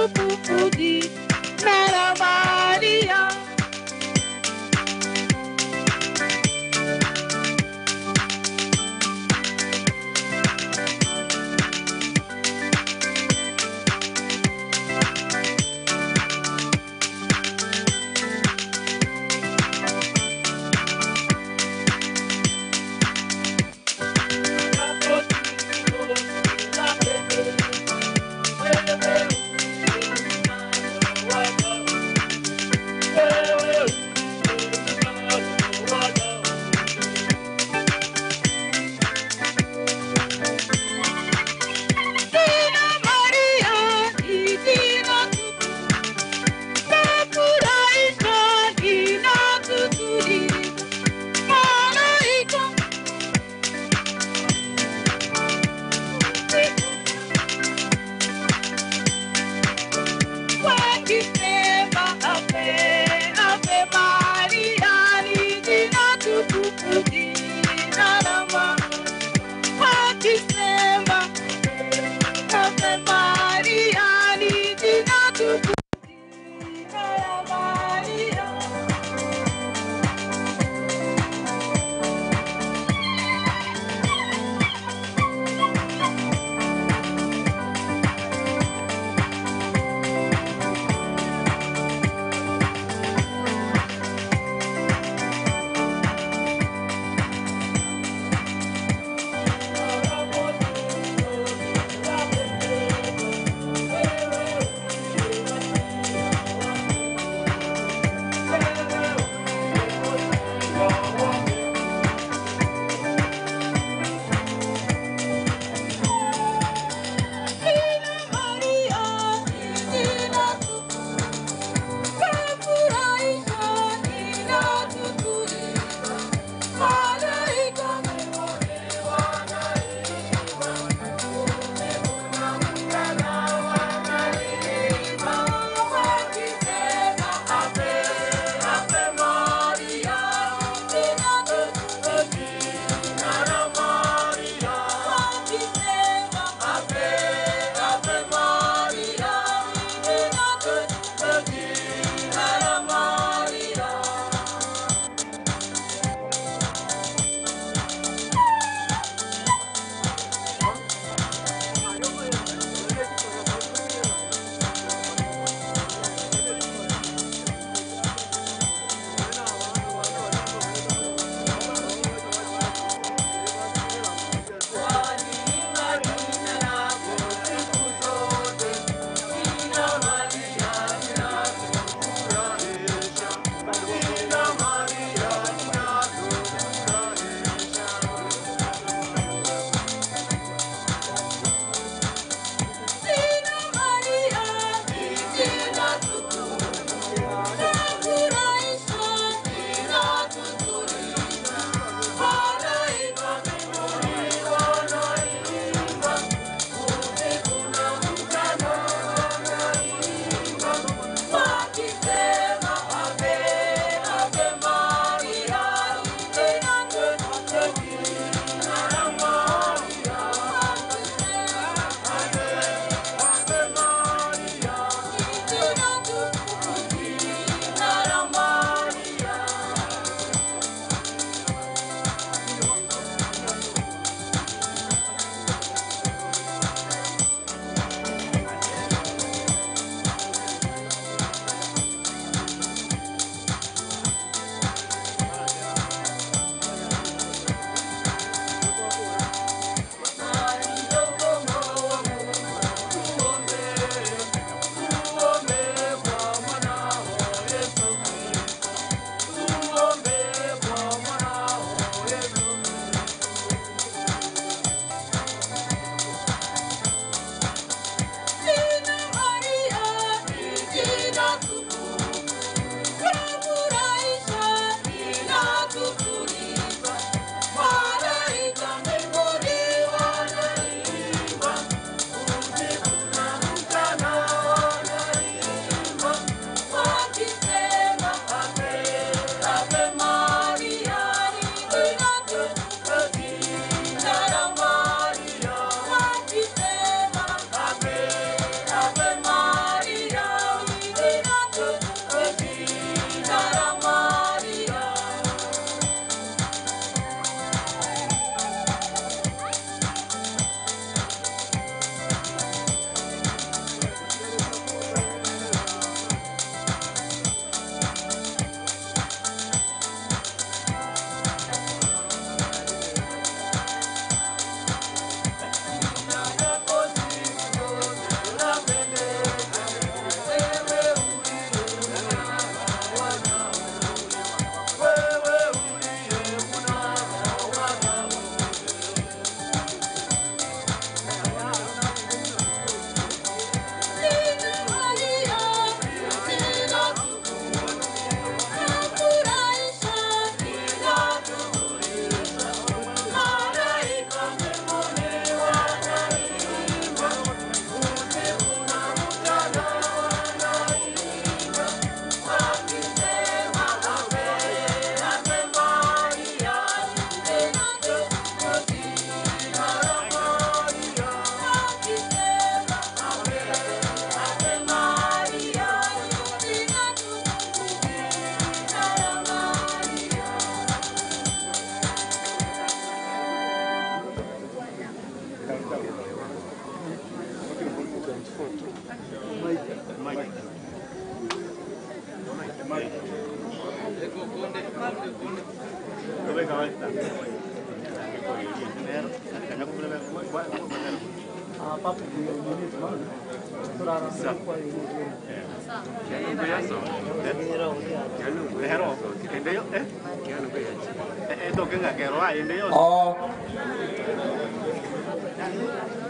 Pupudi, Mera Maria.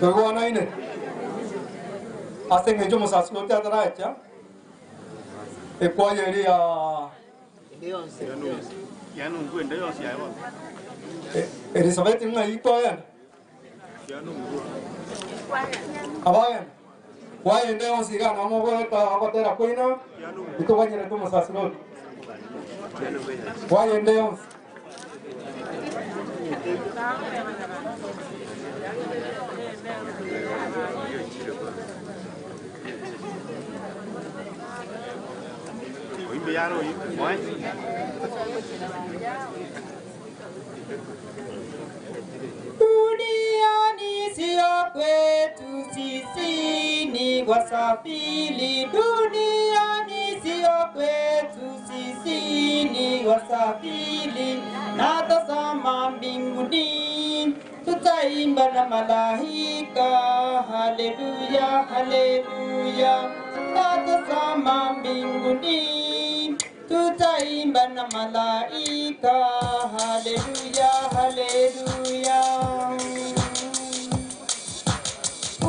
Go on in it. I think it's almost as good as right, yeah? A quiet area. Elizabeth in my equal. Abayan. Why in the ocean? I'm over the Aquina. It's one year to Massachusetts. Why in the ocean? Duniani sio kwetu sisi ni wasafiri. Duniani sio kwetu sisi ni wasafiri. Na tazama mbinguni tutaimba na malaika. Haleluya, haleluya. Na tazama mbinguni tutaimba na malaika. Haleluya, haleluya.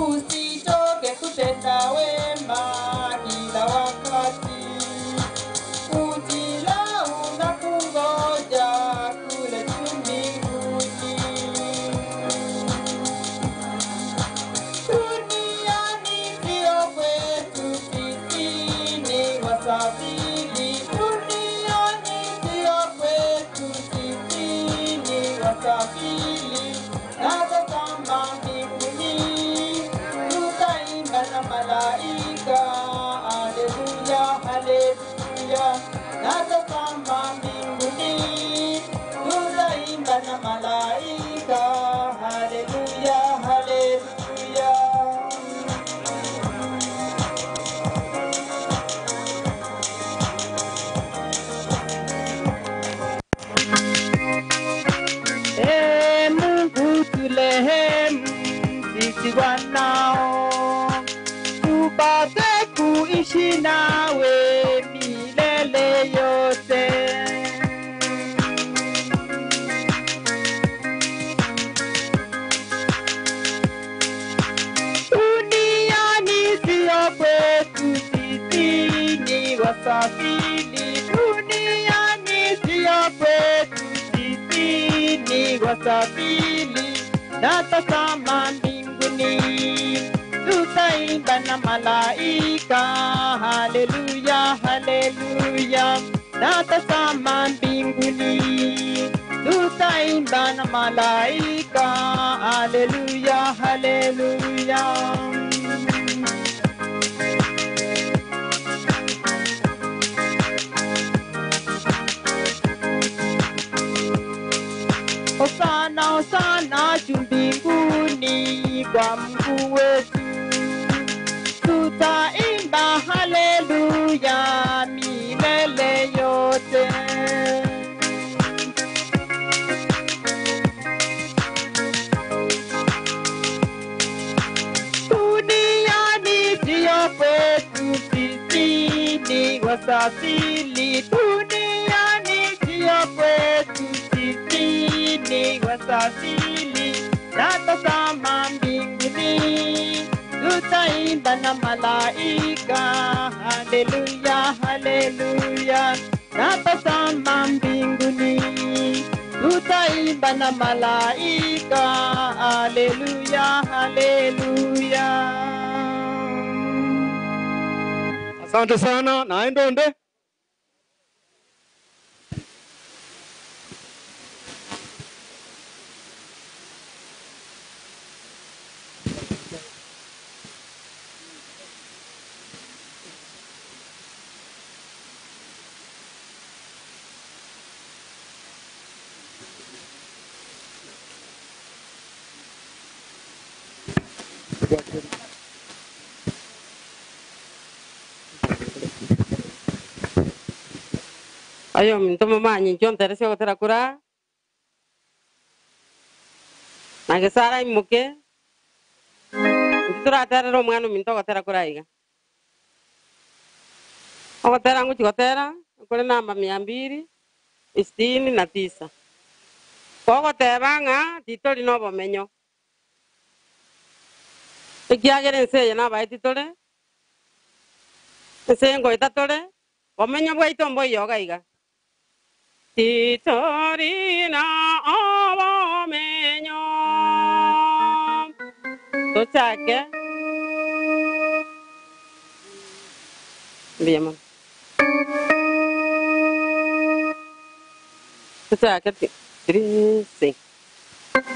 Usichoke kutenda wema kila wakati, ujilaumu na kungoja kule juu mbinguni. Duniani sio kwetu sisi ni wasafiri. Duniani sio kwetu sisi ni wasafiri. Na tazama mbinguni tutaimba na malaika. Haleluya, haleluya. Na tazama mbinguni tutaimba na malaika. Haleluya, haleluya. Ee Mungu turehemu sisi wanao, tupate kuishi nawe milele yote. Duniani sio kwetu sisi ni wasafiri. Duniani sio kwetu sisi ni wasafiri. Na tazama mbinguni tutaimba na malaika. Haleluya, haleluya. Na tazama mbinguni tutaimba na malaika. Haleluya, haleluya. Hosana, hosana juu mbinguni kwa Mungu wetu. Tutaimba haleluya milele yote. Duniani sio kwetu sisi ni wasafiri. Duniani sio kwetu sisi ni wasafiri. Na tazama mbinguni tutaimba na malaika. Haleluya, haleluya. Na tazama mbinguni tutaimba na malaika. Haleluya, haleluya. Asante sana. Naendonde. Ayo minto mama nyinjon tere sio tera kura. Nage sara imuke. Tura tera ro mwana minto tera kura iga. Ogo tera nguchi tera kule namba 269. Kogo tebanga titoli nobo menyo. Ikiagere nse na ba titole. Nse ngo itatole. Omenyo bwa itombo yoga iga. Titori na obo menyo. Tochake. Bien, man. Tochake. Triste.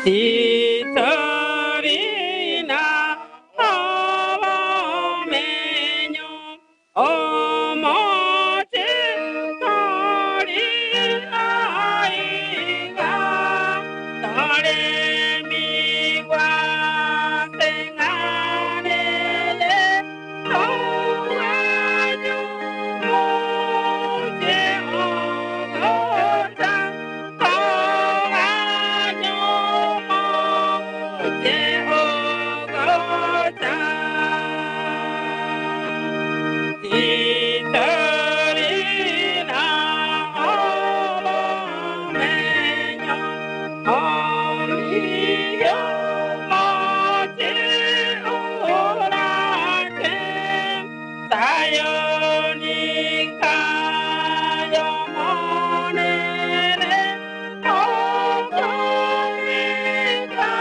Titori na obo menyo. Omote tori aiga. Tore mi gua tengane le. Toanyo mote ogota. Toanyo mote ogota. Titorina obo menyo. Omio mote orate. Sayonika yomonere. Okomika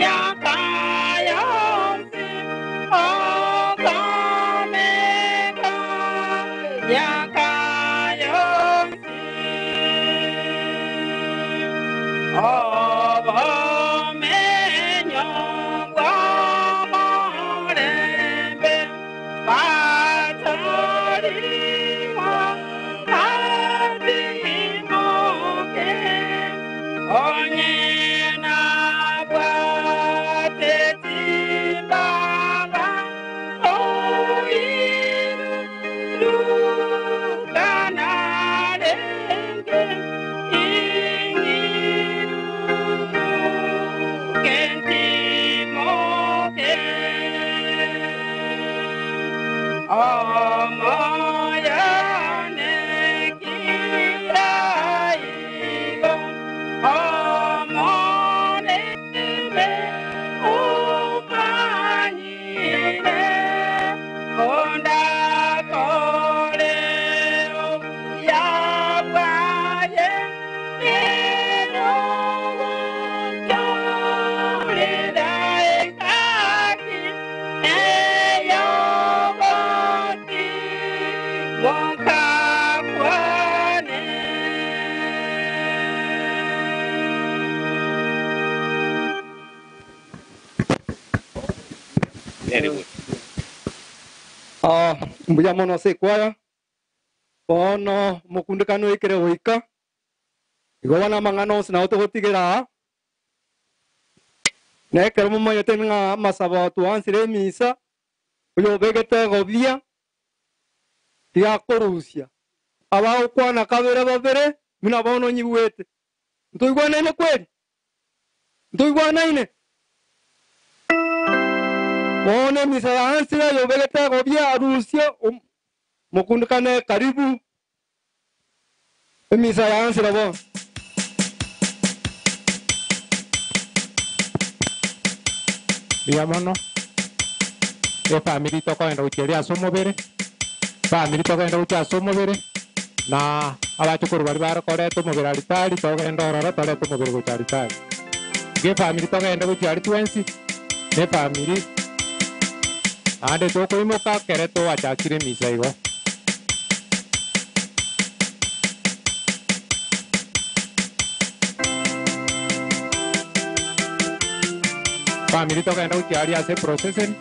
yakayonsi. Okomika yakayonsi. Obo menyo guamorembe. Patorimo kadimoke. Onyena buate timbaba. Oiru kanarenge. Ingiru kentimoke. Omoyane kiraigo. Omoneme umanyire. Onda koreo yabaye. Nero yore kaki. Eyoboti wokakwane. Very good. Mbuya mono se kwaya. Bono mukundikano ikere wika. Igwana mangano sina otogotigera. Nekero mama yotenga masaba tuansire misa. Uyo begete gobia. Ya korusia. Aba ukwana kabere babere. Mina bono nyiwete. Ntoigwana ine kweli. Ntoigwana ine. Bone misa ya ansire yo begete gobia arusia. Mukundikane karibu. Misa ya ansire bo. Yamono. Yo family toko enda ucheli asomo bere. Family toko enda uchi asomo bere. Na abachukuru bari barakore to mobile alitari toko enda orora tole to mobile go alitari. Ge family toko enda uchi alitwensi. Ne family. Ande toko imoka kereto achakire misa igo. Family toka enda uchiari hace processing.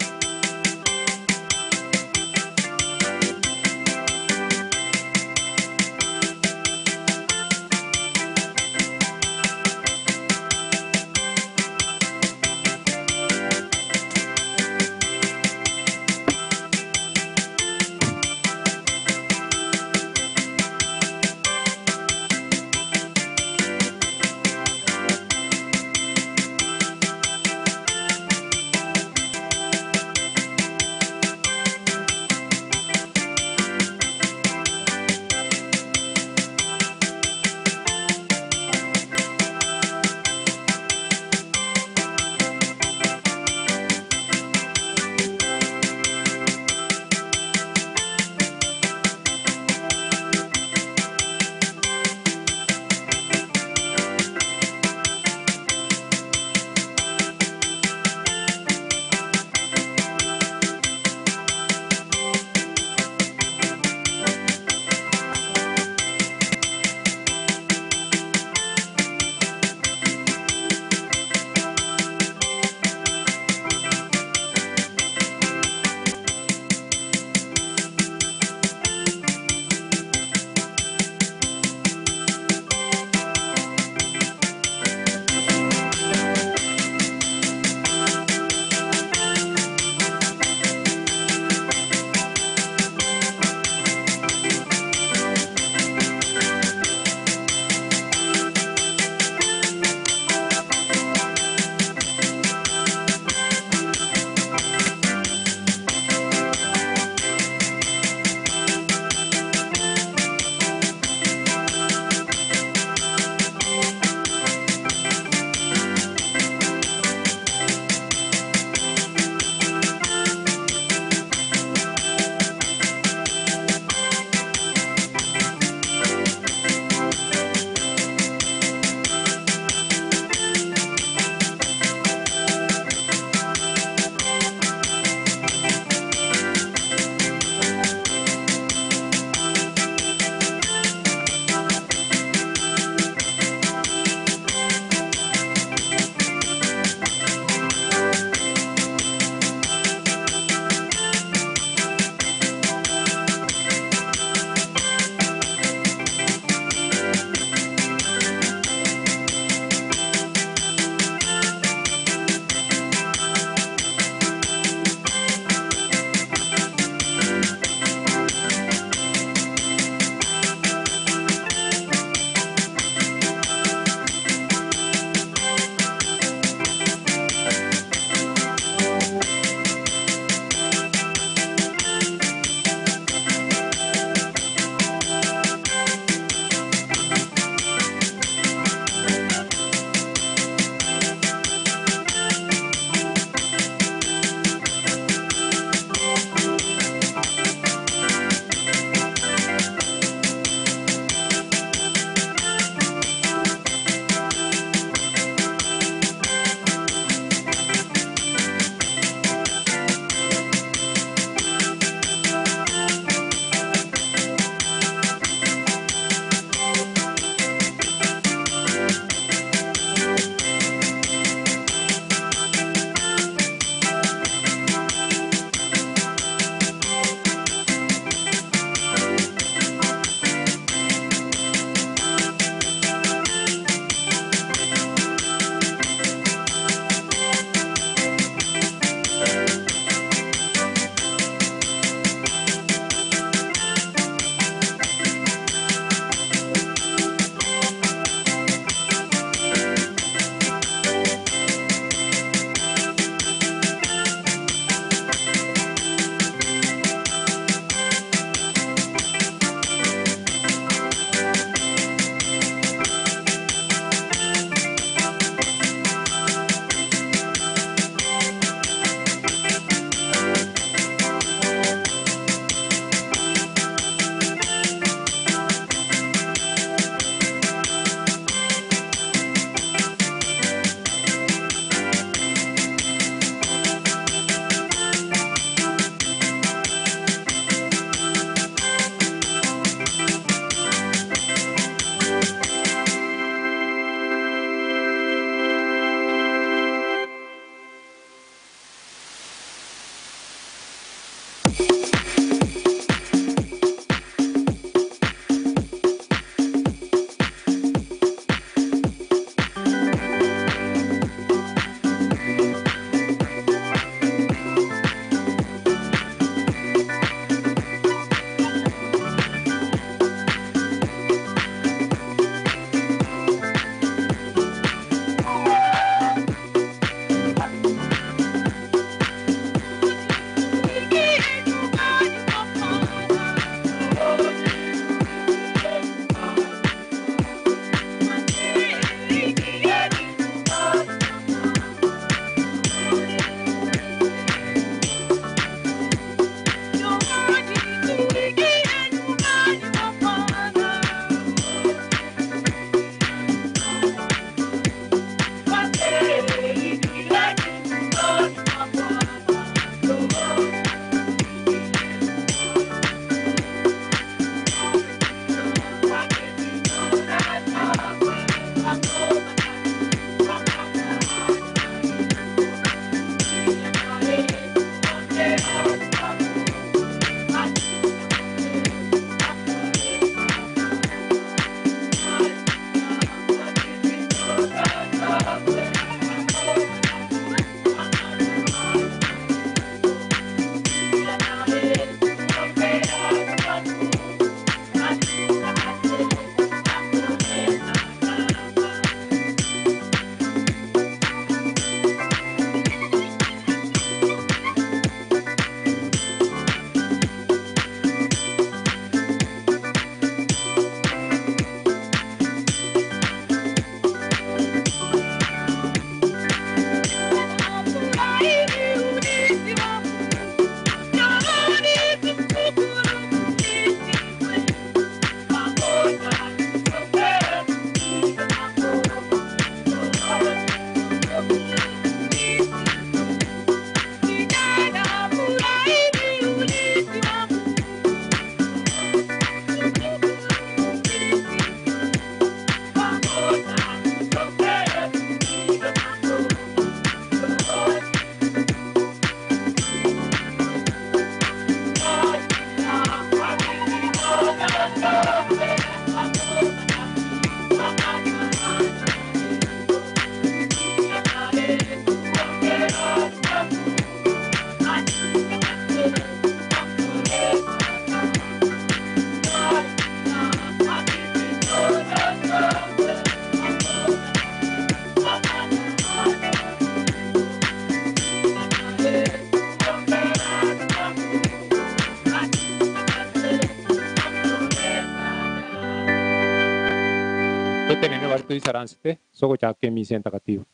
Tutenene walitu isaransite soko chake misi mtakatifu.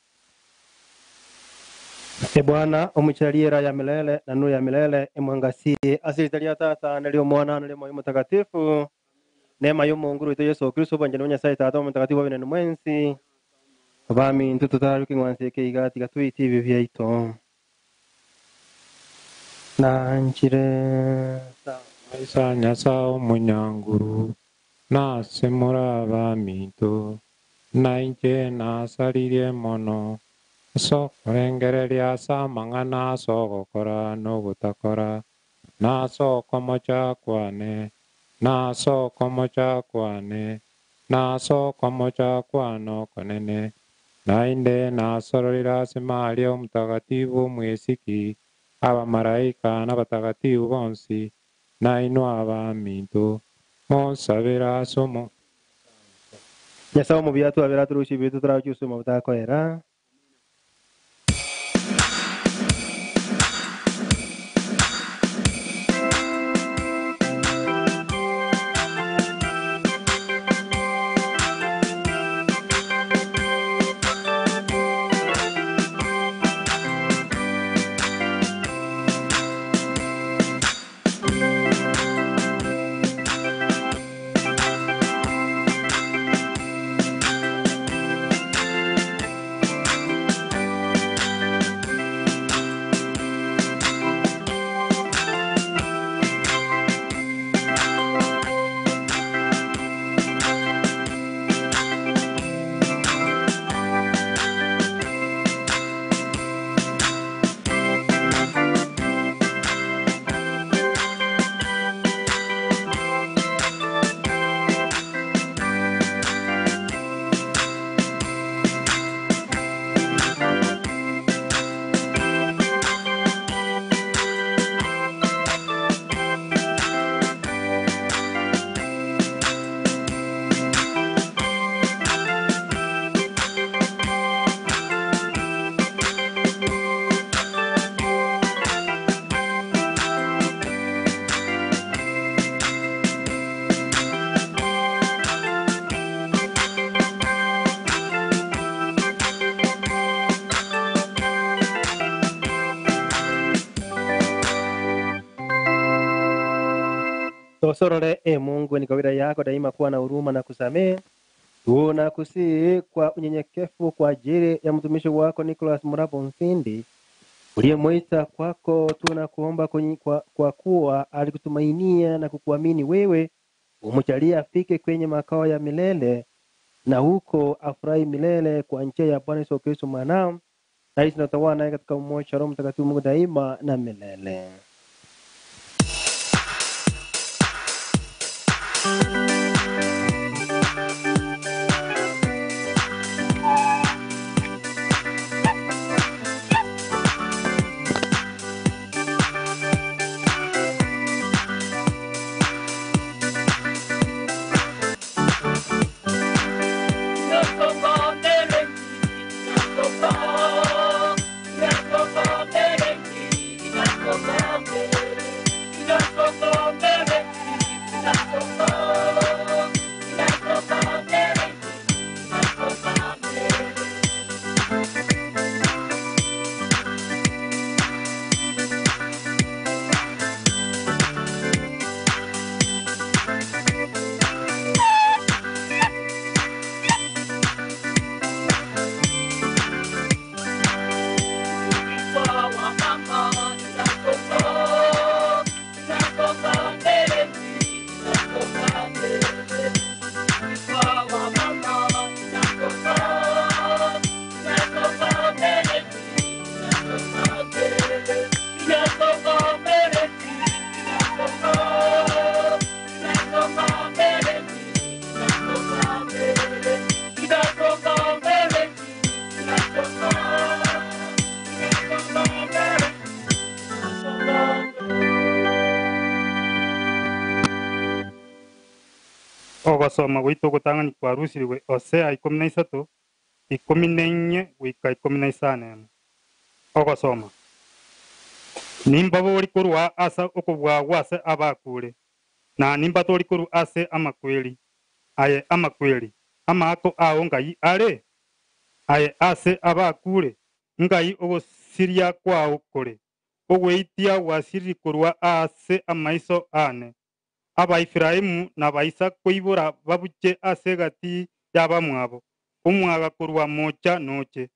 E Bwana umuchalie raha ya milele na nuru ya milele imwangazie asitalia tata nalio mwana nalio moyo mtakatifu neema yo Mungu wetu Yesu Kristo pamoja na Nyasaye tata mtakatifu wa binadamu mwenzi abami ntutu taru kingwanse ke igati gatwiti vivya ito na njire Maisa nyasa umunyanguru na semura abamito na inje na saririe mono so rengereria sa mangana so gukora no gutakora na so komocha kwane na so komocha kwane na so komocha kwano konene na inde na sororira simario mtakatifu mwisiki abamaraika n'abatagatifu bonsi na ino abaminto monsabira somo Nyasaye mu byatu abera turushi bitu turacyusu mu butakorera Tosorole Mungu ni kawaida yako daima kuwa na huruma na kusamehe. Tunakusihi kwa unyenyekevu kwa ajili ya mtumishi wako Nicholas Murabo Mfindi uliyemwita kwako, tunakuomba kwa kuwa alikutumainia na kukuamini wewe, umjalie afike kwenye makao ya milele na huko afurahi milele kwa njia ya Bwana Yesu Kristo mwanao, na hizi tunatawala naye katika umoja wa Roho Mtakatifu Mungu daima na milele. Ogasoma gwitu gutangani kwa rusiriwe Hosea 13 14 gwika 15. Ogasoma nimba bori kurwa asa okubwa wase abakure na nimba tori kuru ase amakweli aye amakweli amako ao ngai are aye ase abakure ngai ogosiria kwao kore ogweitia wasiri kurwa ase amaiso ane aba Efraimu na baisa kuibura babuche ase gati yaba mwabo umwaga kurwa mocha noche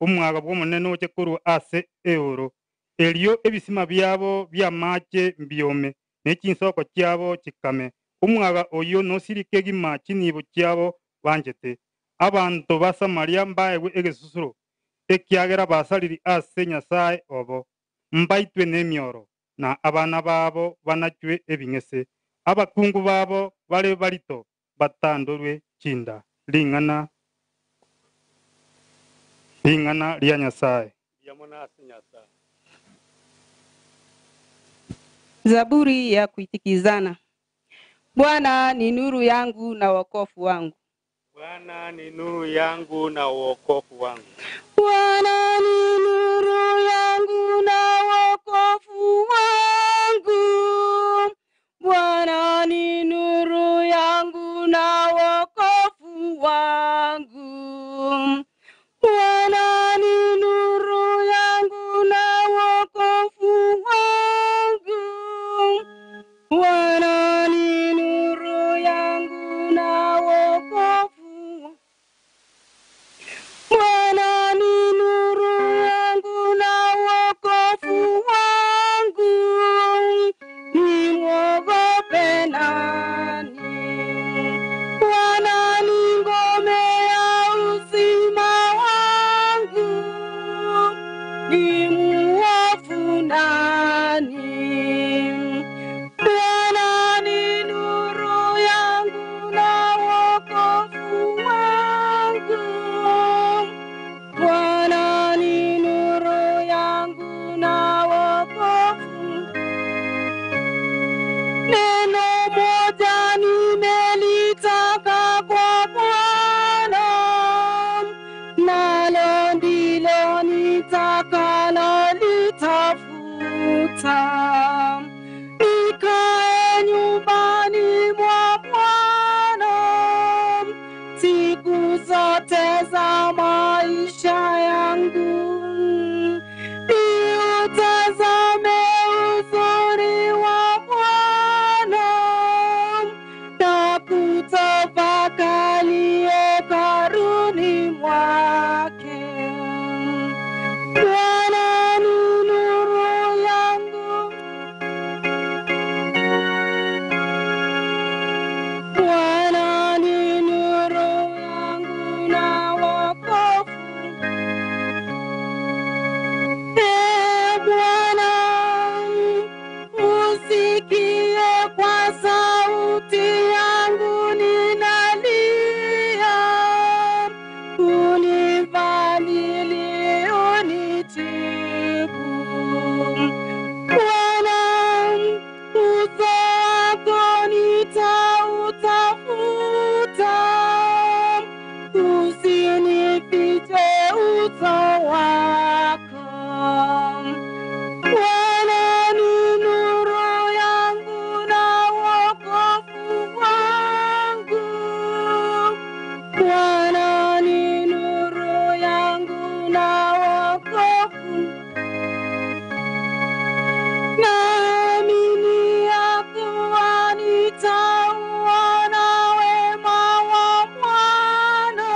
umwaga bwomone noche kurwa ase euro elio ebisima byabo byamache mbyome nechinsoko kyabo chikame umwaga oyo nosirike gimachi nibo kyabo banjete abantu basamaria mbaewe egesusuro ekyagera basaliri ase Nyasaye obo mbaitwe nemyoro na abana babo banachwe ebingese abakungu babo bale balito batandorwe chinda lingana lya Nyasaye. Zaburi ya kuitikizana. Bwana ni nuru yangu na wokovu wangu. Bwana ni nuru yangu na wokovu wangu. Bwana ni nuru yangu na wokovu wangu. Bwana ni nuru yangu na wokovu wangu. Bwana ni nuru yangu na wokovu wangu. Bwana ni nuru yangu na wokovu. Bwana ni nuru yangu na wokovu wangu. Usikie kwa sauti yangu ninalia, unifadhili unitibu. Bwana, uso wako nitautafuta, usinifiche uso wako. Bwana ni nuru yangu na wokovu wangu. Bwana ni nuru yangu na wokovu. Naamini ya kuwa nitauona wema wa Bwana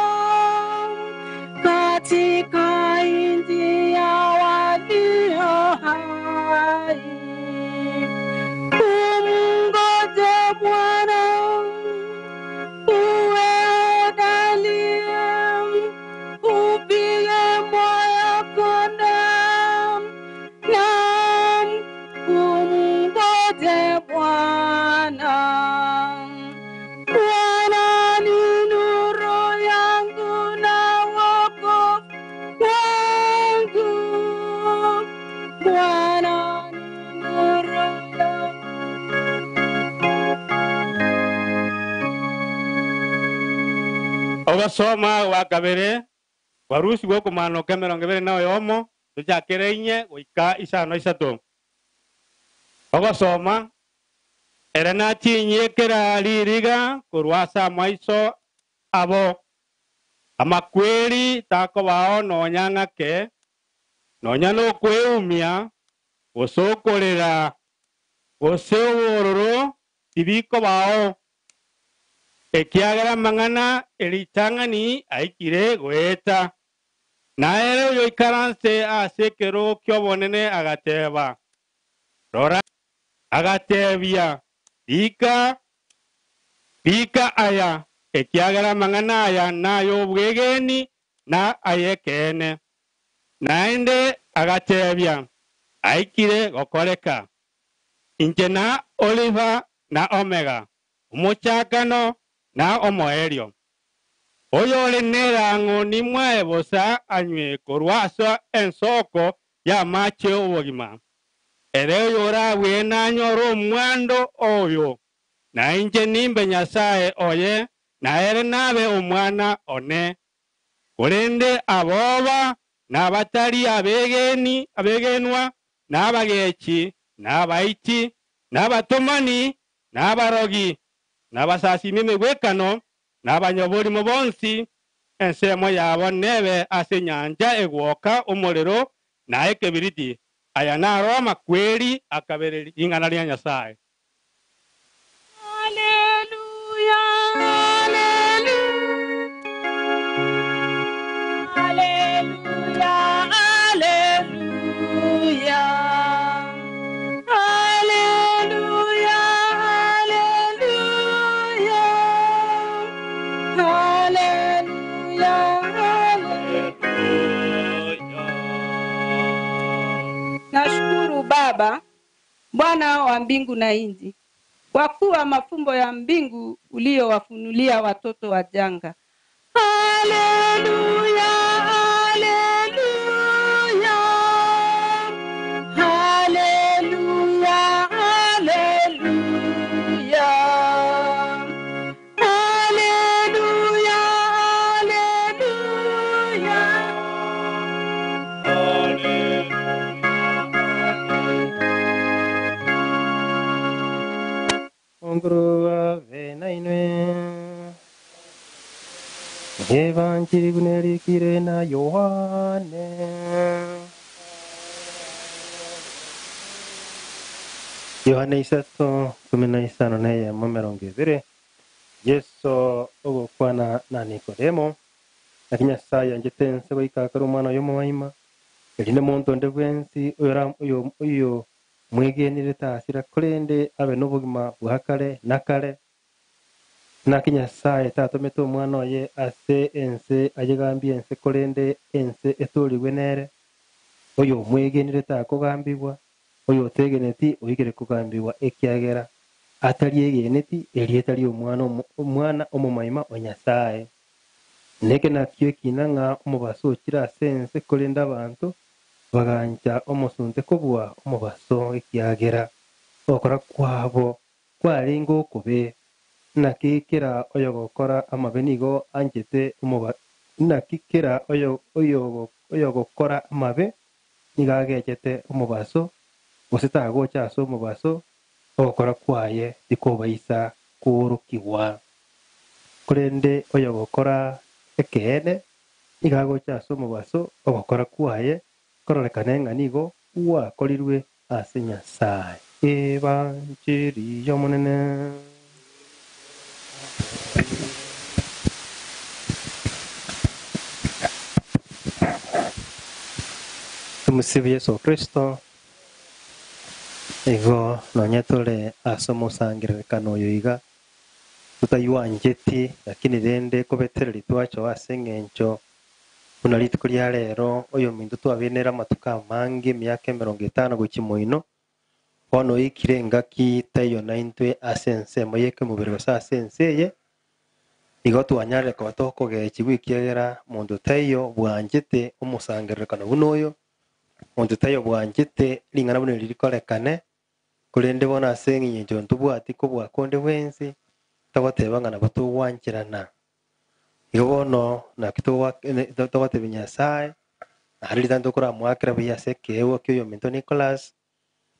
katika nchi ya walio hai. Umngoje Bwana, uwe hodari, upige moyo konde. Naam, umngoje Bwana. Bwana ni nuru yangu na wokovu wangu. Bwana ni nuru Ogasoma wa kabere warusi gwo kumano kemero ngebere nawe yomo tujakere inye goika isano isato. Ogasoma erena tinye kera liriga kurwasa maiso abo amakweri tako bao nonyanga ke nonyano kweumia gosokorera gosewororo tibiko bao ekiagera mang'ana eritang'ani aikire goeta naere oyo ikaranse ase ekero kia obonene agateba rora agatebia rika aya ekiagera mang'ana aya nayo obwegeni na ayekene naende agatebia aikire gokoreka inche na Oliver na Omega omochakano na omoerio oyo ore nerang'o nimwae bosa anywe korwasa ensoko ya mache obogima ere oyo orabwe nanyora omwando oyo na inche nimbe Nyasaye oye naere nabe omwana one korende aboba nabatari abegenwa n'abagechi n'abaiti n'abatomani n'abarogi n'abasasimi emigwekano n'abanyoborimo bonsi ensemo yabo nebe ase nyanja egwoka omorero naye kebiriti aya naro amakweri akabere ing'ana ria Nyasaye. Haleluya, haleluya, haleluya, haleluya, haleluya, haleluya. Nashukuru Baba, Bwana wa mbingu na nchi, kwa kuwa mafumbo ya mbingu uliowafunulia watoto wajanga. Haleluya, haleluya, haleluya, haleluya, haleluya, Onguru ave nainwe Evangelii gunerikire na Yohane. Yohane 3:15 naye mirongo ibiri. Yesu ogokwana na Nikodemo na Nyasaye anjetense goikakara omwana oyo omowaima erinde muntu nde bwensi oyo mwegenire tasira kurende abe n'obugima bwa kare na kare na Nyasaye tatomete omwana oye ase ense ayegambie ense kurende ense eturigwe nere oyo mwegenire takugambibwa oyo otegeneti oigere kugambiwa ekiagera atari egeneti erietari omwana omomaima o Nyasaye neke nakio ekina ng'a omobaso okira ase ense korenda abantu bagancha omosunte kobua omobaso ekiagera okora kwabo kwarenga okobe nakikera oyo gokora amabe nigo anchete nakikera oyo gokora amabe nigo agechete omobaso gose tagocha ase omobaso ogokora kwaye tikobaisa kuorokiwa korende oyo gokora ekeene nigo agocha ase omobaso ogokora kwaye kororekane ng'a nigo gwakorirwe ase Nyasaye evancheri yomonene. Tumusifu Yesu Kristo igo nonya tore ase omosangererekano oyo iga tutaiwancheti lakini rende kobetereri twacho ase eng'encho buna rituko ria rero oyo minto twabenera amatuko amange emiaka 50 gochia moino bono oikire engaki taiyo naintwe ase ense emo ya ekemobere gose ase ense eye igo twanyarire koba tokogechiwa ekiagera monto taiyo bwanchete omosangererekano buna oyo monto taiyo bwanchete ring'ana buna eri rikorekane korende bono ase eng'encho ntobwati kobua konde bwensi togoteba ng'a nabo togwancherana igo bono naki togotebia Nyasaye naende ritano tokoramwakera buya ase ekeewa kia oyo minto Nicholas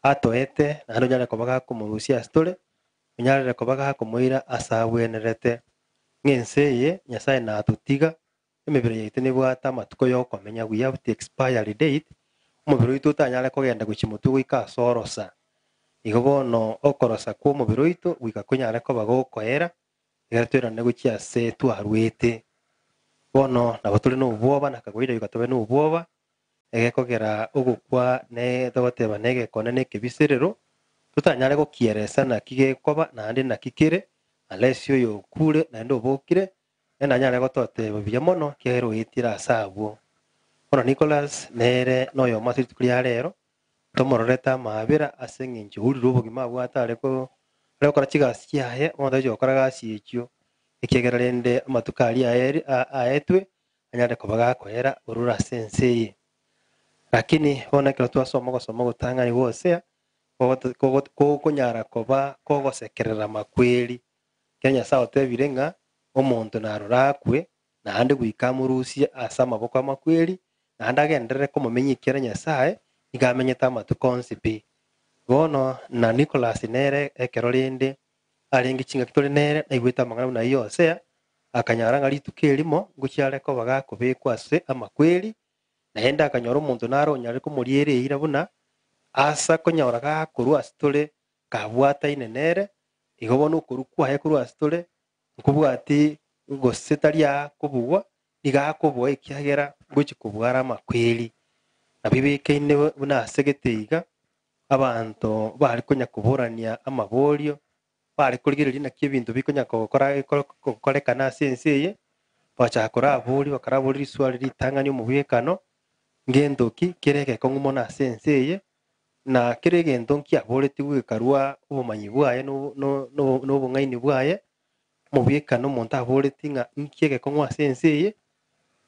atoete naende onyare koba gakomorusia ase tore onyarire koba gakomoira ase abwenerete ng'ense eye Nyasaye natotiga emebere yaito nebwate amatuko ya okomenya we have the expiry date omobere oito otanyare kogenda gochia motwe goika ase orosa igo bono okorosa kwa omobere oito goika konyare koba gokoera egere toirane gochia ase twarwete bono nabo tore na obwoba nakagoira goika tobe na obwoba egekogera ogokwa ne togoteba negekone na ekebiserero totanyare gokieresa naki gekoba naende naki kere unless oyo okure naende obokire nanyare gototeba buya mono kiagera oetire ase abwo bono Nicholas nere noyo omase rituko ria rero tomororete amabera ase eng'encho ourire obogima abwate are gokora chigasi chiaye bono taichi gokora gasi echio ekiagera rende amatuko aria aetwe anyare koba gakoera orure ase ense eye lakini bono ekero twasoma ogotang'ani gwa Hosea kogonyara koba kogosekerera makweri kera Nyasaye otebire ng'a omonto narora akwe naende goika amorusie ase amaboko amakweri naende agenderere komomenyikiera Nyasaye iga amenyete amatuko onsi pi bono na Nicholas nere ekero rende arenge ching'aki tore nere naigwete amang'ana buna ya Hosea akanyara ng'a rituko erimo ngochiare koba gakobekwa ase amakweri naende akanyora omonto nare onyare komoriereira buna asa konyora gakorwa ase tore kabwataine nere igo bono okorwa kwaye korwa ase tore nkobwati gose tari akobugwa iga akoboa ekiagera gochi kobwara amakweri nabo ibekaine buna ase geteiga abanto bari konya koborania amaborio bari korigereria naki ebinto bikonya gokorekana ase ense eye bachaka korabori bakarabori riswari ritang'ani omobwekano ng'entoki kere egekong'u mono ase ense eye na kere egento nkiaboretiwe gekarwa obomanyi bwaye na obong'aini bwaye omobwekano omonto aboreti ng'a nki egekong'u ase ense eye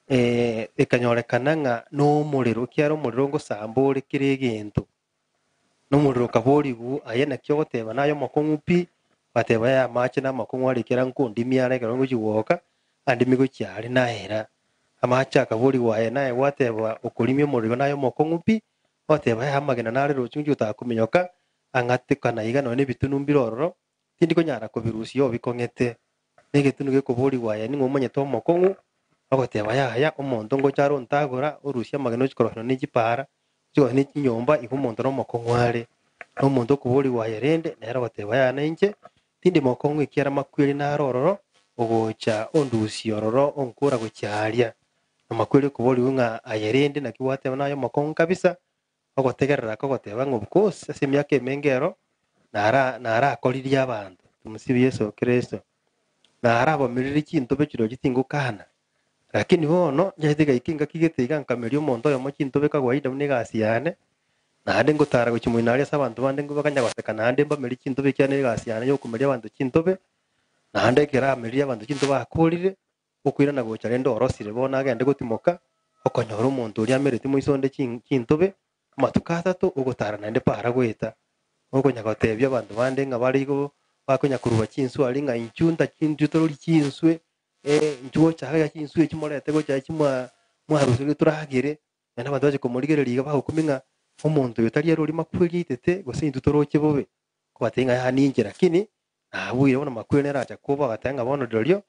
ekanyorekana ng'a na omorero kiara omorero ngosamba ore kere egento na omorero okaboriwu aye naki ogoteba naye omokong'u pi bateba ya amache na amakong'u are kera nkondimi are ekero ngochi gwoka andimi gochia are naera amache akaboriwu aye naye gwateba okorimia omorero naye omokong'u pi oteba ya amagena nare rochi ngochi gotakominyoka ang'atekana iga nonye na ebitunu mbirororo tindi konyara kobirusia obikong'ete na egetunu gekoboriwu aye ning'o omanyete omokong'u ogoteba yaya omonto ngochara ontagora orusia amagena ochia korosia nonye chipara ochia nonye chinyomba igo omonto na omokong'u are na omonto okoboriwu aye rende nere ogoteba yaya na inche tindi mokong'u ekiara makweri nare ororo ogocha ondusia ororo onkora gochia aria amakweri okoboriwu ng'a aye rende naki gwateba naye omokong'u kabisa ogotegerera kogoteba ng'a of course ase emiaka emenge ero nara akoririe abanto tumusifu Yesu Kristo nara abomirerie chintobe chirochi tingokana lakini bono nyaete gaika engaki geteiga nkameria omonto oyomo chintobe kawaida buna egasi yane nande ngutara guchimuinaria sabantu bande ngubakanya goteka nande mbameri kintobe cyane gasiana yo kumeria abantu kintobe nande kera meria abantu kintobe akurire ukwira na gocha rendo orosire bona agende gutimoka okonyora omonto uri amerete muisonde kintobe matuka atatu ugutara nande para gweta okonya gotebia abantu bande nga barigo bakonya kuruba chinsu ari nga inchunda chinjutorori chinswe nchuo chaga chinswe chimorete gocha chimwa mwarusire turagire nana abantu baje kumurigereriga bahukuminga omuntu yotari yari makwegitete gose intutoroke bobe kubatenga yaningira kini abwire bona makwene racha kuba batanga bono dorio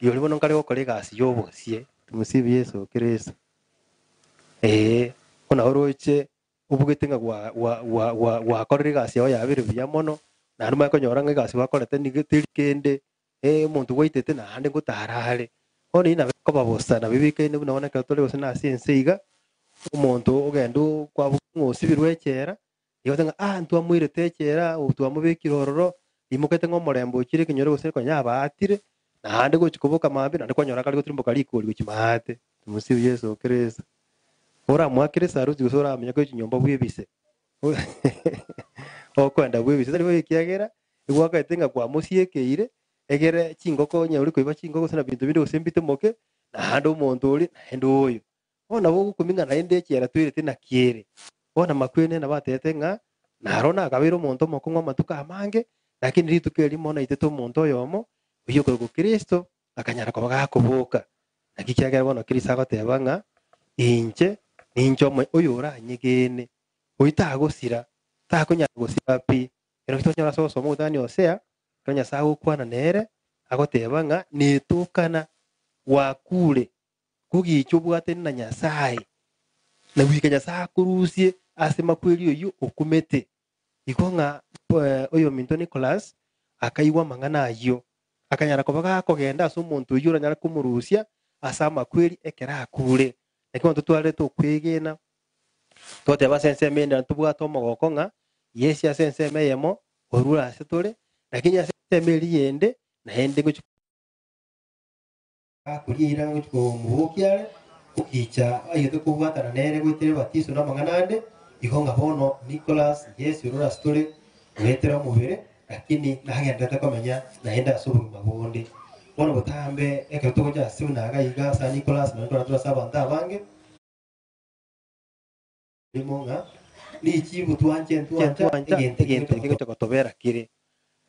yori bono ngari gokore gasi yobosie tumusibi Yesu Kristo ona oroche ubugetenga wa korere gasi aho yabire bya mono na ruma konyora nga gasi bakorete nigitiri kende omuntu waitete na hande ngutarare ona ina ko babosana bibikene bunabona ka tole gose na siensiga umuntu ugendo kwa ngosibirwe kera yotenga ntu amwire tekera utu amubikirororo imukete ngo morembo kire kinyore gose ko nyabatire na hande go chikubuka mambi na kwanyora kali gutimbo kali kuri gukimate tumusibi Yesu Kristo ora mwakire saruzi gusora amenya ko kinyomba bwibise okwenda bwibise ari bwikiyagera igwaka etenga kwa musiekeire egere chingoko nya uri kwiba chingoko sana bintu bindi usembite moke na hande umuntu uri na hande uyu ona bo kuminga na ende kera twirete na kiere ona makwene na batete nga narona akabiro umuntu moko matuka amange lakini ritukeri mona iteto umuntu yomo uyo ko Kristo akanyara ko bagakubuka nakikyaga bono Kristo agoteba nga inche nincho uyu uranyigene uitagusira takunya gusira pi ero kitonyora soso mu dani osea kanya sagu kwana nere agoteba nga nitukana wakule kugicho bwate na Nyasaye na wikanya sakurusie asema kweli uyu okumete ikonga uyo Minto Nicholas akaiwa mangana ayo akanyara ko bagakogenda so umuntu uyu uranyara kumurusia asama kweli ekera akure ekimo tutwale to kwegena tote basense menda tubwato mogoko nga yesi asense meyemo orura setole lakini asense meli yende na hende go akurira ngo mubukyale ukicha ayeto kubwatana nere gwitire batiso na manganande ikonga bono Nicholas yesi orura setole gwetera mubere lakini nagenda takomenya naenda asubu mabondi bono butambe ekero ja suna agayiga sa Nicholas na ndo turasaba ndabange limonga ni chibu tuanje egente kiko kotobera kire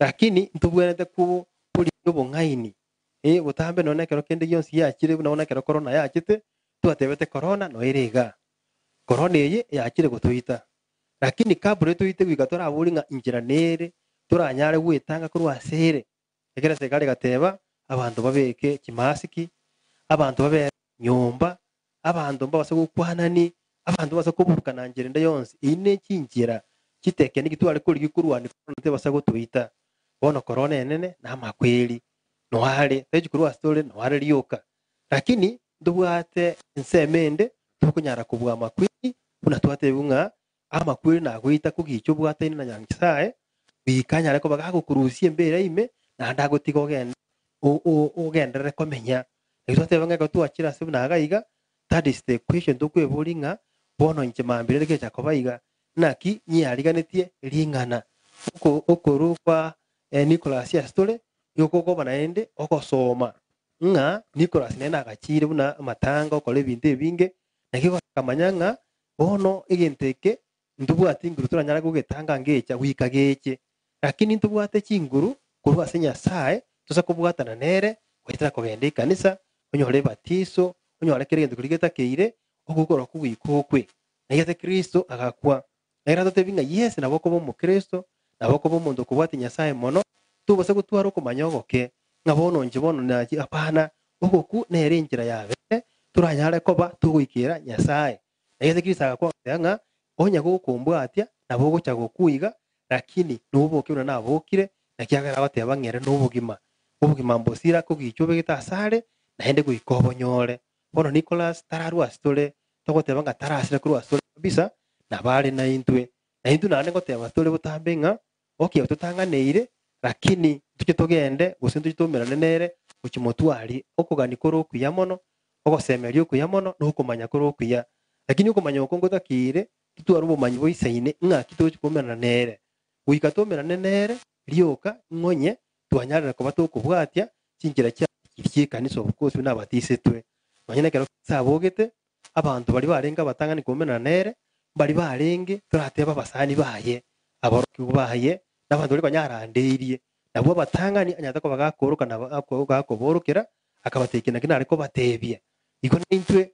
lakini ntubwerete ku puli bong'aini butambe none kero kende yonsi yakire none kero corona yakite tuatebete corona no erega corona ye yakire gutuita lakini kabure tuite gwigatora aburinga injira nere turanyare gwitanga kurwasere egera sekare gateba abantu babeke kimasiki abantu babe nyomba abantu mbabase gukwanani abantu basa kubukana ngere nda yonse ine kinjira kiteke nigitware kuri gikurwani nte basa gutuita bono corona enene na makweli no hale tejikurwa story no hale lioka lakini ndubwate nsemende tukunyara kubwa makweli una twate bunga amakweli na gwita kugicho bwate na nyangisae bikanyara ko bagagukurusie mbere ime na ndagotiga ogenda ugendere komenya egitote banga ko tuachira se na gaiga that is the question tukweburinga bono nche mambire ke chakobaiga naki nyariganetie ringana uko Nicholas Yastole yoko bana ende okosoma nga Nicholas nena agachire buna matanga okole binte binge nakiko kamanyanga bono egenteke ndubwate inguru turanyara kugetanga ngecha wikageche lakini ndubwate chinguru kurwa senya sae tusa kubwatana nere kwitira kogende kanisa onyore batiso onyore kirende kurigeta keire okukora kugikokwe nayete Kristo agakwa era totebinga yes na boko bo Kristo na boko bo mundu kubwati Nyasaye mono tubase gutwara ko manyogoke ngabono njibono naji apana ogoku nere injira yabe turanyare koba tugwikira Nyasaye nayete Kristo agakwa nga onya gukumbwatia na bogo chagokuiga lakini nuboke una nabokire nakiagara bateba ngere n'ubugima mbosira kugicho begita sare naende kuikobonyore bono Nicholas tararwa stole togoteba nga tarasira kurwa stole kabisa na bale na intwe nane goteba stole butambenga okay tutanganeire lakini tuke togende gusindu tumerane nere ukimotwari okugani koro kuyamono ogosemerio kuyamono no kumanya koro kuya lakini ukumanya uko ngotakire kitwara obomanyi boisaine ng'a kitochi komerana nere goika tomerane nere rioka ng'onye twanyarera koba tokobwatia chinchera chia ekanisa obukosi na batisetwe manyene kero sabogete abantu bari barenga batangani komerana nere bari barenge turateba basani baye aboroki baye n'abantu bari banyaranderie nabo batangani anyata ko bagakoroka na gakoborokera akabatekena kina ariko batebie iko nintwe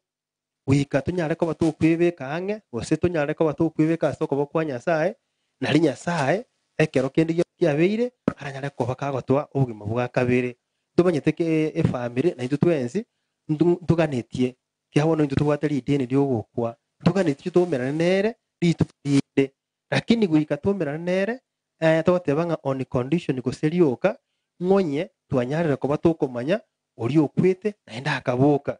wika tunyare ko batokwibeka ange gose tunyare ko batokwibeka soko bokwa nyasaye nari nyasaye ekero kendi yabeire aranyare ko bakagotwa obugima bwa kabere tubanyete ke family na itutwenzi tuganetie kiabono itutwatari ideni ryogokwa tuganetie tumerane nere ritupide lakini gwika tumerane nere totebanga on condition goserioka ng'onye twanyarira ko batokomanya ori okwete naenda akaboka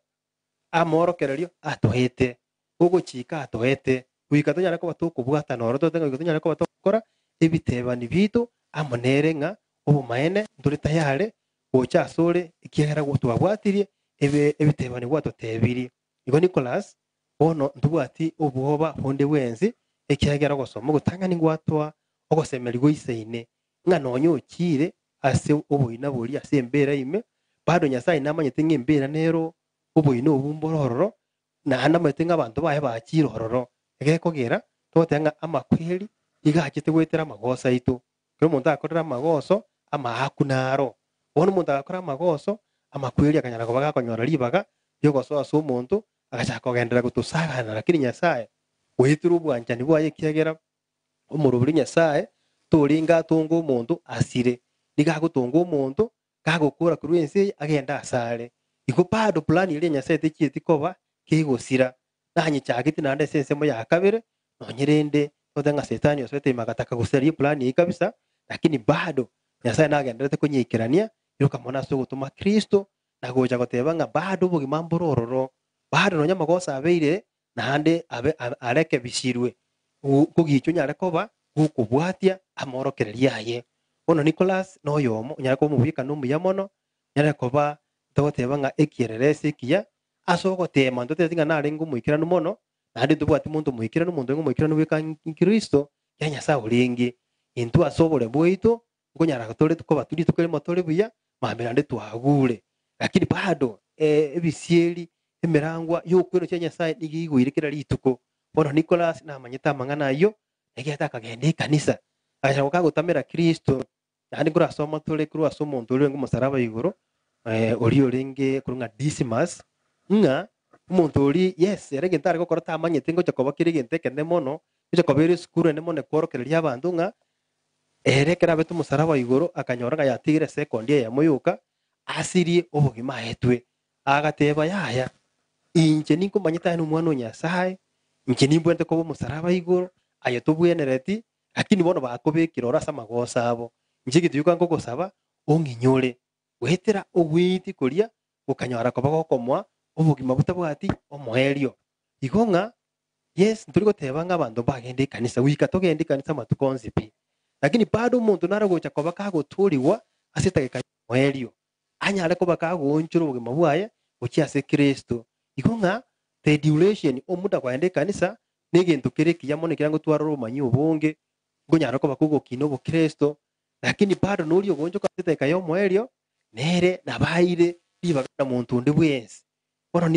amorokererio atohete gogochika atohete gwika tunyare ko batokobwata noro totenga tunyare ko batokora ebitebani bitu amonere ng'a obumaene nduri tayare gocha sore ikiagera gotwabwatirie ebitebani gwatotebirie igo Nicholas bono ndubwati obuoba honde wenzi ekiagera gosoma gotangani gwatwa ogosemeri goisaine ng'a nonyo chire ase oboina bori ase embera ime bado nyasaye namanyete ng'embera nero oboina obumbororo na namanyete ng'abantu baye bachirororo egekogera totenga amakweli igachete gwetera amagoso aitu kero omonto akorera amagoso amahakunaro bono omonto agakora amagoso amakweli akanyara koba gakonyora ribaga riogosoa ase omonto agachaka kogendera gotosagana lakini nyasaye goetera obwanchani bwaye ekiagera omorobiri nyasaye toringa atonga omonto asire nigagotonga omonto gagokora korwa ense agenda asare iko bado plan ile nyasaye techieti koba kegosira nanyichagiti nande sensemo ya kabere nonyerende otenga setani osete magataka goseria plan ye kabisa lakini bado nyasaye nagenderete konyikerania irokamona so gutuma Kristo na goja goteba nga bado bugima mborororo bado nonya magosa abeire nande abe areke bisirwe kugicho nyare koba gukubwatia amorokereria ye ono Nicholas no yomo nyare ko mubika no muyamono nyare koba togoteba nga ekiererese kia asogotema ndotetinga narengo muikira no mono nandi tubwati muntu muikira no muntu ngo muikira no bika Kristo yanya sa ulingi intu asobore bwito ngonyara gotore tukoba turi tukere motore buya mamerande twagure lakini bado ebisieri emerangwa yokwero cya nyasaye nigigwirikira rituko bono Nicholas na manyeta mangana yo egeta kagende kanisa acha gokagotamera Kristo nandi kurasoma tole kuru asomo ntore ngo musaraba igoro ori orenge kurunga Dismas nga umuntu ori yes erege ntare ko korota amanyete ngo cyakoba kirigente kende mono cyo kobere skuru ene mone kworokereria abantu nga erekera betu musaraba igoro akanyora nga yatigire sekondi ya moyuka asirie obugima etwe agateba yaya inche ninko manyita eno mwana nyasaye inche nimbwente ko musaraba igoro ayo tubwenereti lakini bono bakobekira orasa magosa abo inche gituyuka ngo gosaba onginyore wetera ogwiti kuria ukanyora ko bagokomwa obugima butabwati omoerio igonga yes nturi goteba nga abantu bagende kanisa wika togende kanisa matukonzipi lakini bado umuntu naragocha ko bakagoturiwa asitageka moerio anyare ko bakagonchura obugima bwaye ukiase Kristo igonga the duration omuda kwende kanisa negintu kiriki yamone kirango twara romanyi obonge ngonyara ko bakugokino bo Kristo lakini bado nuri ogoncho kasitageka yo moerio nere nabaire bibaga muntu ndi bwensi bono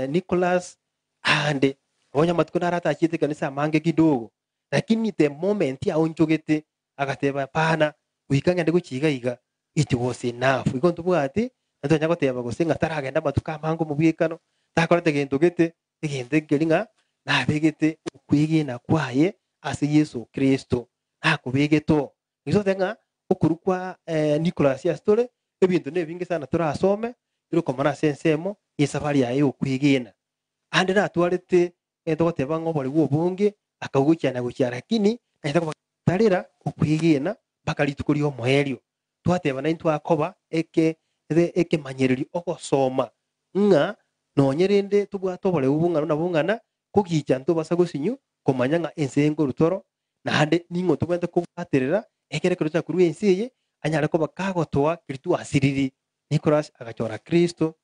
Nicholas ande onya matukuna rata chite kanisa mange kidogo lakini the moment ya onchogete agateba pana wikanga ndi guchiga it was enough iko ntubwati natonya goteba gosenga taragenda matuka mango mubwikano takorete gento gete igende gelinga na begete ukwigina kwaye ase Yesu Kristo akubegeto izo tenga okurukwa Nicholas ya story ebintu nebinge sana turasome irokomana sensemo isafari yayo ukwigina ande natwarete togoteba ngo bari bwobunge akagucyana gucyara lakini nahita kubatarira ukwigina bakalitukurio omoerio twateba naintu akoba eke manyereri okosoma nga nonyerende tubwatobole ubungana na bungana kugicha nto basagosinyu komanya nga ensengo rutoro na hande ningo tubwente kubwaterera ekerekero cya kuri ensiye anyara ko bakagotwa kritu asiriri Nicholas agachora Kristo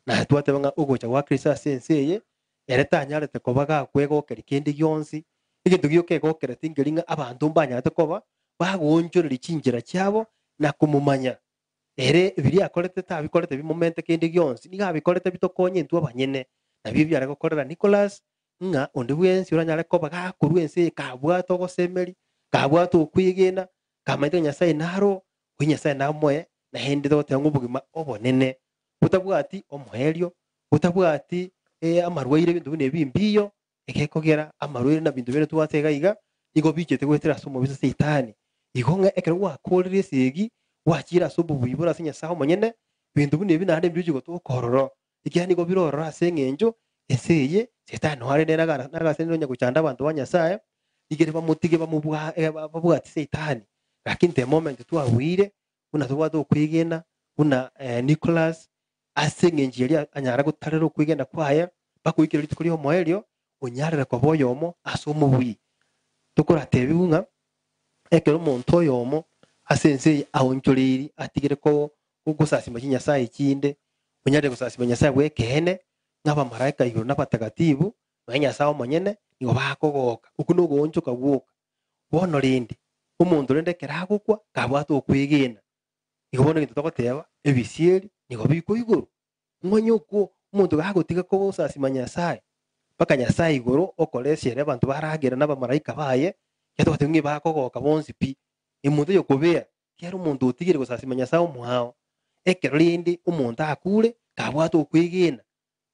na twateba nga ugocha wa Kristo asenseye ereta anyarete ko baga kwego kerikendi yonsi igintu gioke gokera tingiringa abantu mbanyate koba bagonjorera chinjira cyabo na kumumanya ere biri akorete tabikorete bimumente kindi gyonsi niga bikorete bitokonye ntu abanyene na bibyo ara gukorera Nicholas nga onde bwensi uranyare koba gakurwensi kabwato gosemeri kabwato okwigena kamaite nyasaye naro winyasaye namoye na hindi dote ngubugima obonene utabwati omuherio utabwati amarwaire bintu bine bimbiyo ekekogera amarwaire na bintu bine tuwatega iga igo bichete gwetera somo bisa seitani igonga ekero wakorire segi wakira sobo buyibura sinya saho monyene bintu bine binande byuji gotokororo ikiani go birorora sengenjo eseye setani hare naga senero nya guchanda abantu banyasaye igere bamutige babwati seitani lakini the moment tu awire una tuwato kwigena una Nicholas asengenjeri anyara gutarero kwigena kwaya bakwikira litukuri ho moelio unyarira kwa boyomo asomo bwi tukora tebunga ekero muntu yomo asense ahonjoriri atigere ko gusasima kinyasaye kinde unyarira gusasima nyasaye wekene ngaba marayika iguru n'abatagatifu banyasaho monyene nigo bakogoka ukuno gonjo kaguka bono rindi umuntu rende keragukwa kabwato kwigena igobona gintu tokoteba ebisieri nigo biko iguru ngonyuko umuntu gagotiga ko gusasima nyasaye paka nyasaye iguru okolesiere abantu baragera n'abamarayika baye yatote ngi bakogoka bonsi pi imuntu yo kubea kero umuntu utigire gusasima nyasaye umuhao ekerindi umuntu akure kabwato kwigena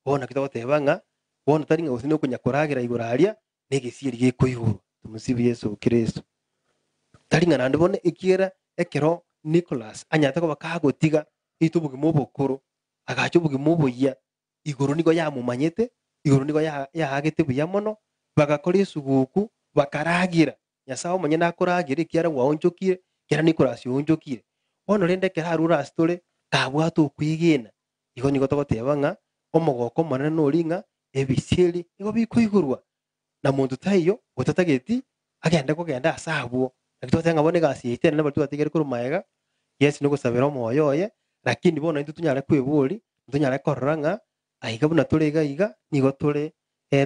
bona kitoteba nga bona taringa usine kunyakoragira iguraria negisieri giko iguru tumusibi Yesu Kristo taringa nande bone ikiera ekero Nicholas anyata ko bakagotiga itubugi mubukuru agachubugi mubuya iguru nigo yamumanyete iguru nigo yahagete buyamono bagakora isuguku bakaragira nyasaho manye nakoragira ikiara waonjokire kera Nicholas yonjokire ono rende kerarura story kabwato kwigena igo nigo togoteba nga omogoko manene noringa ebisieri nigo bikoigurwa na muntu tayo utatageti agenda kugenda asabwo nakitote ngabone gasiyete na batu atigere kurumaega yes nuko sabera moyoye lakini bona into tunyara kweburi tunyara koranga aiga buna turega iga nigo tore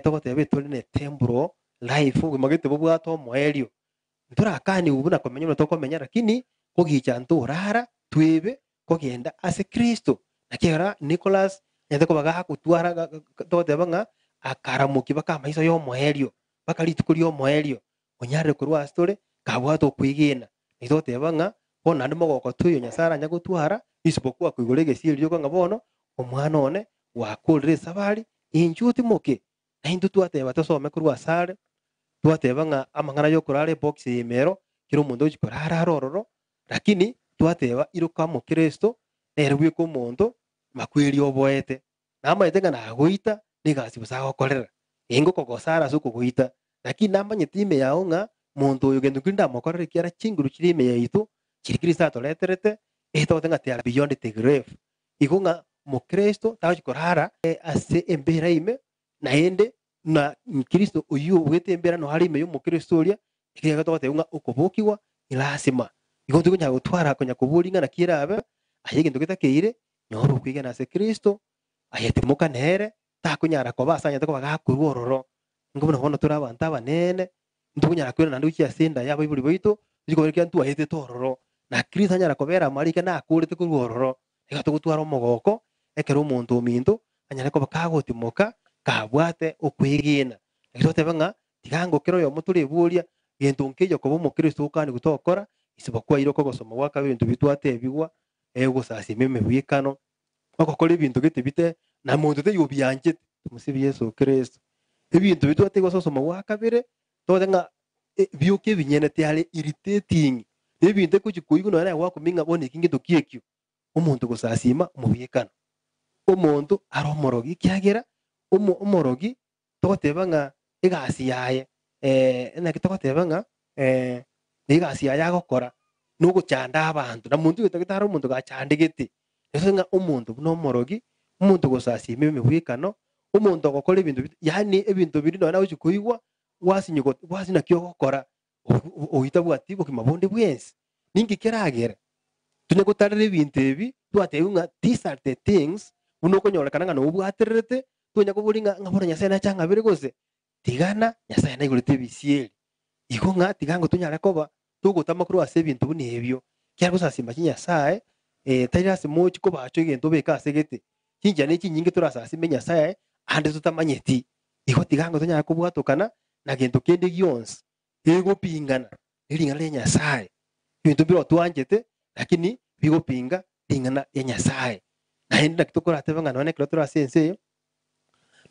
togotebe tore ne tembro life magete bubwato moelio turakani ubuna komenya no tokomenya lakini kogicha nturara twebe kogenda ase Kristo nakera Nicholas yende ko baga kutwara togoteba nga akaramuki bakamaiso yo moelio bakalitukuri yo moelio onyare kurwa story kabwato kwigena itoteba nga bona ndi mogoko tuyo nyasara nya gutwara isipokuwa kwigorege sirio ko ngabono omwana one wakurire sabari injuti moke na indu twateba tosome kurwa sare twateba nga amangana yo kurare box yemero kiro mundo chikorara rororo lakini twateba iruka mu Kristo nerwe ko mundo makwiri oboete nama itenga na goita nigasi busago korera ingo kogosara suko goita lakini namba nyitime yao nga muntu uyu gendo kinda mokorera kiara chinguru kirime yaitu kirikirisa toleterete eto tenga tiara beyond the grave igunga mu Kristo tawo korara ase embera ime na ende na Kristo uyu wete embera no harime yo mu Kristo ria ikiga tote unga ukubukiwa ilasima igonto kunya gutwara kunya kuburinga na kirabe ayegendo kitakeire nyoru kwiga na ase Kristo ayetimuka nere takunyara ko basanya to bagakurwa ororo ngobona bono turabanta banene ndukunyara kwena na nduki asinda yabo iburi boito zikobereka ntu ahete tororo na Kristo anyara kobera marika na akurite kurwororo igato gutwara omogoko ekero omuntu ominto anyara ko bakagotimoka kabwate okwigina egitoteba nga tigango kero yo muturi buria gento nkeyo ko mu Kristo kandi gutokora isibakwa iro ko gosoma waka bintu bitwate bigwa gusasi meme bwikano bakokora ibintu gitibite na muntu te yubyanje tumusibi Yesu Kristo ibintu bitwate gosoma waka bire todenga byuke binyene tyale irritating ebintu kujikuyigo na wakuminga bone kingido kiekyo umuntu gusasima umubikana umuntu aromorogi kyagera umorogi togoteba nga igasi yaye na kitogoteba nga igasi yaye agokora nugo chanda abantu na muntu gitagitara umuntu gachandigiti eso nga umuntu no morogi umuntu gusasima imibwikano umuntu agokora ibintu yani ebintu biri na ujikuyiwa wasinyugo wasina kyo gokora ohitabwa atibo kimabondi bwensi ningi keragera tunyagutarira ibintu ebi twateunga these are the things unoko nyorekana no ubwaterete tunyakuburinga ngabona Nyasaye na cyanga biri gose tigana Nyasaye na igurite bisieri iko nga tigango tunyara koba tugutama kuri ase bintu bunebyo kya gusasima kinyasaye tayira simochi ko bacho gento beka segete kinja ne kinyinge turasasime nyasaye ande tutamanyeti iko tigango tunyara kubwatukana na gento kende gyonse ego pingana iringana ya nyasaye bintu biro twanjete lakini bigo pinga ringana ya nyasaye na hindi nakitokora atebanga none kilo turasense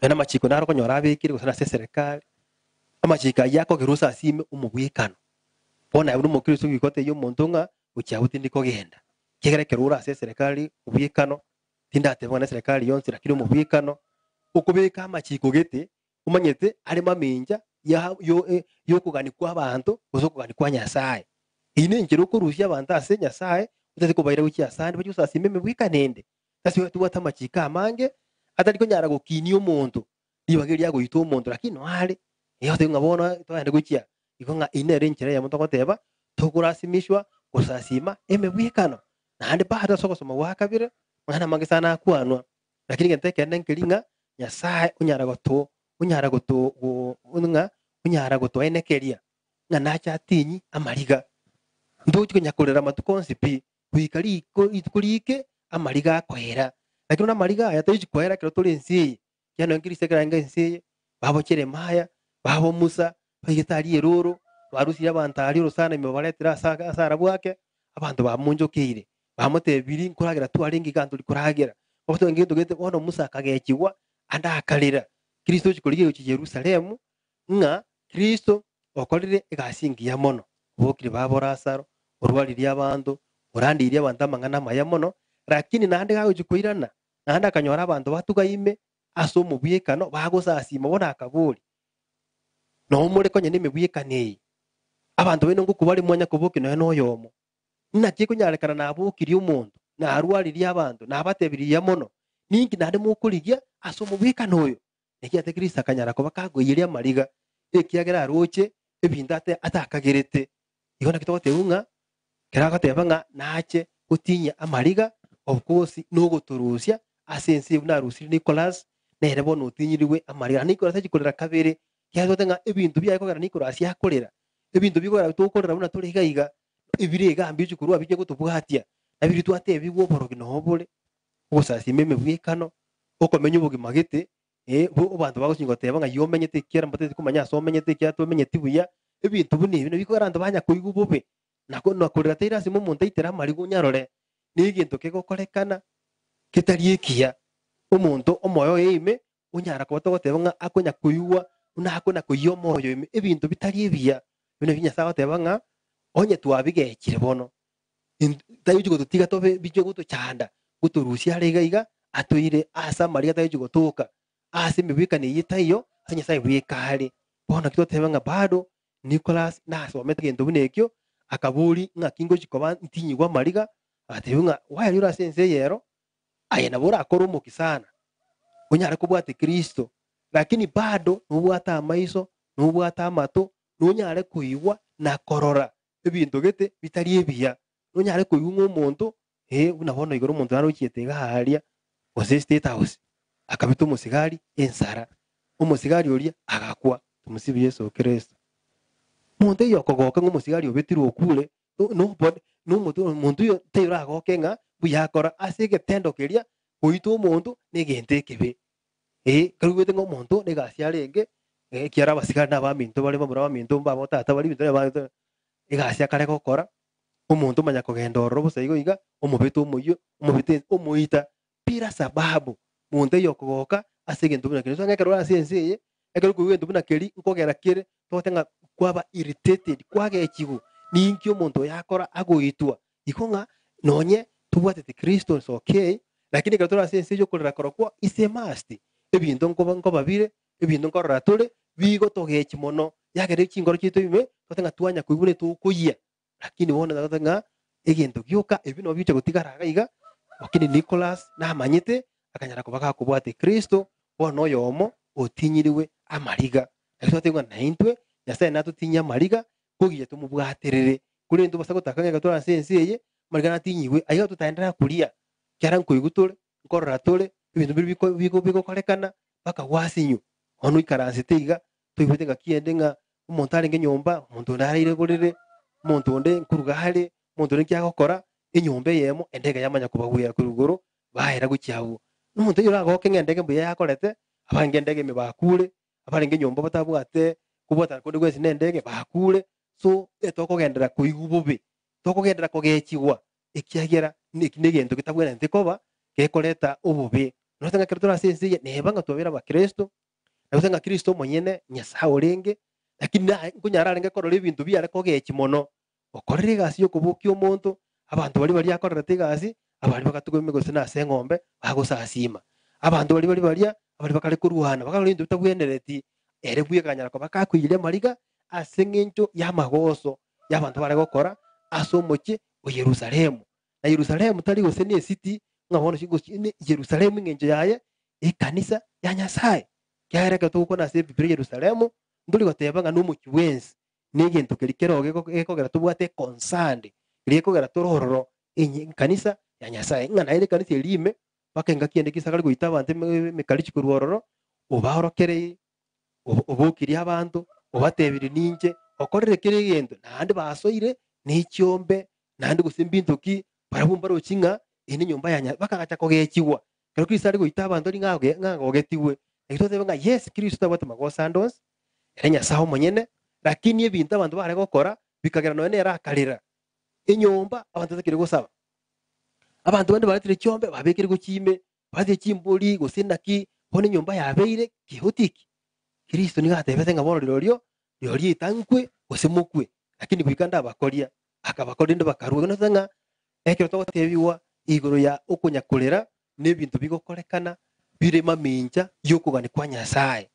na machiko naro konyora abekire gusana serikali amachika yako kirusa asime umubwikano bona yabu mukristo gikote yo montonga uchabuti ndiko genda kigere kirura ase serikali ubwikano tindate bona serikali yonse lakini umubwikano ukubika amachiko gete umanyete ari maminja yo kuganikwa abantu uzo kuganikwa nyasaye ine njiro kurusha abantu ase nyasaye utati kubaira uchi asande bajusa asime mubwikanende tasi wetu watamachika amange ataliko nyara gukini umuntu ibagiri yago ito umuntu lakini wale iyo tenga bona twende gukia ikonga inere nchire ya muntu goteba tugurasimishwa gusasima emebwikano nande bahata soko soma wakabire mwana mange sana kwanwa lakini kente kende nkiringa nyasaye unyara goto unyara goto enekeria ngana cha tinyi amariga ndochiko nyakorera matukonsi pi wikari ikurike amariga akwera lakini na mariga yatayichi kwera kiro tuli nsi yano ngirise karanga nsi babo Jeremaya babo Musa bagitari eroro barusi y'abantari rusana imibaletera asara bwake abantu bamunjokire bamutebiri nkuragira tuarengi gantu likuragera obuto ngito gete ono Musa akagekigwa anda akalira Kristo chikoliye uchi Yerusalemu nga Kristo okolire igasingiya mono bokire babo Lazaro orwaliri abantu orandiri abantu amangana mayamono lakini nande gawe chikoirana nanda kanyora abantu batugaime aso mubwekano bagosasima bona akaburi no muri konye nemebwekane abantu bene ngo kubali mwanya kuboke no yomo naki kunyarekana nabukiri umuntu na arwaliri abantu nabatebiriya mono ninki nande mukuligia aso mubwekano oyo nekiate Kristo akanyara ko bakagoyiria mariga ekiagera aroche ebindate atakagerete igona kitote unga keragatebanga nache utinya amariga of course no goturusya asense na rusiri Nicholas nere bono utinyiriwe amariga Nicholas agikorera kabere kyazotenga ebintu byakogera Nicholas yakorera ebintu bigora tukorera buna tuligaiga ibirega ambije kurwa bije gutubwatia nabiri twate bigwo borogi no bole gusasi meme bwikano okomenya ubugima gete bo bantu bagushingo tebanga yomenyete kera mbatete kumanya so menyete kya to menyete buya ebintu buni bino bikora ndo banya kuigubobe nako nakorera tera simo muntu itera marigo nyarore nigintu kegokorekana kitariikia umuntu omoyo ime unyara ko togotebanga akonya kuyua unakona kuyo moyo ime ebintu bitari bia bino binya sawa tebanga onye twabigekire bono tayujugo tutiga tobe bijyo guto chanda guturusia regaiga atoire asa maria tayujugo toka ase mibikane yitayo anya sai bwekale bono kitotebanga bado Nicholas na so metagento bunekyo akaburi ngakingo chikoba ntinyi gwa mariga atebunga waya yura sense yero ayena bora akoro sana unyara kubwate Kristo lakini bado nubwata amaiso nubwata amato nunyare kuigwa na korora ebintu gete bitari ebia nunyare kuigwa umuntu unabono igoro umuntu naro kietega haria ose state house akabita umusigari ensara umusigari oria agakwa tumusibi Yesu Kristo muntu yokogoka ngumusigari obetirwo kule no muntu yo teyura agokenga buyakora asige tendo keria kuito muntu negente kebe karugete ngo muntu negasiarenge kiara basigara na baminto bali bamura baminto mbabo tata bali bintu ba egasia kare gokora umuntu manya kugenda orobo saigo iga umubito umuyo umubite umuita pira sababu muntu yokogoka asige ntu binakire so ngekero sense ekero kuwendo binakiri nkogera kire totenga kwaba irritated kwage ekigu ninki umuntu yakora agoitwa ikonga nonye tubwatete Kristo is okay lakini katora sense yo kolera korokwa ise must ebintu nko babire ebintu nkorora tole bigo togechi mono yagere kingoro kito ime totenga twanya kuibune tukuya lakini wona totenga egento gyoka ebino biche gutigara iga lakini Nicholas na manyete akanyara kubaka kubwate Kristo bono yomo otinyiriwe amariga ekitotenga naintwe yasa na tutinya mariga kugiye tumubwaterere kuri ndo basako takanga gatora sense ye mariga natinyiwe ayo tutaendera kulia kyara nkoigutore nkorora tole ibintu biko korekana baka wasinyu onu ikaranse teiga tuibute ngakiende nga umuntu ari nyumba umuntu ndarire burire umuntu onde nkurugahari umuntu ni cyakora inyumba yemo endege yamanya kubagwira ku ruguru bahera gucyawo n'umuntu yuragoke ngendege mbuye yakorete abange ndege mibakure abaringe nyumba batabwate kubota kundi gwese nendege bakure so etokogendera kuigububi tokogendera kogekigwa ikiagera nigendo kitabwene ntikoba gekoreta ububi notanga kristo asensiye nebanga tobera ba Kristo notanga Kristo monyene nyasa orenge lakini kunyararenge korora ibintu byare kogekimono okorere gasi yo kubuki omuntu abantu bari akorera tegasi abari bakatugome gose na sengombe bagusasima abantu bari abari bakare kuruhana bakarinda utabwenereti erebuye kanyara ko bakakwire mariga asengenjo yamagoso y'abantu bare gukora asomoke o Yerusalemu na Yerusalemu tari gose ni city nkabona shigo ni Yerusalemu ngenje yaye ikanisa ya Nyasaye kyareka tuko na sebe bire Yerusalemu nduri gotebanga n'umuki wensi n'igento kerikeroge ko tubwate konsande riko gara tororo kanisa ya Nyasaye ngana ile kanisa elime bakenga kiende kisakari guita abantu mekalichi kuruororo ubahorokere ubukiri abantu ubatebiri ninje okorere kirigendo nandi basoire n'icyombe nandi gusimbinduki barabumba rukinga ini nyumba yanya bakagacha kogekiwa kero kisari guita abantu ri ngagogetiwe ekitotebanga yes Kristo abate magosandos erenya saho monyene lakini ebintu abantu bare gukora bikagera none yarakarira inyumba abantu tekire gusaba abantu bandi baratire cyombe babekire gukime baze kimburi gusinaki hone nyumba yabeire kihutiki Kristo ni gatebete ngaboro liryo itankwe gusimukwe lakini kwikanda abakoria akabakoria ndo bakaruwe no tanga ekiro totebiwa igoro ya ukunyakurera n'ebintu bigokorekana birema minja yokugani kwa Nyasaye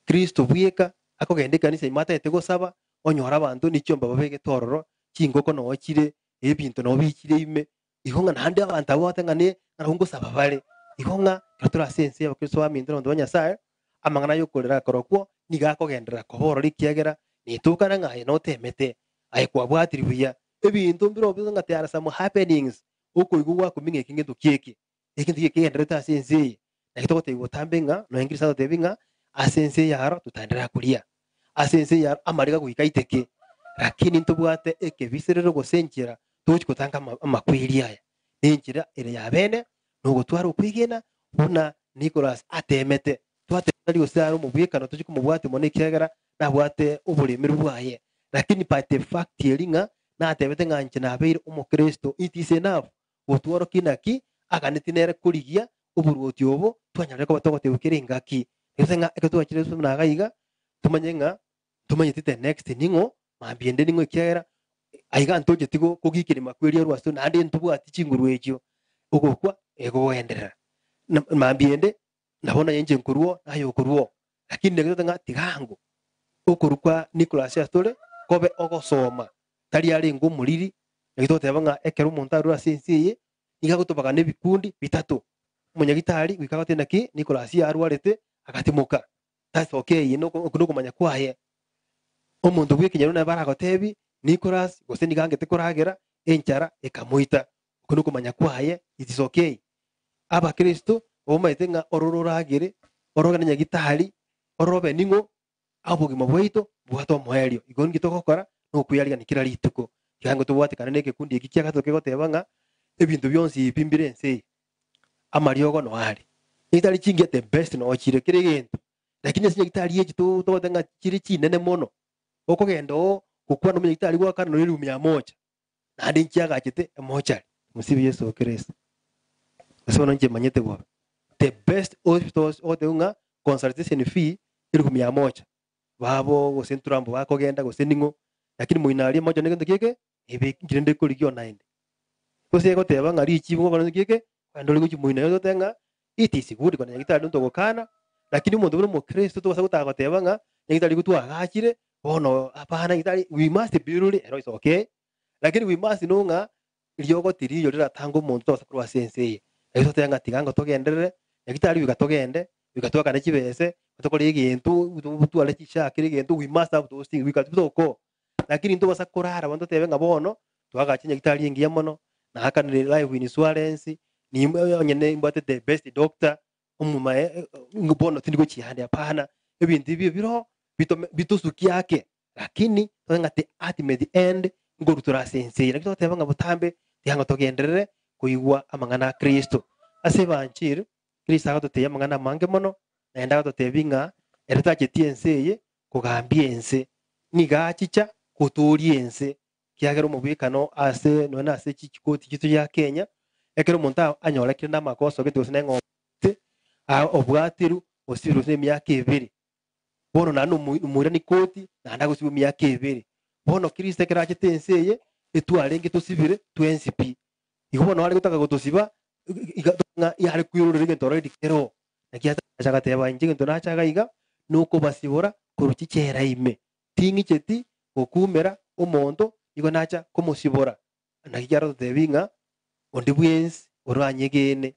Kristo bweka akogende kanisa imata etego saba onyora abantu nicyomba babege tororo kingoko no wakire ebintu no bikire ime ihonga nande abantu abotengane narungo saba bale ihonga katura sense y'abakristo bamindira ndo Nyasaye amangana yokorera korokwo nigakogendera koboro likiagera nitukana ngaye no temete ay kwabwatiribuya ebintu mbiro bizanga tayara some happenings uko igwa kuminge kingeto kieki ikintu kigendera ta sense nakitoko tebutambenga no ingirisa tebinga asense yaro tutandira kulia asense yaro amariga guikaiteke lakini ntubwate ekebiserero gosenjera tukutanga amakwiri aya ninjira ere yabene nugo twari ukwigena buna Nicholas atemete twatari gusara mu bwekano tuko mu bwate mone kigera nabwate uburimiro bwaye lakini pate fact yelinga na atebete nganje nabeire umukristo itise nabo utworo kinaki akanitinere kurigia uburuti obo twanyareko batogote ukiringaki nisenga ekatwakire sumna gaiga tumanyenga tumanyitite next ningo mambiende ningo kigera aiga ntoje tigo kugikire makwiri rwasto nandi ntubwati chinguru ekyo ukokwa ego enderera mambiende nabona yenje nkuruo nayo kuruo lakini negito nga tigango ukurukwa Nicholas Astore kobe ogosoma tari ari ngumuriri negito tebanga ekero umuntu arura sensiye igagutubaga nebikundi bitatu umunyagitari wikagate naki Nicholas arwarete akatimuka that's okay no kumanya kwaye umuntu bwikinyero na baragotebi Nicholas gose nigange tekoragera enchara ekamuita kuno kumanya kwaye it is okay aba Kristo omaitenga orororagire orogana nyagitari orobe ningo abugima bwaito bwato mwerio igoni gitokokora no kuyariga nikira rituko yango tubwate kana neke kundi ikikia gatoke gotebanga ebintu byonsi ipimbire nse amariogo no ari itali chinge the best no chire kirigento lakini sinye gitari yeji to tanga chiri chinene mono okogendo kukwa no gitari gwa kana no 100 nandi nchiaga chite emochari musibi Yesu Kristo so nje manyete bwa the best hospitals odeunga consultation fee 100 babo gosenturambo bakogenda goseningo lakini muinari moja negendo kike ebe ngirende kurigyo 9 kose goteba ngari ikibo kono kike andole guchi muina yo tenga itisi gudi kono ngitari ndo gokana lakini umuntu buri mu Kristo to basagota goteba nga ngitari gutwa agakire bono apana ngitari we must be really is okay lakini we must know nga ryogo tiriyo riratanga umuntu to basakuru sense eso tenga tigango togenderere ngitari bigatogende bigatoka na kibese batokore igintu butwale kishakire igintu we must have those things bikatuboko lakini ndo basakorara bando tebe ngabono twagakinya gitari ngiye mono na hakanire live insurance ni nyene imbate the best doctor umumae ngobono tindiko kihande apana ebintu ibyo biro bitusuki yake lakini ngate ultimate end nguru turasense lakini toteba nga butambe tihango togenderere kuigwa amangana Kristo ase banchire Kristo agatoteye amangana mange mono naenda agatotebinga ereta chetiense kugambia ense nigachicha kuturia ense kiagero mubikano ase nona ase chikoti kitu ya Kenya ekero monta anyorekire na makoso gitose na ngomte obwatiru osiru ne myaka 2 bono nanu muira ni koti na ndago sibu myaka 2 bono Kristo kera chetiense etwarenge tosibire twensipi igobono ari gutaka gutosiba igatanga yari kwirurire gentoro dikero nakiata chaka teba injinge ntona chaka iga nuko basibora kuruchichera ime tingi cheti okumera omonto igo nacha komusibora nakijaro tebinga ondi bwens oranyegene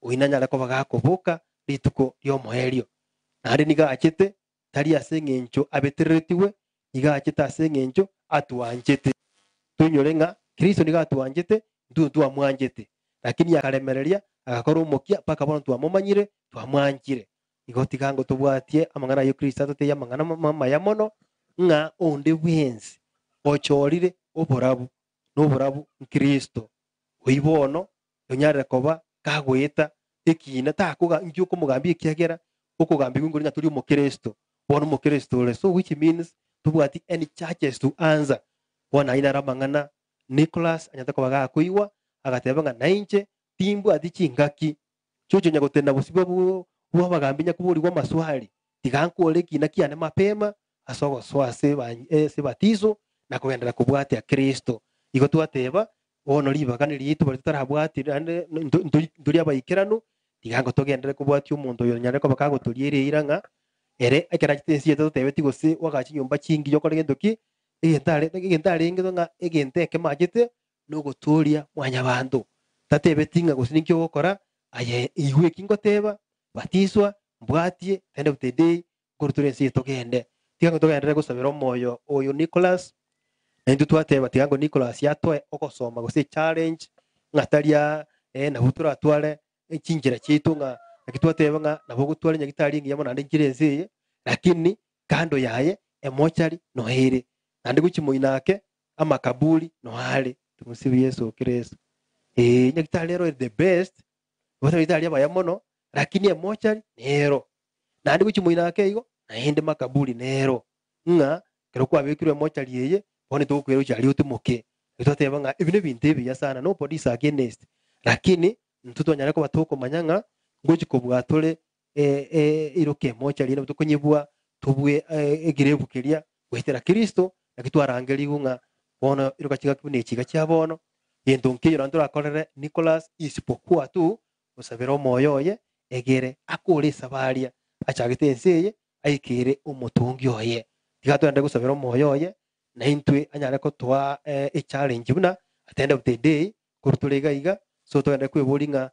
oinanya lako bagakoboka rituko ryo moherio nari niga achete tari asengencho abeteretiwe iga acheta asengencho atuanjete tunyorenga Kristo niga atuanjete ndu amwanjete lakini yakaremereria agakora umukia paka bono twamumanyire twamwanjire igoti gango tubwatie amangana yo Kristo atoteye amangana mama ya mono nga onde bwensi ochorire oborabu n'oborabu Kristo oibono yonyare koba kagweta ekina takuga njyo kumugambia kiagera okugambia ngo nya turi mu Kristo bono mu Kristo so which means tubwati any churches to answer bona ina ramangana Nicholas anyata kobaga kuiwa agatebanga nainche timbu adicingaki chocho nyagotenda busibo bwabagambia kuburi kwa maswali tigankole kina kiane mapema asogo swase se batizo na kuendera kubwati ya Kristo igo twateba bono libagani litu bari tarabwati nduri abayikirano tigango togendere kubwati umuntu yo nyare ko bakago turire iranga ere akeragitensi yeto tebeti gose wagachi nyumba kingi yo korege ndoki egentare nga egenteke majete no guturia mwanya bandu tatebetinga gusinikyo gukora aye iwe kingoteba batiswa mbwatie tende utede kuruturensi togende tigango togendere gusabira omoyo oyo Nicholas endo twateba tigango Nicholas yatoe okosoma gose challenge ngataria na butura atware ekingira kitu nga akitwateba nga nabo gutware nyagitari ngiye mona ndingirenzi lakini kando yaye emochari no here andi gukimuinake amakaburi no hale tumusibi Yesu Kristo nyagitari lero the best bose bitari abaya mono lakini emochari nero nandi gukimuinake igo naende makaburi nero nga kero kwa bikirwe emochari yeye bone tukwero cyari utimuke twateba nga ibine bintebi ya sana no body is against lakini ntutonyare ko batoko manyanga ngoji ko bwatole iroke emochari no tukonyebwa tubwe egirebukeria wetera Kristo nakitwarangeri gunga bono iroka kiga kibune kiga cyabono yendo nkiro ndura akorere Nicholas isipokuwa tu usabira omoyo ye egere akore sabaria achagitenseye aikire umutungi oye tigatwende gusabira omoyo ye na intwe anyare ko twa challenge buna at the end of the day kuruturega iga so twende kwiburinga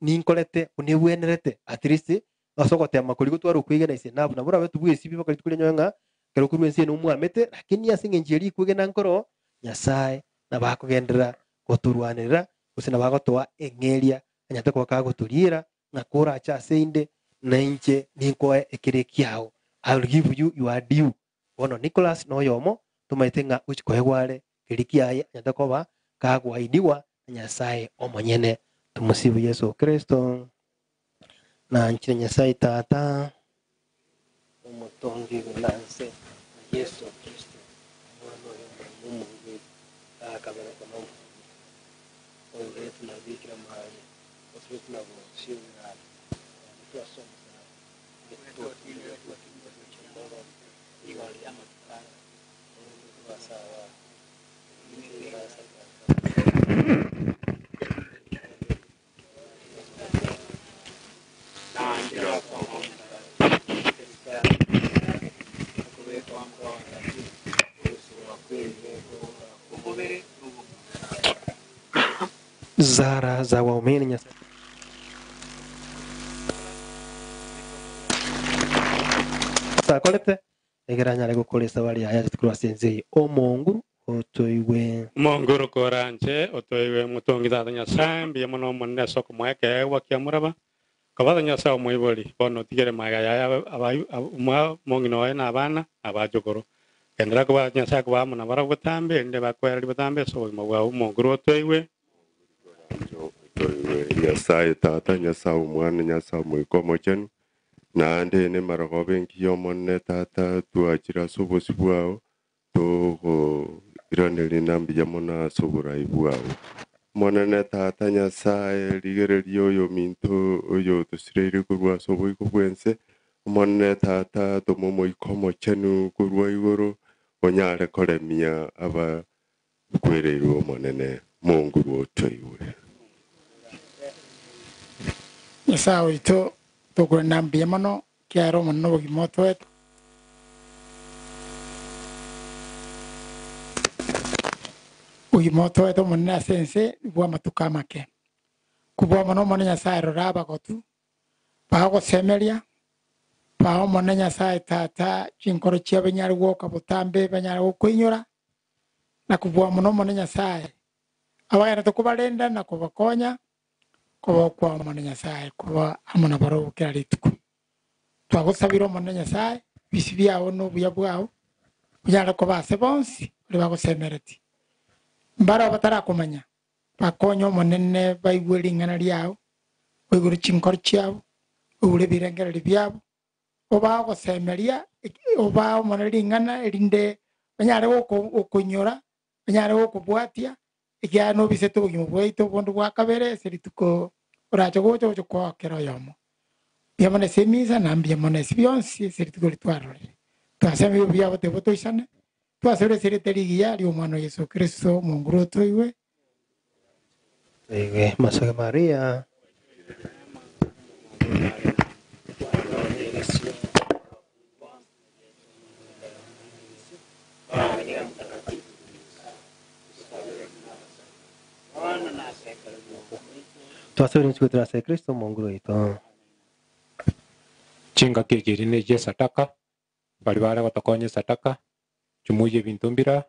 ninkolete unibwenerete at least asogote makuri gutwara kwiga na ise nabu nabura betu bwisi bibakari tukurenyoanga kero kurwense no mwamete lakini yasinge njeri kwigena nkoro nyasaye na bakugendera goturwanira usina bagotwa engeria anyate kwa kagoturira nakora acha seinde na inche ninkoe ekirekiao I will give you your due bono Nicholas no yomo tumaitenga uchikoegware kirikiaye anyate kwa kagwaidiwa nyasaye omonyene tumusibu Yesu Kristo na nchire nyasaye tata umutongi gulanse Yesu Kristo mwana wa Mungu akabara kwa Mungu ongea tunabikira mahali sisi tunavyoshirika tuasome sana ndio kwa kitu cha Mungu iwali ama tukana kwa sawa ni rasa zara za waumini nyasaye sakolete egeranya gukoresa bali aya tukurasenzeye omongu otoiwe monguru koranje otoiwe mutongi dada nyasaye mbiye mono monne soko mweke wakia muraba kabada nyasaye moibori bono tigere magaya abai mongino na abana abajogoro kendra kwa nyasa kwa muna bara butambe ende bakwera butambe so mwa umongro toiwe Nyasaye tata Nyasaye umwana Nyasaye mwikomo chenu nande ne maragobe nkiyo monne tata tuachira sobosi bwao to iraneli nambi jamona sobura ibwao monene tata Nyasaye ligere yo minto oyo tosireri kurwa sobo ikubwense monne tata to momo ikomo chenu kurwa igoro onyare koremia aba kwerero monene Mungu wotoiwe Nyasaye ito tugure nambi mano kiaro mano bugimoto wetu bugimoto wetu munna sense bwa matuka make kubwa mano mone Nyasaye roraba gotu bago semeria bao mone Nyasaye tata chinkoro chia benyari woka butambe benyari wokuinyora na kubwa mano mone Nyasaye abagana tukubalenda na kubakonya kuba kwa mwana Nyasaye kuba amana baro kira rituko twagusabira mwana Nyasaye bisibyawo no buya bwawo byara ko base bonsi bagosemereti mbara batara kumanya bakonyo monene baigweri ngana ryao wiguru chinkor chiao ure birengera byabo oba gosemeria oba moneri ngana erinde banyare okunyora banyare okubwatia ikia no biseto gimo bweito bondo bwa kabere serituko oracho gocho kwa kero yomo biamone semisa na biamone sibionsi serituko litwarore twaseme bya bote boto isane twasere seriteri ya umano Yesu Kristo Mungu roto iwe ewe Masaka Maria twasere nchukutira se Kristo Mungu roito chinga kejeri ne je sataka bali bara batakonye sataka chumuje bintumbira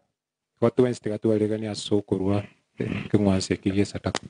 watu wensi tigatuwalegani asokorwa kengwase kije sataka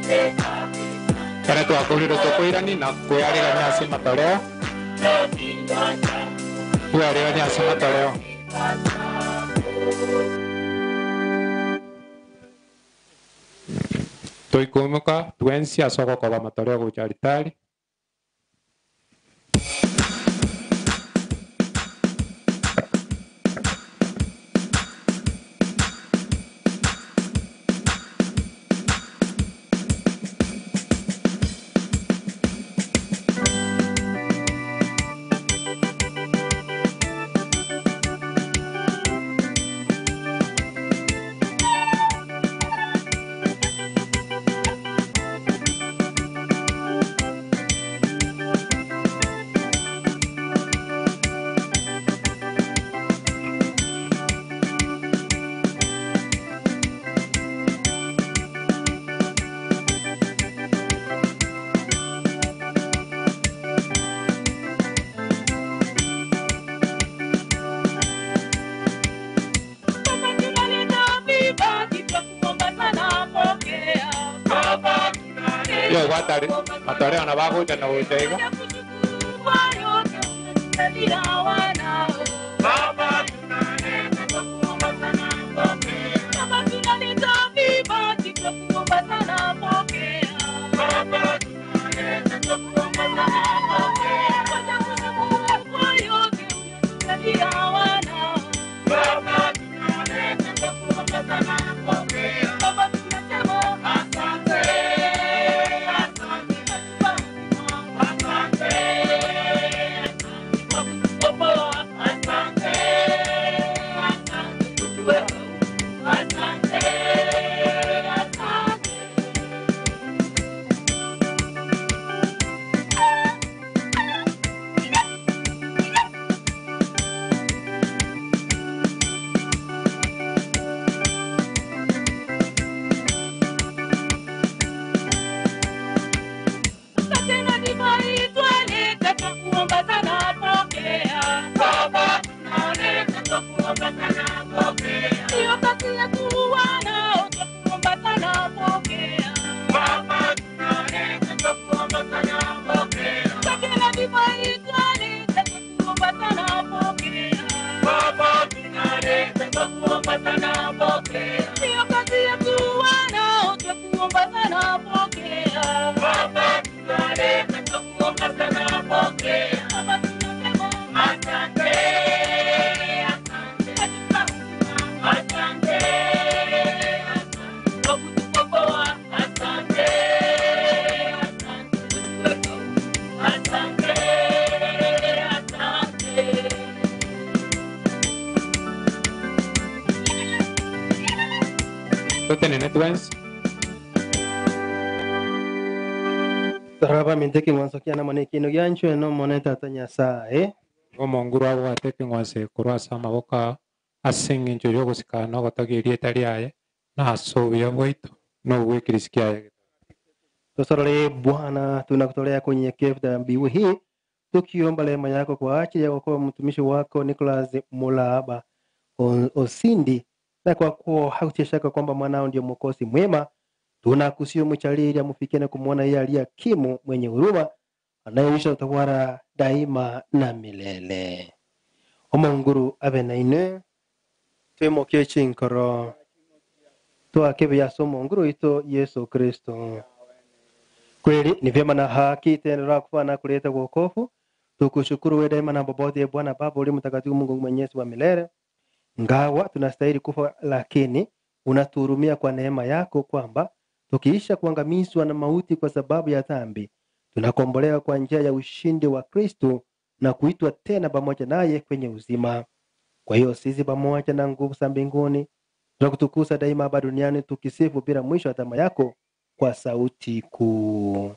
Kare twakorire tukwirani na kwĩarĩra nyasi matoreo kwĩarĩra nyasi matoreo tuikumuka twensi asoko kwa matoreo gucharitari yo watari matoreo na baguja na ujaiga Taraba minteki mwanzo kiana mane kino gyancho no moneta tanya sae omonguru abo ateke ngwase kurwa sama boka asingi njo yogo sikana gotagirie tariaye na asubia gwitu no gwikirisikia Tusorole Bwana tunakutolea kunyenyekevu dhambi hii tukiomba rehema yako kwa ajili ya kwa mtumishi wako Nicholas Mulaba Osindi na kwa kuwa hakutia shaka kwamba mwanao ndio mwokozi mwema tunakusio mchalili amufikie na kumwona yeye aliyekimu mwenye huruma anayeishi utawala daima na milele. Omonguru abe na ine tuemokie chinkoro tuakebe ya somo nguru ito Yesu Kristo. Kweli ni vyema na haki tena kufana kuleta wokovu. Tukushukuru wewe daima na popote Bwana Baba uli mtakatifu Mungu mwenyezi wa milele. Ngawa tunastahili kufa lakini unatuhurumia kwa neema yako kwamba tukiisha kuangamizwa na mauti kwa sababu ya dhambi tunakombolewa kwa njia ya ushindi wa Kristo na kuitwa tena pamoja naye kwenye uzima. Kwa hiyo sisi pamoja na nguvu za mbinguni tunakutukuza daima hapa duniani tukisifu bila mwisho adhama yako kwa sauti kuu.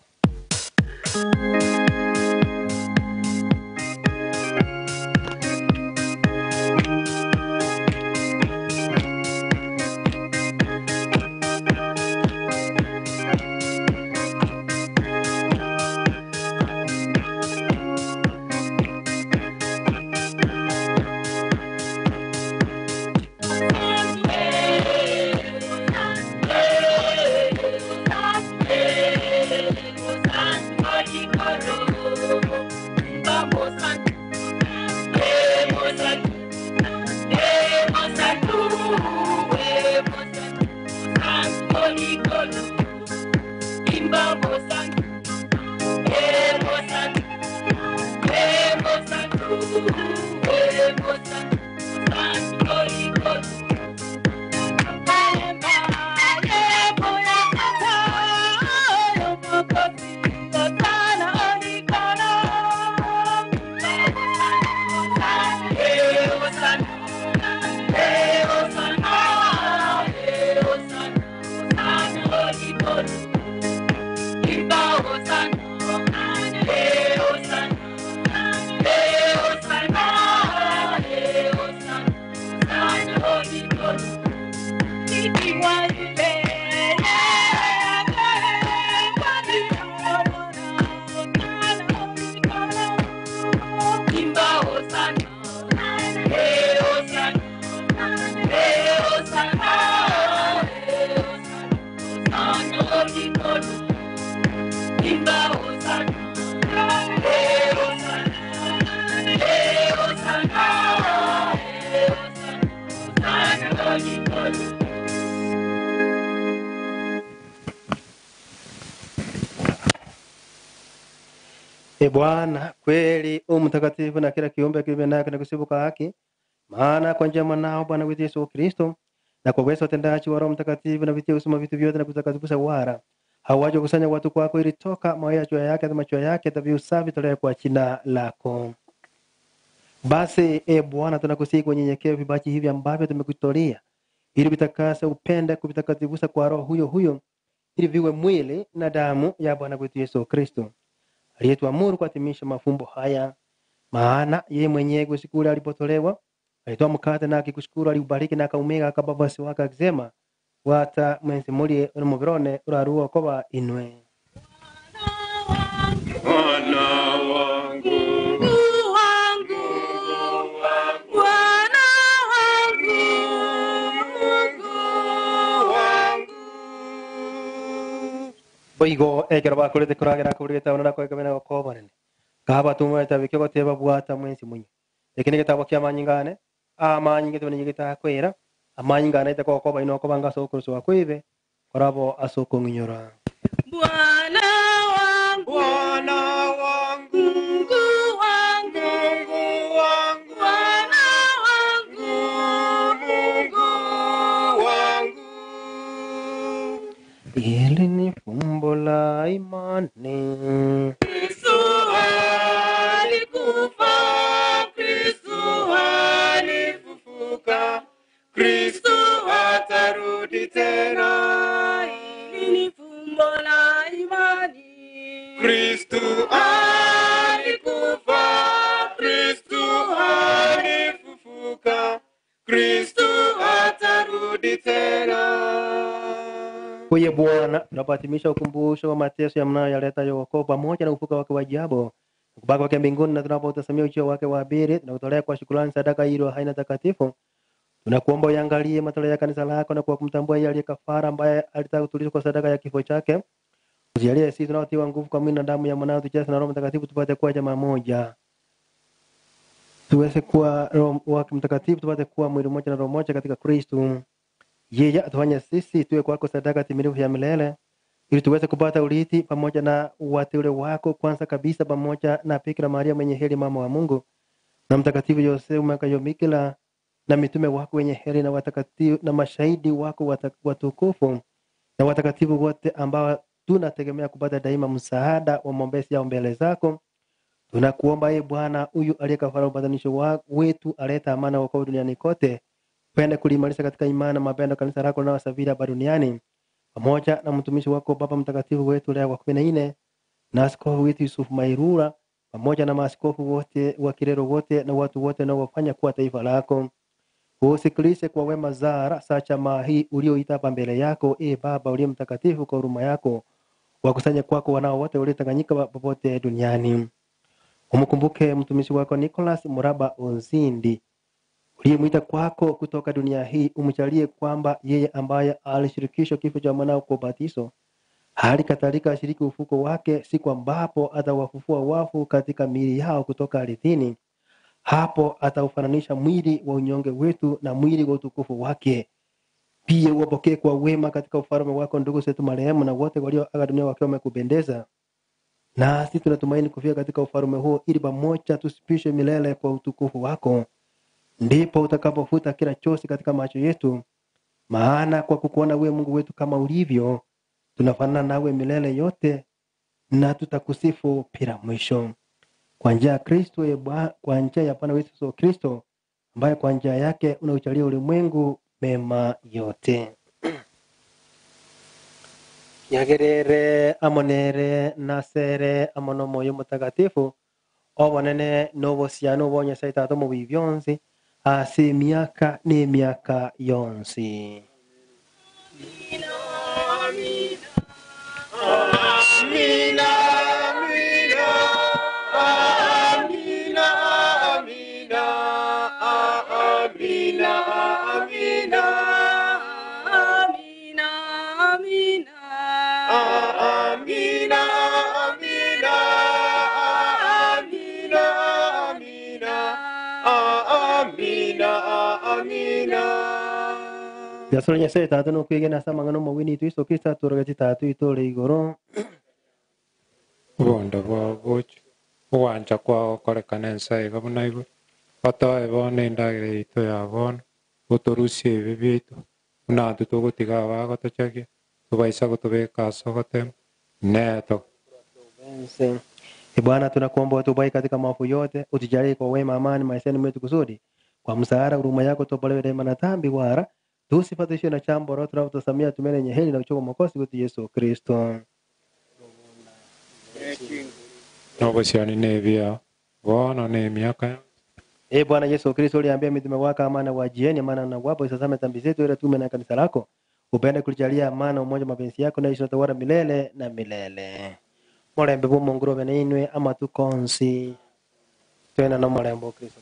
E Bwana, kweli u mtakatifu na kila kiumbe kiumbe nake na kusibuka haki, maana kwa njia mwanao Bwana wetu Yesu Kristo na kwa uwezo utendaji wa Roho Mtakatifu na vitia usoma vitu vyote na kutakatifuza wara hawaje kusanya watu kwako ili toka moyo juu yake na macho yake dhabihu safi tolewe kwa jina lako. Basi e Bwana, tunakusihi kwa unyenyekevu vipaji hivi ambavyo tumekutolea ili vitakase upende kuvitakatifuza kwa Roho huyo huyo ili viwe mwili na damu ya Bwana wetu Yesu Kristo aliyetuamuru kuadhimisha mafumbo haya. Maana yeye mwenyewe siku ile alipotolewa alitoa mkate na akikushukuru aliubariki na akaumega akapa basi wake akisema, wata mwenzi muri umuvirone uraruo koba inwe. Bwana wangu, wangu, Bwana wangu, wangu. Boigo ekero bakurete kuragira kureta ona ko ekabena koba nene. Kaba tumwe tabike ko teba bwata mwenzi munye. Ekene getabo kya manyingane amanyi ngetone nyigita kwera amanyi ngana ite ko koba ino koba ngaso kurso akwive korabo asoko nginyora. Bwana wangu, Bwana wangu, Mungu wangu, Mungu wangu, Bwana wangu, Mungu wangu. Hili ni fumbo la imani. Kristo alikufa, Kristo alifufuka, Kristo atarudi tena. Hili ni fumbo la imani. Kristo alikufa, Kristo alifufuka, Kristo atarudi tena. Kwa Bwana tunapatimisha ukumbusho wa mateso ya mnao yaleta wokovu pamoja na ufufuko wake wa ajabu kubaki kwake mbinguni, na tunapotazamia ujio wake wa pili tunakutolea kwa shukrani sadaka hilo haina takatifu. Tunakuomba uangalie matoleo ya kanisa lako na kwa kumtambua yeye aliye kafara ambaye alitaka kutulizwa kwa sadaka ya kifo chake. Usijalie sisi tunaotiwa nguvu kwa mwili na damu ya mwanao tujaze na Roho Mtakatifu tupate kuwa jamaa moja. Tuweze kuwa Roho wake Mtakatifu tupate kuwa mwili mmoja na roho moja katika Kristo. Yeye atufanye sisi tuwe kwako sadaka timilifu ya milele ili tuweze kupata urithi pamoja na wateule wako, kwanza kabisa pamoja na Bikira Maria mwenye heri mama wa Mungu na Mtakatifu Yosefu Makayomikila na mitume wako wenye heri na watakatifu na mashahidi wako watukufu na watakatifu wote ambao tunategemea kupata daima msaada wa maombezi yao mbele zako. Tunakuomba Bwana, huyu aliyekafara upatanisho wetu aleta amana wokovu duniani kote, pende kuliimarisha katika imani na mapendo kanisa lako na wasafiri hapa duniani, pamoja na mtumishi wako Baba Mtakatifu wetu Leo wa 14 na askofu wetu Yusuf Mairura pamoja na maaskofu wote wa Kirero wote na watu wote na wafanya kuwa taifa lako. Usikilize kwa wema zara sacha mahi ulioita hapa mbele yako, Baba uliye mtakatifu, kwa huruma yako wakusanye kwako wanao wote waliotanganyika popote duniani. Umkumbuke mtumishi wako Nicholas Muraba Onzindi uliyemwita kwako kutoka dunia hii, umjalie kwamba yeye ambaye alishirikishwa kifo cha mwanao kwa ubatizo hali kadhalika ashiriki ufuko wake siku ambapo atawafufua wafu katika miili yao kutoka ardhini. Hapo ataufananisha mwili wa unyonge wetu na mwili wa utukufu wake. Pia uwapokee kwa wema katika ufalme wako ndugu zetu marehemu na wote walioaga dunia wakiwa wamekupendeza. Nasi tunatumaini kufika katika ufalme huo ili pamoja tusipishwe milele kwa utukufu wako. Ndipo utakapofuta kila chozi katika macho yetu, maana kwa kukuona wewe Mungu wetu kama ulivyo, tunafanana nawe milele yote na tutakusifu bila mwisho. Kwa njia ya Kristo, kwa njia ya Bwana wetu Yesu Kristo, ambaye kwa njia yake unaujalia ulimwengu mema yote. Nyagerere amonere nasere amono moyo mtakatifu obonene n'obosiano bonye saitato mu bibyonzi asi miaka ni miaka yonsi. Amina, amina, amina, amina, amina, amina, amina, amina, amina, amina, amina, amina. Yasolnya saitato no kwigena samangano mo wini tu Yesu Kristo turagati tatu itore igoro. Rwanda bwagocho uwanja kwao korekana ensa iga buna igo otoe bono endagera yaito ya bono otorusie ebi biaitu buna antu togotiga abagotochagia tubaisa gotobeka ase ogotema neto. Bwana, tunakuomba utubariki katika mambo yote, utujalie kwa wema, amani maishani mwetu kusudi kwa msaada huruma yako tuopolewe daima na dhambi wala tusifatishwe na chambo roho tunavyotusamia tumene yenye heri na uchogo mwokozi wetu Yesu Kristo. Nobosiani nebia bono ne miaka. Bwana Yesu Kristo, uliambia mitume wako amani wajieni, amani na wapo isazame dhambi zetu ili tume na kanisa lako. Upende kulijalia amani umoja mapenzi yako na ishi tawala milele na milele. Molembe bo Mungu bene inwe ama tukonsi. Twena na molembo Kristo.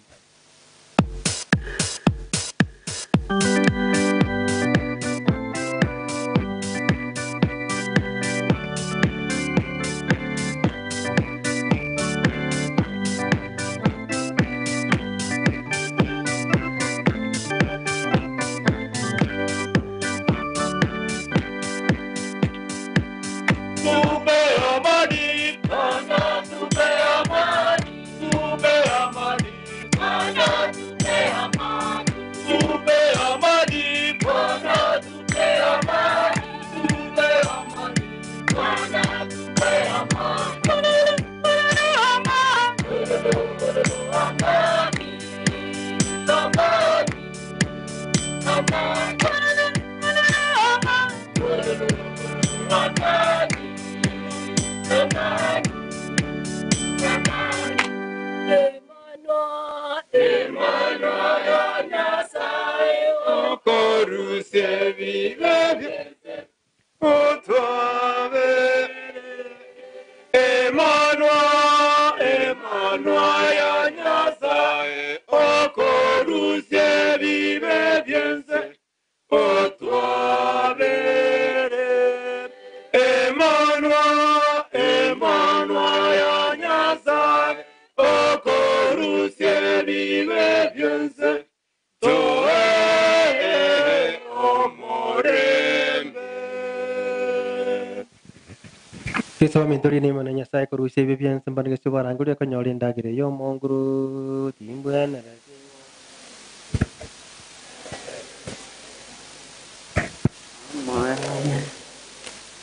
Kristo mintori ni mana nyasai korusi bibian sempan ke suara anggur dia konyolin dagire yo monggru timbuan ada.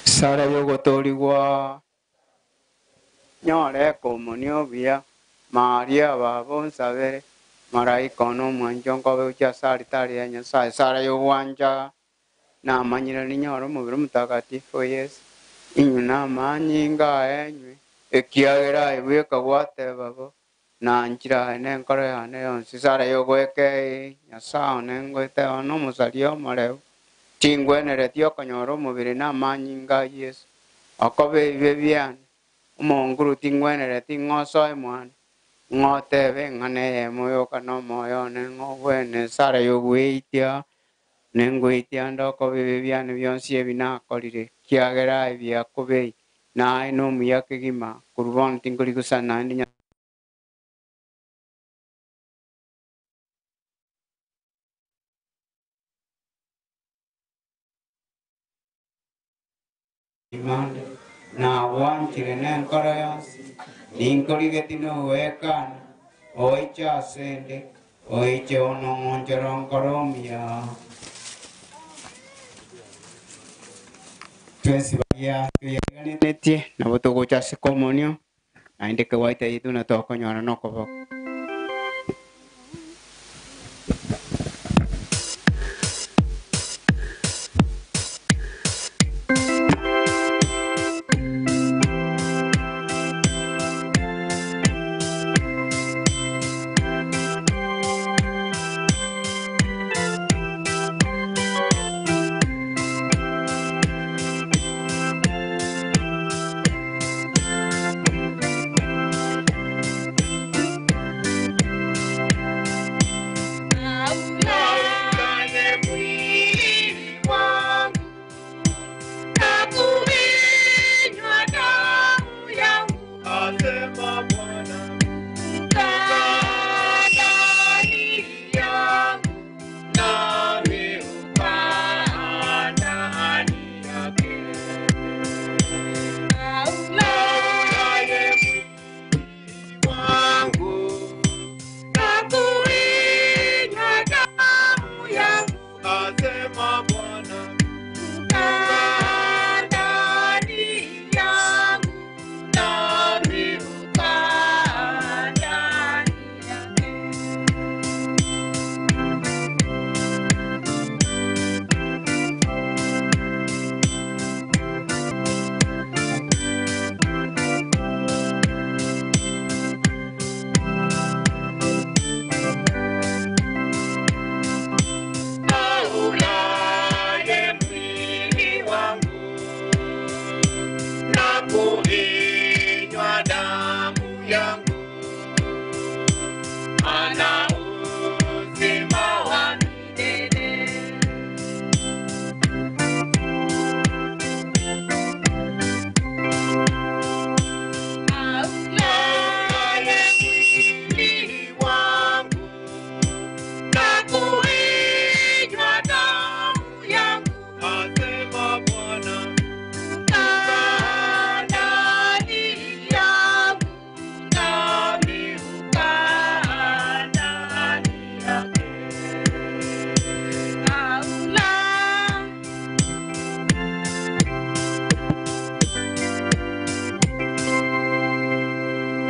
Sara yo gotori wa nyore komunio via Maria babon savere marai kono manjong ko uja sari tari nya sai sara yo wanja na manyira ni nyoro mu mtakatifu Yesu inyuna manyinga enywe ekiagera iwe kagwate babo na njira ene nkore ane onsi sara yo gweke nyasa ne ngwete ono musario mareu tingwenere tio konyoro mubiri na manyinga Yesu akobe ibe bian monguru tingwenere tingoso emwan ngotebe ngane moyo kana moyo ne ngobene sara yo gwitia nengoitia ndoko bibe bian byonsi ebina kolire kiagera ibya kobe na ino muyake gima kurban tingoli kusana ndinya imande na wanchire ne korayas ningoli getino wekan oicha sende oiche ono moncherong koromia Tuensi bagia tuyagane netie na boto gocha se komunio ainde ke waita itu na to konyana noko.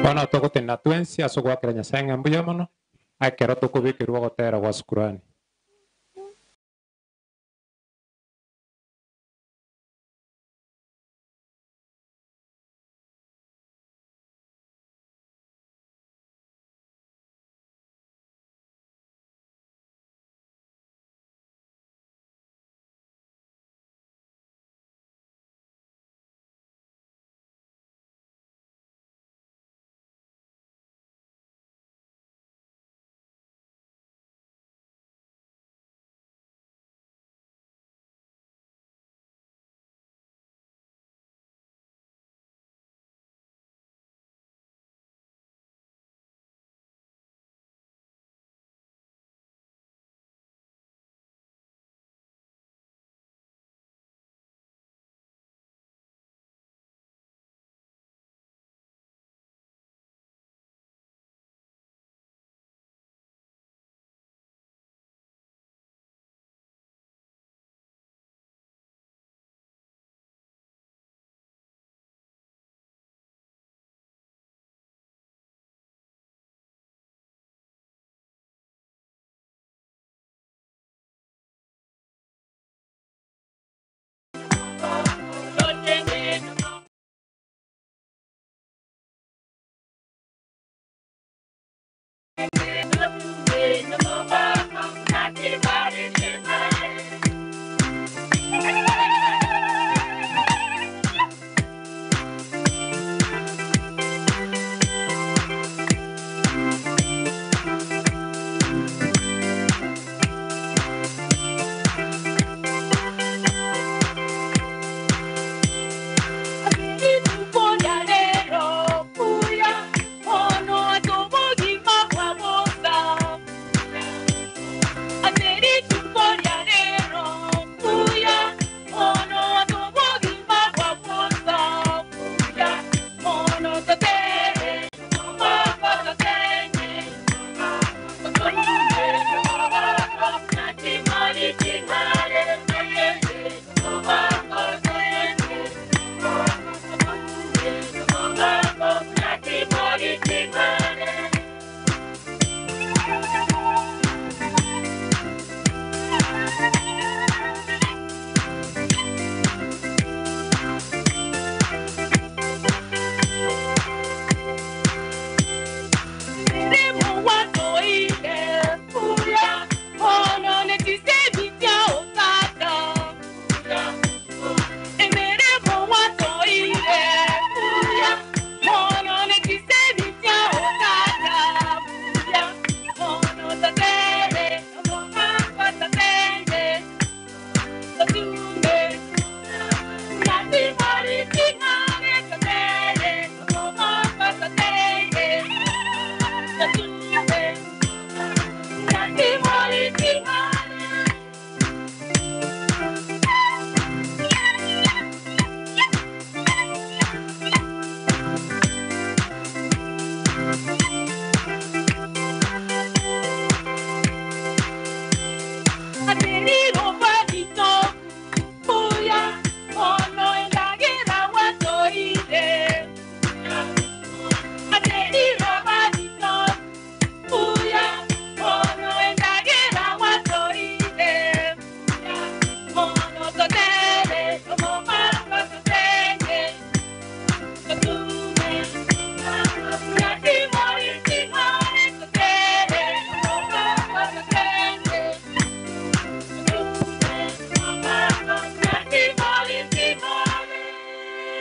Bona togotenda twensi asogwakira Nyasaye ng'ambuya mono akero tokobekirwa gotera gwa sukurani.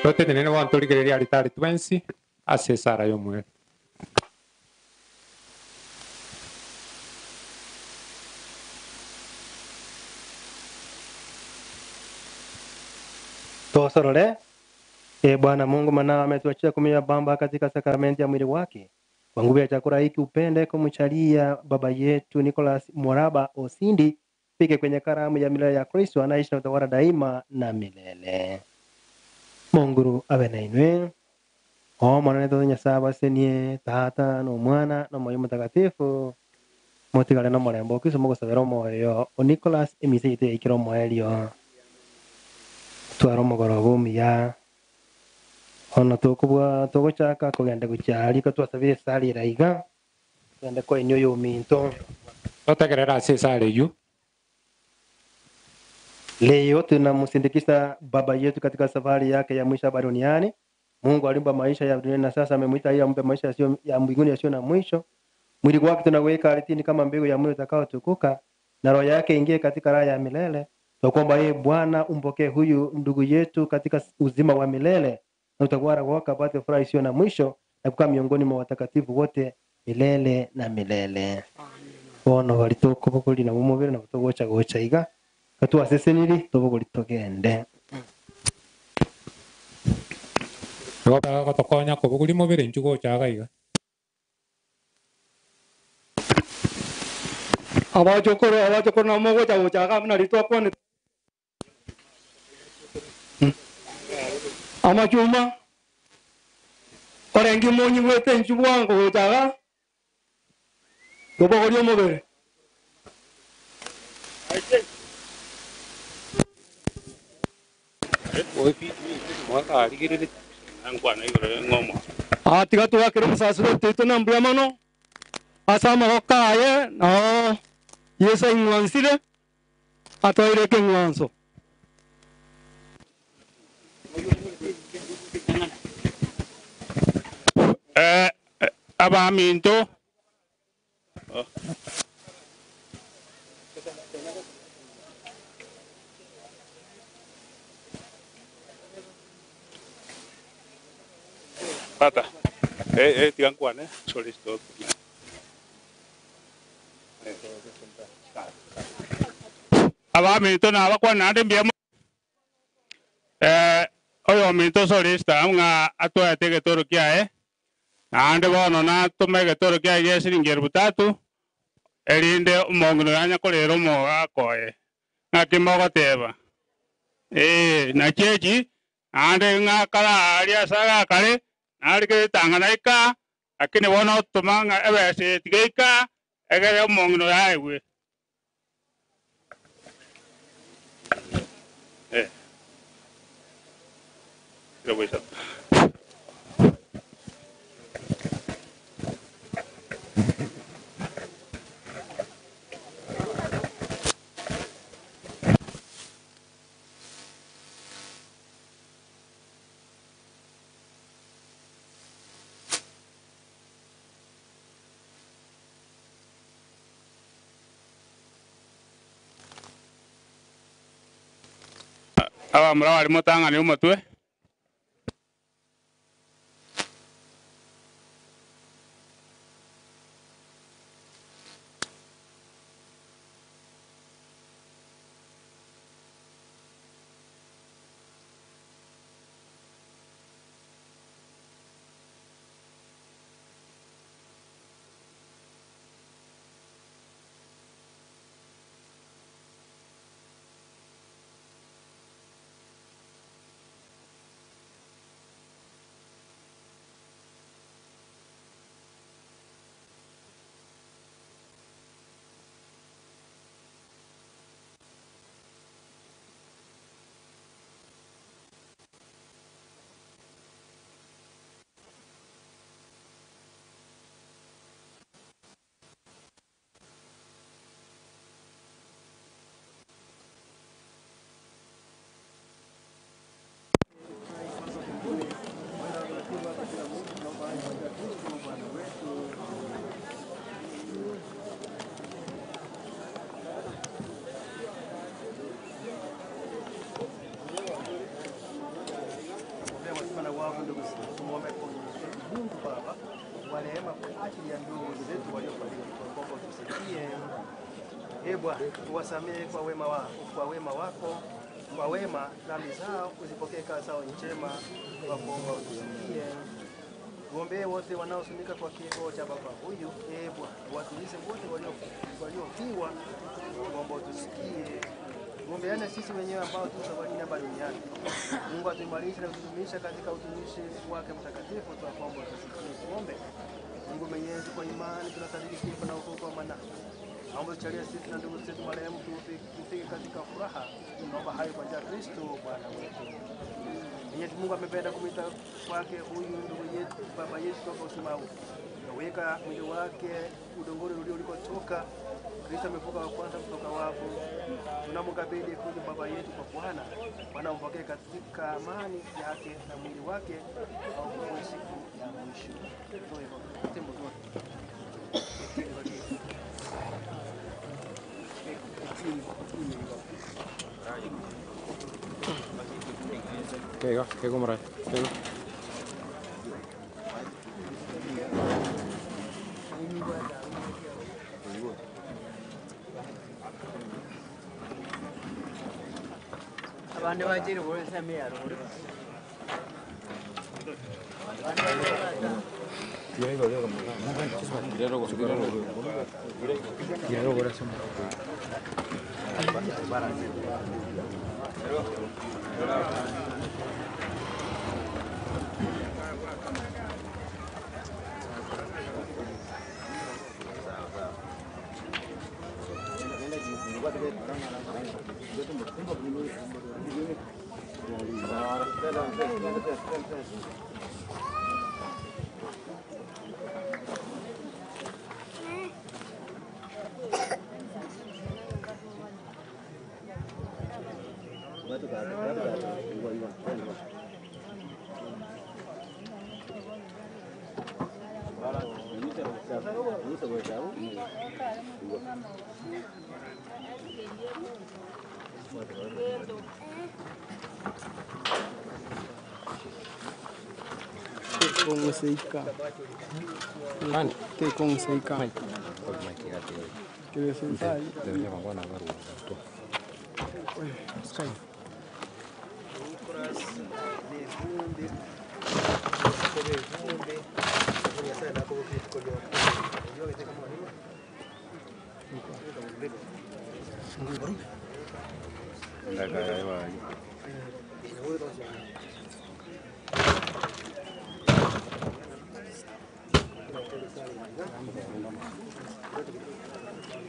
Tote tenene wantori kereri aritari twensi asesara yomwe. Tuwasorole. Bwana Mungu mwanao ametuachia kumia bamba katika sakramenti ya mwili wake. Kwa nguvu ya chakula hiki upende kumchalia baba yetu Nicholas Moraba Osindi pike kwenye karamu ya milele ya Kristo anaishi na utawala daima na milele. Mungu awe na inwe. Mwana neto Nyasaye basenie tata no mwana no moyo mtakatifu. Mutigale no murembo kiso mugusabira moyo o Nicholas emise ite ikiro moelio. Twaro mugorogo miya. ona tukubwa tuguchaka kugenda guchari ko twasabire sari raiga twende kwa inyo yo minto totegerera sisare yu leo tunamsindikiza baba yetu katika safari yake ya mwisho hapa duniani. Mungu alimpa maisha ya dunia na sasa amemwita ili ampe maisha yasiyo ya mbinguni yasiyo na mwisho. Mwili wake tunaweka ardhini kama mbegu ya mwili utakaotukuka na roho yake ingie katika raha ya milele. Tunakuomba yeye Bwana umpokee huyu ndugu yetu katika uzima wa milele na utakuwa roho apate furaha isiyo na mwisho na kukaa miongoni mwa watakatifu wote milele na milele. Ono walituko bokoli na mumubiri na kutogocha gocha iga katua seseniri tobogoli togende. Roba gotokonya ko bogoli mubiri njugo chaga iga abajokoro na mogo cha chaga mna rito kwani amachuma orengi monyi wete njuwango chaga tobogoli mubiri tiga tuwa kero musasuro tito na mbriamano asama hokaye no yesa ingwansire atoire ke ngwanso abaminto Pata. Tigan kuan sorry stop. Aba minto na aba kuan ade biamo. Oyo minto sorry sta nga atwa te ke toro kia ande bono na to me ke toro kia yes ringer butatu. Erinde mongno anya kolero mo akoe. Ngati mogo teba. Na chechi ande nga kala aria saga kale Arke tanganaika akini wono tumanga ebese tigeika egere mongno yaewe Robusta Aba mrawa alimo tanga ni umotwe Tuwasamehe kwa wema wako, kwa wema dhambi zao, uzipokee kazi zao njema, wakuomba utusikie. Tuombee wote wanaosumika kwa kifo cha baba huyu, Bwana, watulize wote waliofiwa, wakuomba utusikie. Tuombeane sisi wenyewe ambao tu safarini hapa duniani. Mungu atuimarishe na kutudumisha katika utumishi wake mtakatifu, tunakuomba utusikie. Tuombe. Mungu Mwenyezi, kwa imani tunasadiki kifo na ufufuo wa mwanao. naomba tuchalie sisi na ndugu zetu marehemu tufike katika furaha. Tunaomba hayo kwa njia ya Kristo Bwana wetu. Mwenyezi Mungu amependa kumita kwake huyu ndugu yetu baba yetu toka usimau. Naweka mwili wake udongoni ulikotoka. Kristo amefuka wa kwanza kutoka wafu. Tunamkabidhi huyu baba yetu kwa Bwana. Bwana umpokee katika amani yake na mwili wake au kwa siku ya mwisho. Ndio hivyo. Tembo zote. Kego marai. Kego. Abandi bagire bose amiyaro. Kung seika. Man, ke kung seika. Kile sentai. Debería manguana baru tu. Sky.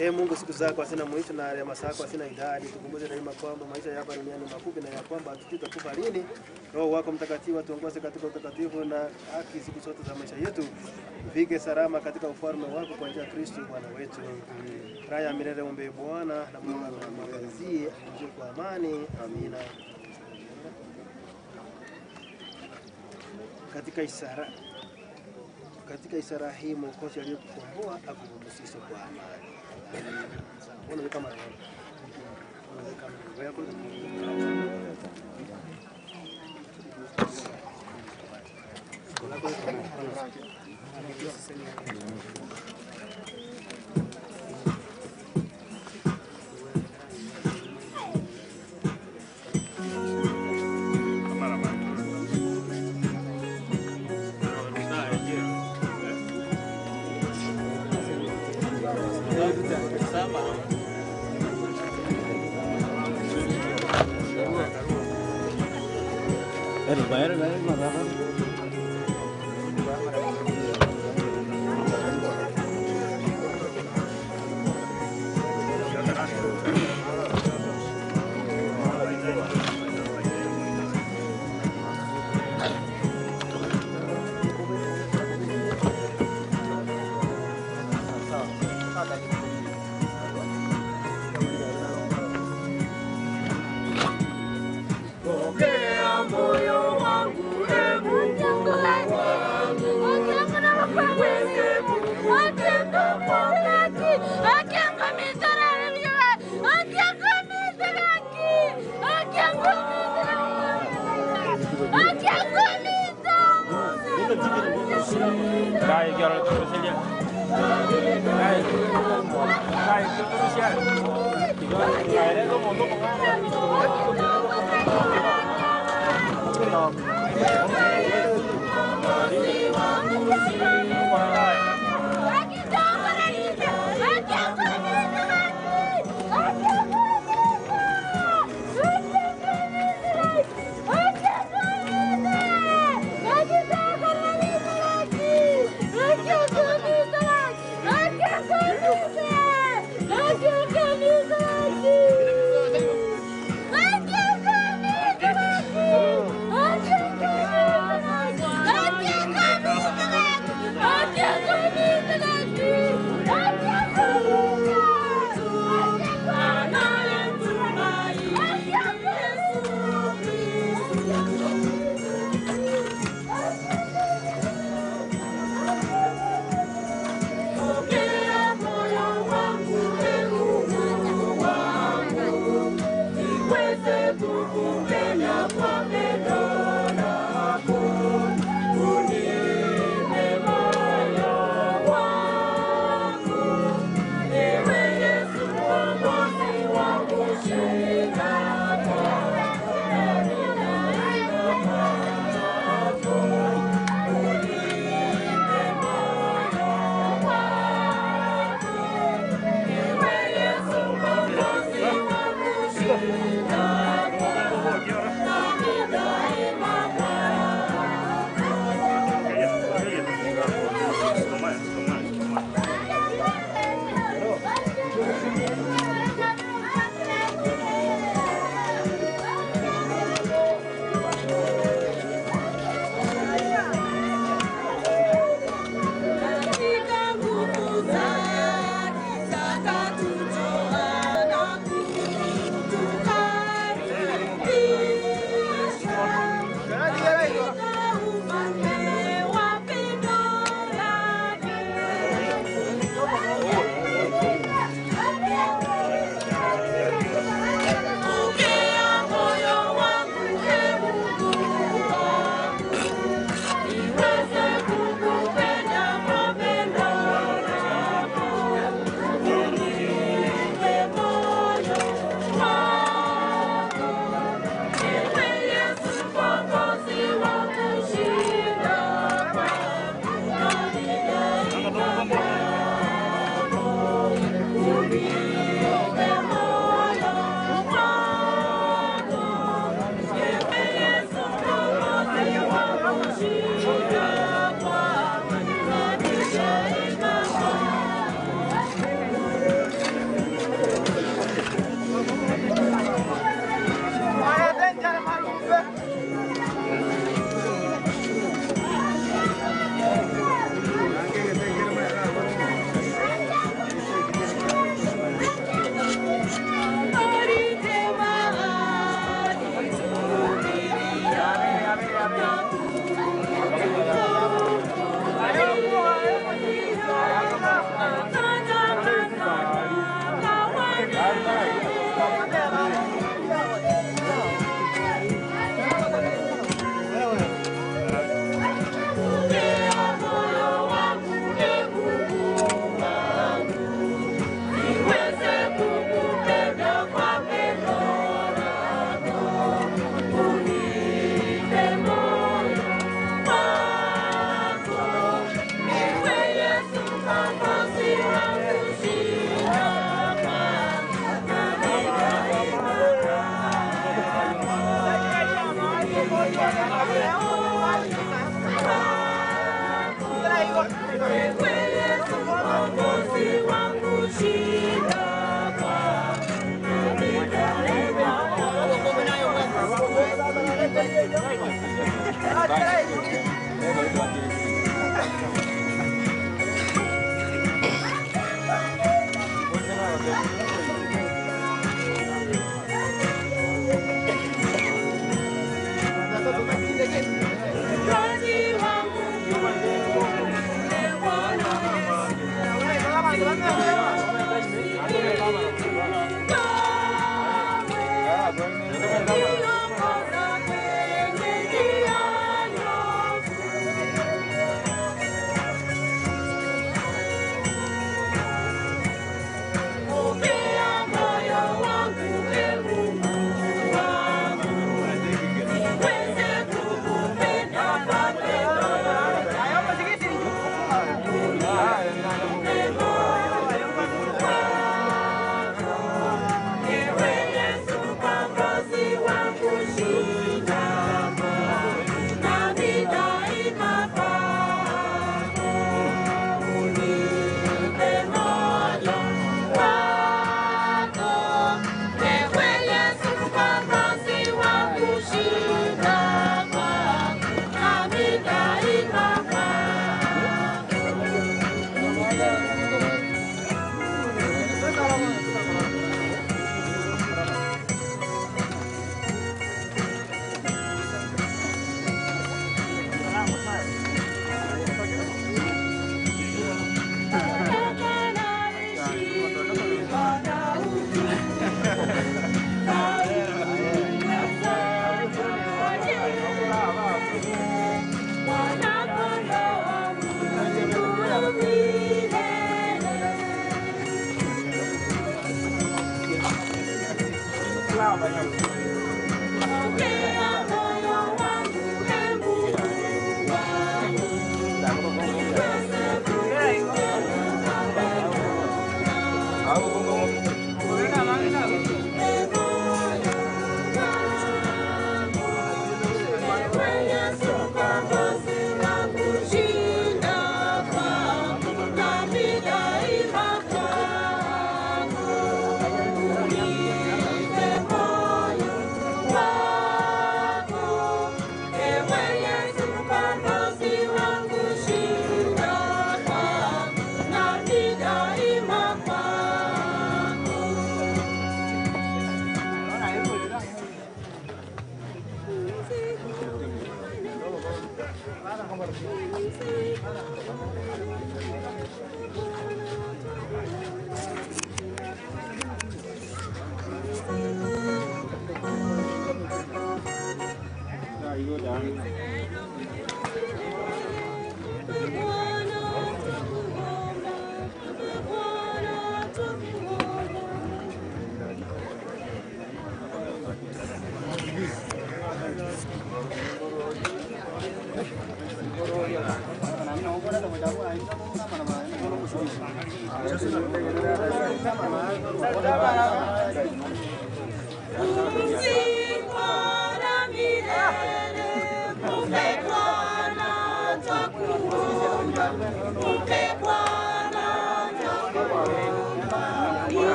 Ee Mungu, siku zako hazina mwisho na rehema zako hazina idadi. Tukumbuke daima kwamba maisha ya hapa duniani mafupi na ya kwamba hatutakufa lini. Roho wako Mtakatifu atuongoze katika utakatifu na haki siku zote za maisha yetu. Tufike salama katika ufalme wako kwa njia ya Kristo Bwana wetu. Raha ya milele umbe Bwana na Mungu amwangalizie kwa amani. Amina. Katika ishara hii Mwokozi aliyekukomboa akupumzishe kwa amani. Ona kama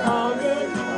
Amen.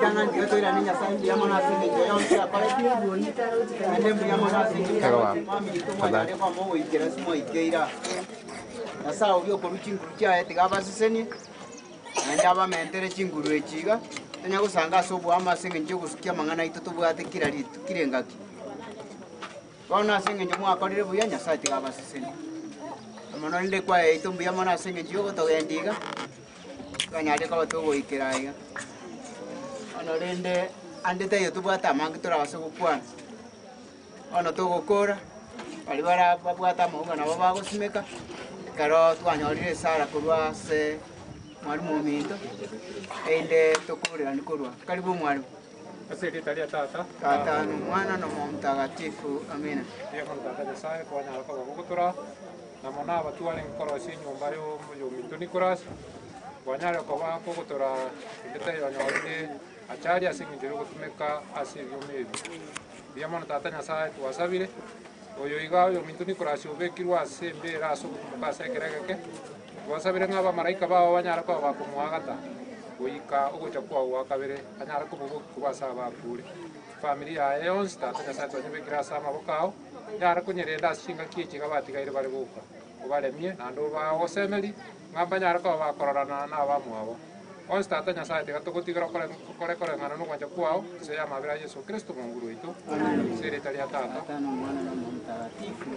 Jangan dia tu dah niat saya dia mana sini dia orang siapa lagi pun. Anda punya mana sini. Kami itu mana dia mau ikut semua ikut dah. Nasa ovyo kurucing kurucia tiga basi sini. Anda apa mentere cinguru eciga. Tanya aku sangka sobo ama sini njugu sikia mangana itu tu buat kira di kira ngaki. Kau nasi njugu mau kau dia buaya nyasa tiga basi sini. Mana ni kwa itu buaya mana sini njugu tu endiga. Kanya dia kau tu buat kira iga. Ano rende ande tayo tu buata mangi tu rawa suku puan. Ano tu kokora. Palibara buata monga na baba kusimeka. Karo tu anyori sara kurwa se mwalimu minto. Ende tukuri anikurwa. Karibu mwalimu. Sekretariat tata. Tata mwana na mtakatifu. Amina. Dia mtaka saya kwa nyala kwa kukutura. Na mona watu wale nkorosi nyumba yo minto Nicolas. Kwa nyala kwa kukutura. Ndetayo anyori achari asinginjiro kutumeka asivyomevi biamana tata nyasaye twasabire oyo igayo yo mintu Nicolas obekirwa asembera aso kutuka sekeregeke twasabire ngaba malaika bawo banyara ko bakumwagata oika ogocha kwa wakabere anyara ko kubasa bakure familia yonse tata nyasaye twanyebekira sama bokao yara kunyerenda singa kichi kabatigaire bari buka obaremye nando bawo semeli ngamba nyara ko bakororana na bamwabo Once tata nyasaye tega tugutigara kore ngana no kwanja kwao se ya mabira Yesu Kristo Mungu wetu sekretariat tata Tata na mwana na mtakatifu.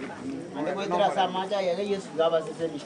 Ande kwa samaja ya Yesu gaba sisi.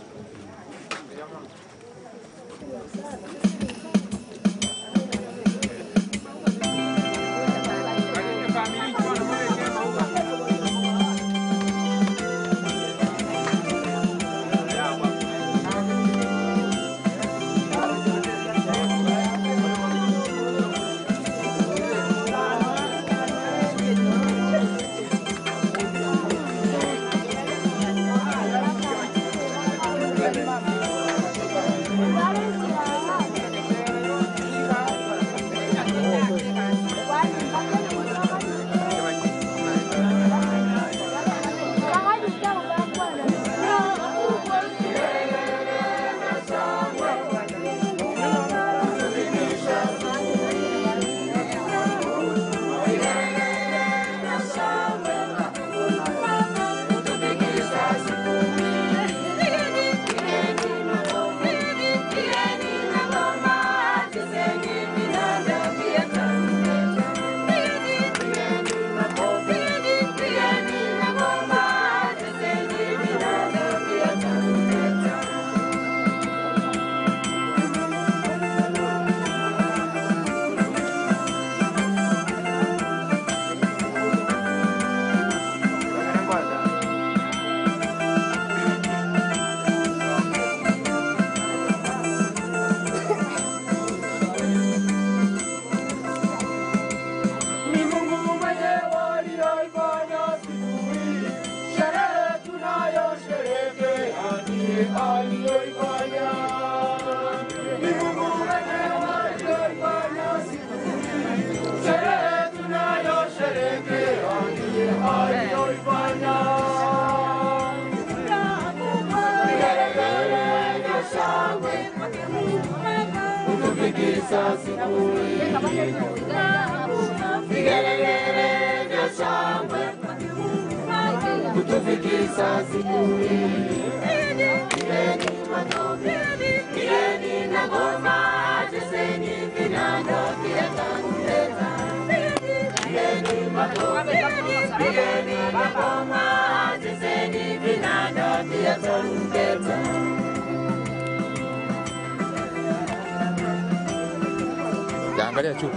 Angalia juu.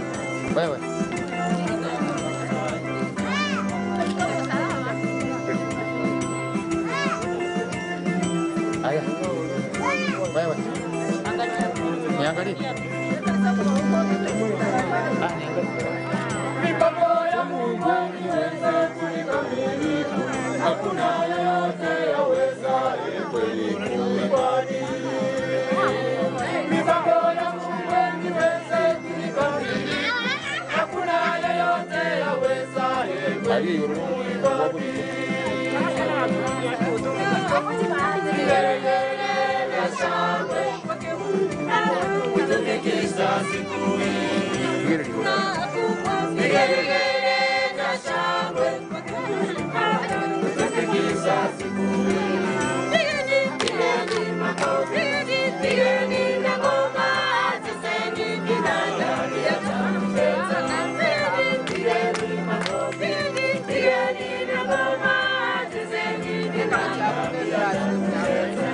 Wewe. Haya. Wewe. Niangalie. Mipango ya Mungu iweze kukamilika, hakuna yeyote awezaye kweli kuibadili. Mipango ya Mungu iweze kukamilika, hakuna yeyote awezaye kweli kuibadili. Vigelegele vya shangwe kutufikisha siku hii. Vigelegele vya shangwe kutufikisha siku hii. Pigeni makofi, pigeni na ngoma, chezeni kinanda ya tarumbeta. Pigeni makofi, pigeni na ngoma, chezeni kinanda ya tarumbeta.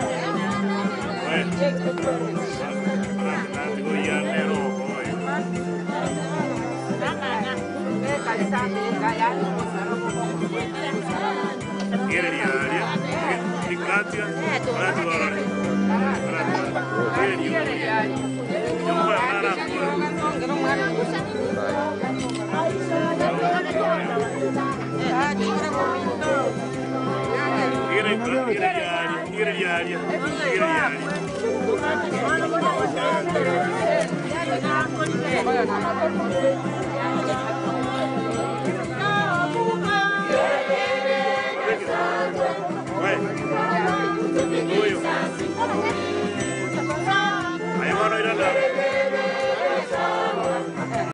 Huyu